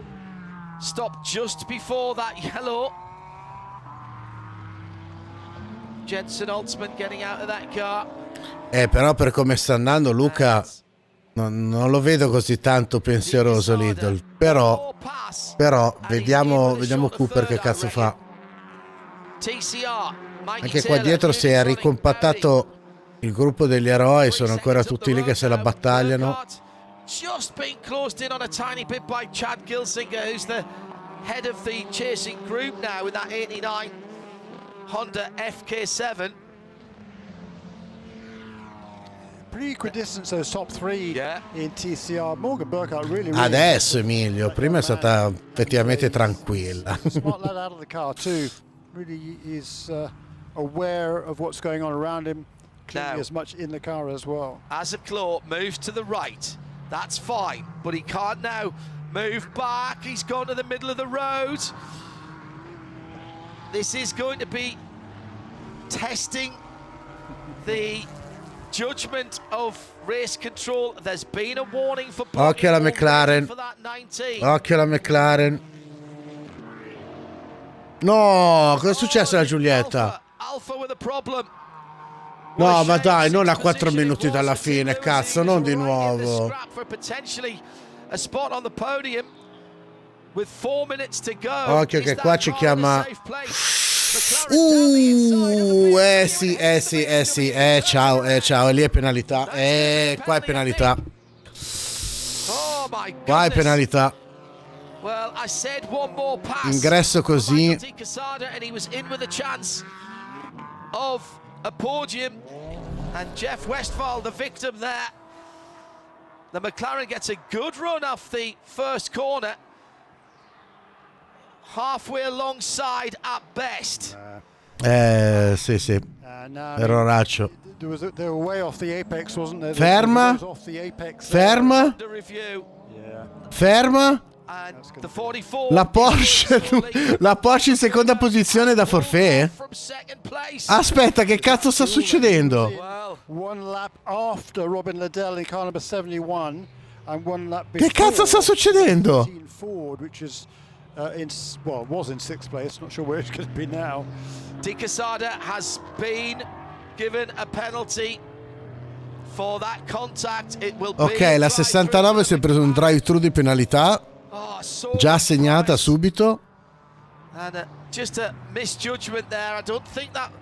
stopped just before that yellow. Jensen Holtzman getting out of that car. Però per come sta andando Luca non lo vedo così tanto pensieroso Liddell. Però vediamo Cooper che cazzo fa. Anche qua dietro si è ricompattato il gruppo degli eroi, sono ancora tutti lì che se la battagliano. Just been closed in on a tiny bit by Chad Gilsinger, who's the head of the chasing group now in that 89 Honda FK7. Pretty equidistant those top 3 in TCR. Morgan Burkhardt really Adesso Emilio, prima è stata effettivamente tranquilla. Smart lad out of the car too. Really is aware of what's going on around him. Clearly as much in the car as well. Azeclaw moves to the right. That's fine, but he can't now move back. He's gone to the middle of the road. This is going to be testing the judgment of race control. There's been a warning for occhio alla McLaren. Occhio alla McLaren. No, cosa è successo alla Giulietta? Alpha with a problem. No, ma dai, non a 4 minuti dalla fine, cazzo, non di nuovo. Occhio che qua ci chiama. Sì. Ciao, lì è penalità. Qua è penalità. Qua è penalità. Ingresso così. A podium, and Jeff Westphal, the victim there. The McLaren gets a good run off the first corner, halfway alongside at best. Sì. Erroraccio. Ferma. La Porsche in seconda posizione da forfait? Aspetta, che cazzo sta succedendo? Che cazzo sta succedendo? De Quesada has been given a penalty for that contact. It will Ok, be la 69 si è preso un drive-thru di penalità, già assegnata subito. And just a misjudgment there. I don't think that.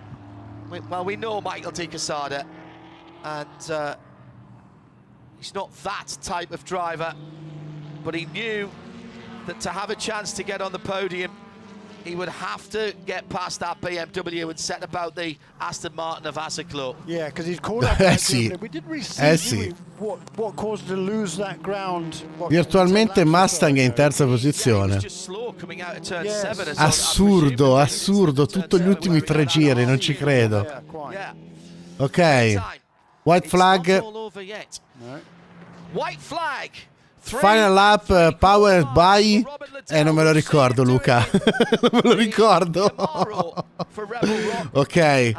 Well, we know Michael Di Casada, and he's not that type of driver, but he knew that to have a chance to get on the podium, he would have to get past that BMW and set about the Aston Martin of Asiclo. Yeah, because he's called up. Sì. We didn't really see Sì. what caused him to lose that ground. Virtualmente Mustang è in terza posizione. Assurdo, assurdo, tutti gli ultimi 3 giri, non ci credo. Ok, white flag. White flag. Final lap powered by... non me lo ricordo, Luca. Non me lo ricordo. Ok,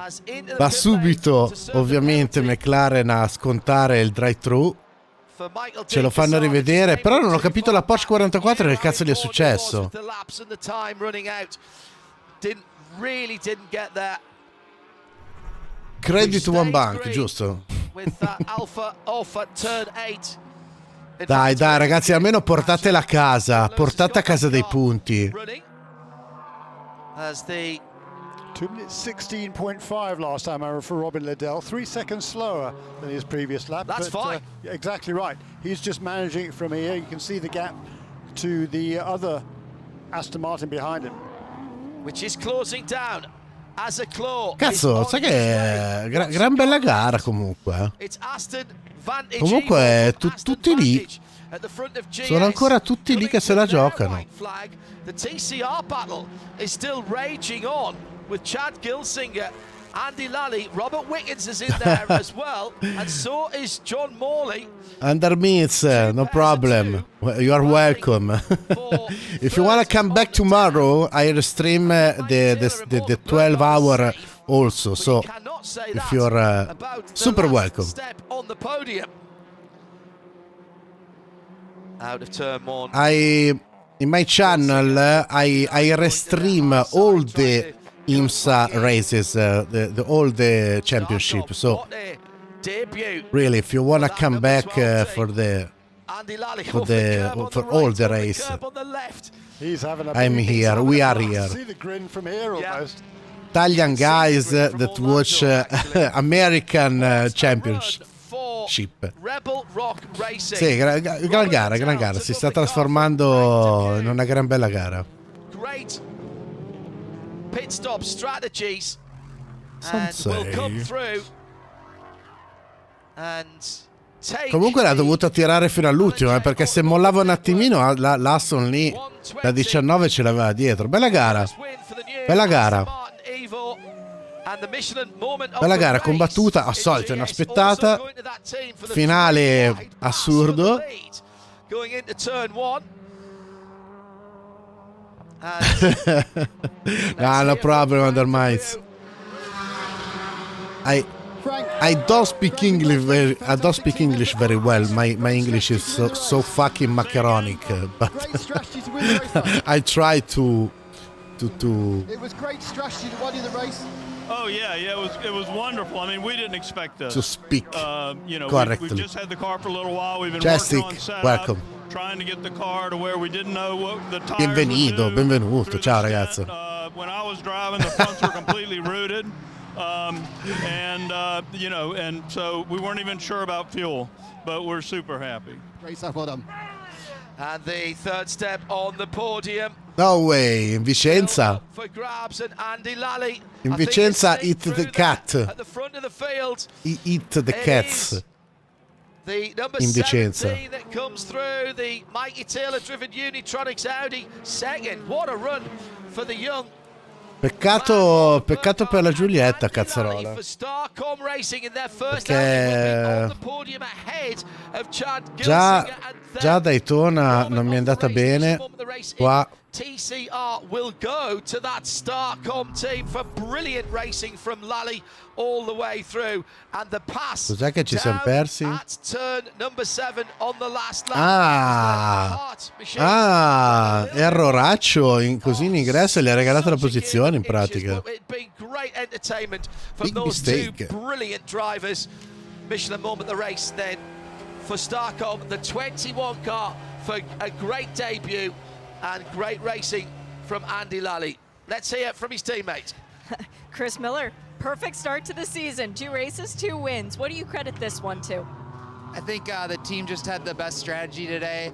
va subito ovviamente McLaren a scontare il drive-thru. Ce lo fanno rivedere, però non ho capito la Porsche 44 che cazzo gli è successo. Credit one bank, giusto? Dai, dai ragazzi, almeno portatela a casa. Portate a casa dei punti. 2 minutes 16.5 last time for Robin Liddell, 3 seconds slower than his previous lap. That's fine. Exactly right. He's just managing it from here. You can see the gap to the other Aston Martin behind him, which is closing down. As a claw. Cazzo, sai che è gran bella gara comunque. Comunque tutti lì. Sono ancora tutti lì che se la giocano. The TCR battle is still raging on with Chad Gilsinger, Andy Lally, Robert Wickens is in there as well, and so is John Morley. Under meets, no problem. You are welcome. If you want to come back tomorrow, I'll stream the 12 hour also. So if you're super welcome. Out of turn one. In my channel, I restream all the IMSA races, all the championship. So really, if you wanna come back for all the race, I'm here. We are here. Italian guys that watch American championship. Sì, gran gara, si sta trasformando in una gran bella gara. Great pit stop strategies will come through and comunque l'ha dovuta tirare fino all'ultimo, perché se mollava un attimino l'Aston lì da 19 ce l'aveva dietro. Bella gara. Bella gara. Bella gara combattuta, al solito inaspettata, finale assurdo. No problem, under miles. I don't speak English very well. My English is so fucking macaronic, but I try to. It was great strategy to win the race. Oh yeah, it was wonderful. I mean, we didn't expect to speak correctly. We've just had the car for a little while. We've been working on setup, welcome. Trying to get the car to where we didn't know what the tires would do. Benvenuto, ciao ragazzo. When I was driving, the fronts were completely rooted, and so we weren't even sure about fuel, but we're super happy. Great stuff, well done. And the third step on the podium. No way, in Vicenza. In Vicenza, eat the cat. At the front of the field. Eat the cats. The number in Vicenza. 17 that comes through, the Mikey Taylor driven Unitronics Audi, second. What a run for the young. Peccato per la Giulietta, cazzarola. Perché già Daytona non mi è andata bene. Qua TCR will go to that Starcom team for brilliant racing from Lally all the way through, and the pass. Cos'è che ci siamo persi? At turn number 7 on the last lap. Erroraccio così in ingresso e le ha regalato la posizione in pratica. Big mistake. brilliant drivers. Michelin moment of the race then for Starcom, the 21 car, for a great debut and great racing from Andy Lally. Let's hear it from his teammate. Chris Miller, perfect start to the season. 2 races, 2 wins. What do you credit this one to? I think the team just had the best strategy today.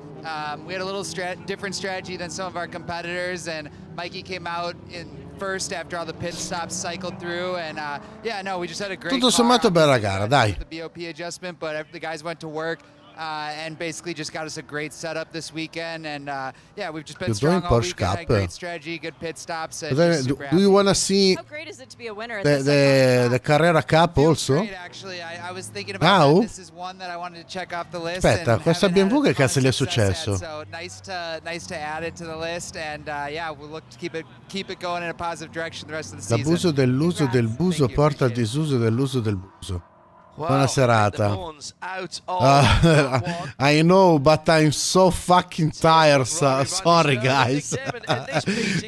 We had a little different strategy than some of our competitors, and Mikey came out in first after all the pit stops cycled through, and we just had a great Tutto sommato bella gara, dai. The BOP adjustment, but the guys went to work and basically just got us a great setup this weekend, and we've just been strong all weekend. Had great strategy, good pit stops. And do you want to see How great is it to be a winner at the Carrera Cup also? Great, actually. I was thinking about that. This is one that I wanted to check off the list. Aspetta, questa BMW che cazzo gli è successo? So nice to add it to the list, and we'll look to keep it going in a positive direction the rest of the season. L'abuso dell'uso del buso porta al disuso dell'uso del buso. Buona serata. I know, but I'm so fucking tired. Sorry, guys.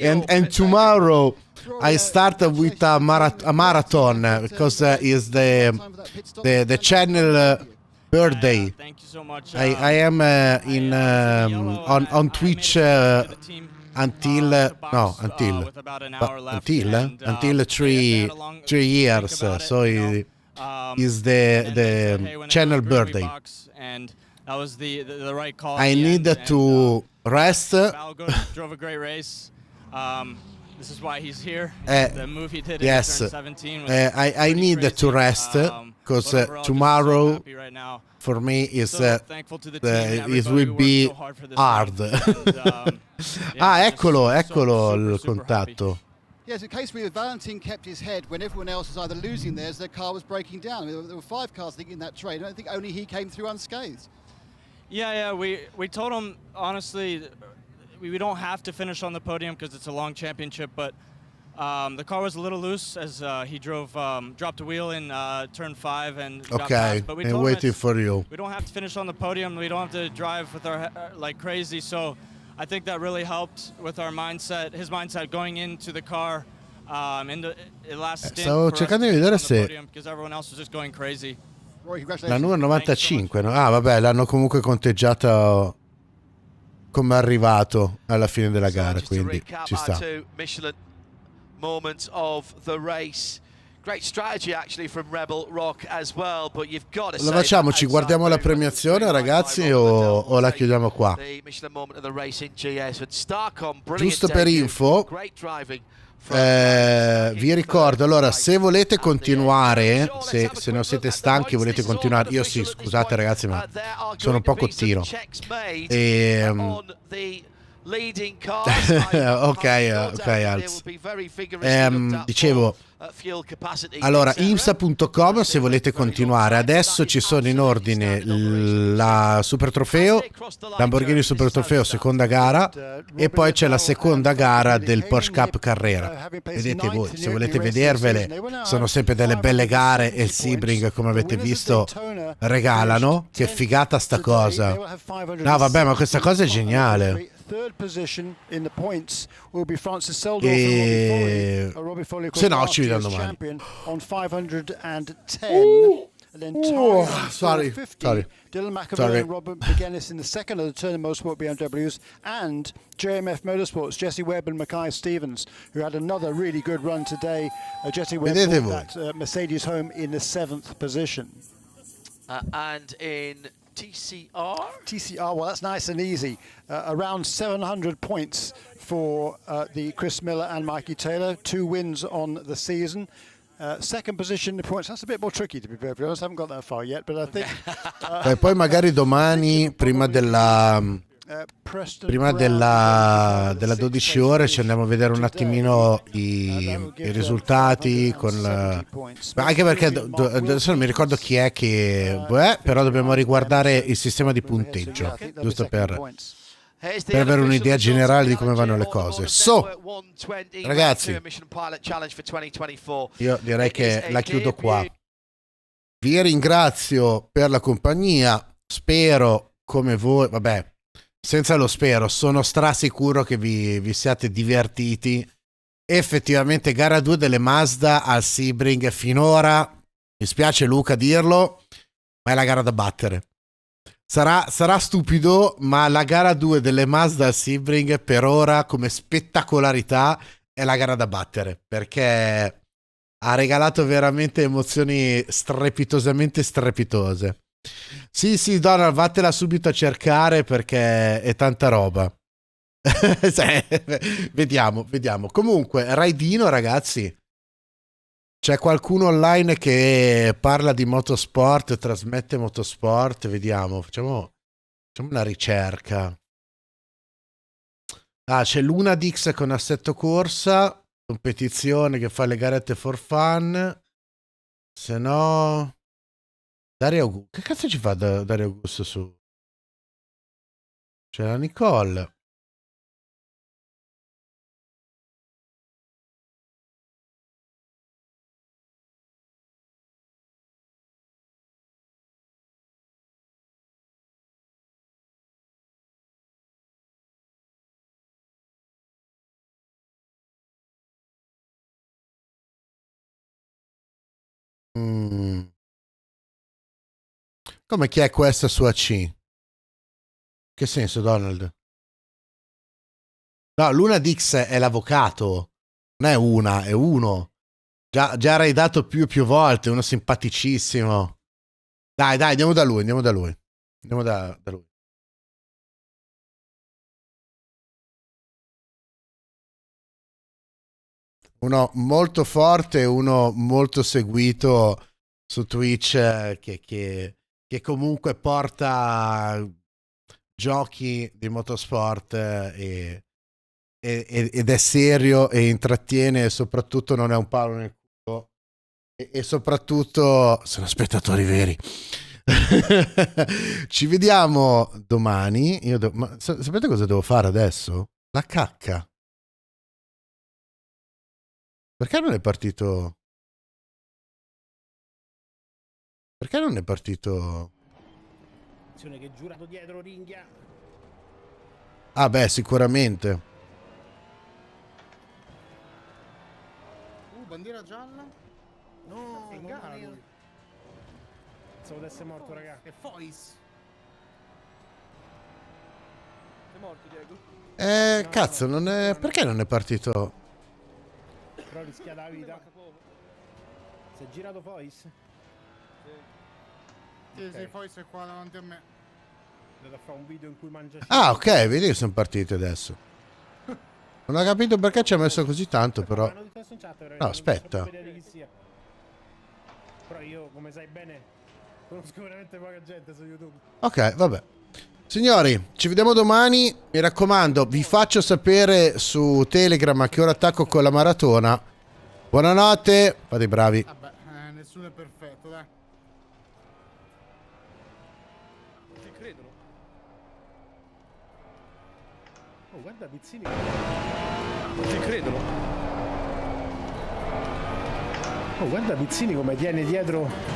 and tomorrow I start with a marathon because it's the channel birthday. Thank you so much. I am on Twitch until 3 years. So is the channel birthday. And that was the right call. I need to rest. Drove a great race. This is why he's here. The move he did in turn 17 was I need to rest because tomorrow for me is it will be hard. Eccolo il contatto. Yes, in case Valentin kept his head when everyone else was either losing theirs, their car was breaking down. I mean, there were 5 cars I think, in that train. I don't think only he came through unscathed. Yeah. We told him, honestly, we don't have to finish on the podium because it's a long championship, but the car was a little loose as he dropped a wheel in turn 5 and got past. But we told waiting for you. We don't have to finish on the podium. We don't have to drive with our like crazy. So I think that really helped with our mindset, his mindset going into the car in the last stint. Stavo cercando di vedere se because everyone else was just going crazy. la numero 95, no? Ah, vabbè, l'hanno comunque conteggiata come arrivato alla fine della gara, quindi ci sta. Moment of the race. Great strategy actually from Rebel Rock as well, but you've got to say, Lo facciamo, ci guardiamo la premiazione, ragazzi, o la chiudiamo qua? Giusto per info, vi ricordo, allora, se volete continuare, se non siete stanchi e volete continuare, io sì, scusate ragazzi, ma sono un po' cottino. Ok, Alz. Dicevo, allora, IMSA.com se volete continuare. Adesso ci sono in ordine la Super Trofeo, Lamborghini Super Trofeo seconda gara, e poi c'è la seconda gara del Porsche Cup Carrera. Vedete voi, se volete vedervele, sono sempre delle belle gare, e il Sebring, come avete visto, regalano. Che figata sta cosa. No vabbè, ma questa cosa è geniale. E se no ci vediamo domani. Sorry. Dylan McAvoy and Robert McGuinness in the second of the Turner Motorsport BMWs, and JMF Motorsports, Jesse Webb and Mackay Stevens, who had another really good run today. Jesse Webb brought that Mercedes home in the 7th position. And in TCR, well, that's nice and easy. Around 700 points for the Chris Miller and Mikey Taylor. 2 wins on the season. Second position in the points. That's a bit more tricky, to be perfectly honest. I haven't got that far yet, but I think. E poi magari domani, prima della 12 ore, ci andiamo a vedere un attimino i risultati anche perché adesso non mi ricordo chi è però dobbiamo riguardare il sistema di punteggio, giusto per avere un'idea generale di come vanno le cose. Ragazzi, io direi che la chiudo qua. Vi ringrazio per la compagnia, spero come voi, vabbè, senza lo spero, sono strasicuro che vi siate divertiti. Effettivamente gara 2 delle Mazda al Sebring finora, mi spiace Luca dirlo, ma è la gara da battere. Sarà stupido, ma la gara 2 delle Mazda al Sebring per ora come spettacolarità è la gara da battere, perché ha regalato veramente emozioni strepitosamente strepitose. Sì, Donald, vattela subito a cercare perché è tanta roba. Vediamo. Comunque, raidino, ragazzi. C'è qualcuno online che parla di motorsport, trasmette motorsport, vediamo, facciamo una ricerca. C'è Luna Dix con assetto corsa, competizione che fa le garette for fun. Se no, Dario Augusto, che cazzo ci fa Dario Augusto su? C'è la Nicole. Come chi è questa sua C? Che senso, Donald? No, Luna Dix è l'avvocato, non è una, è uno. Già raidato più e più volte, uno simpaticissimo. Dai, andiamo da lui. Andiamo da lui. Uno molto forte, uno molto seguito su Twitch che comunque porta giochi di motorsport ed è serio e intrattiene e soprattutto non è un palo nel culo e soprattutto sono spettatori veri. Ci vediamo domani. Ma sapete cosa devo fare adesso? La cacca. Perché non è partito? Perché non è partito? Che è giurato dietro ringhia. Ah beh, sicuramente. Bandiera gialla? No, in gara lui. Pensavo di essere morto, raga. E Fois. Sei morto, Diego? No, cazzo, non è. Perché non è partito? Però rischia la vita. Si è girato Fois? Sì, Fois è qua davanti a me. Devo fare un video in cui mangia. Ah, ok, vedi che sono partiti adesso. Non ho capito perché ci ha messo così tanto, però. No, aspetta. Però io, come sai bene, conosco veramente poca gente su YouTube. Ok, vabbè. Signori, ci vediamo domani. Mi raccomando, vi faccio sapere su Telegram a che ora attacco con la maratona. Buonanotte, fate i bravi. Vabbè, nessuno è perfetto, dai. Ci credono. Oh, guarda Pizzini. Non ci credono. Oh, guarda Pizzini come tiene dietro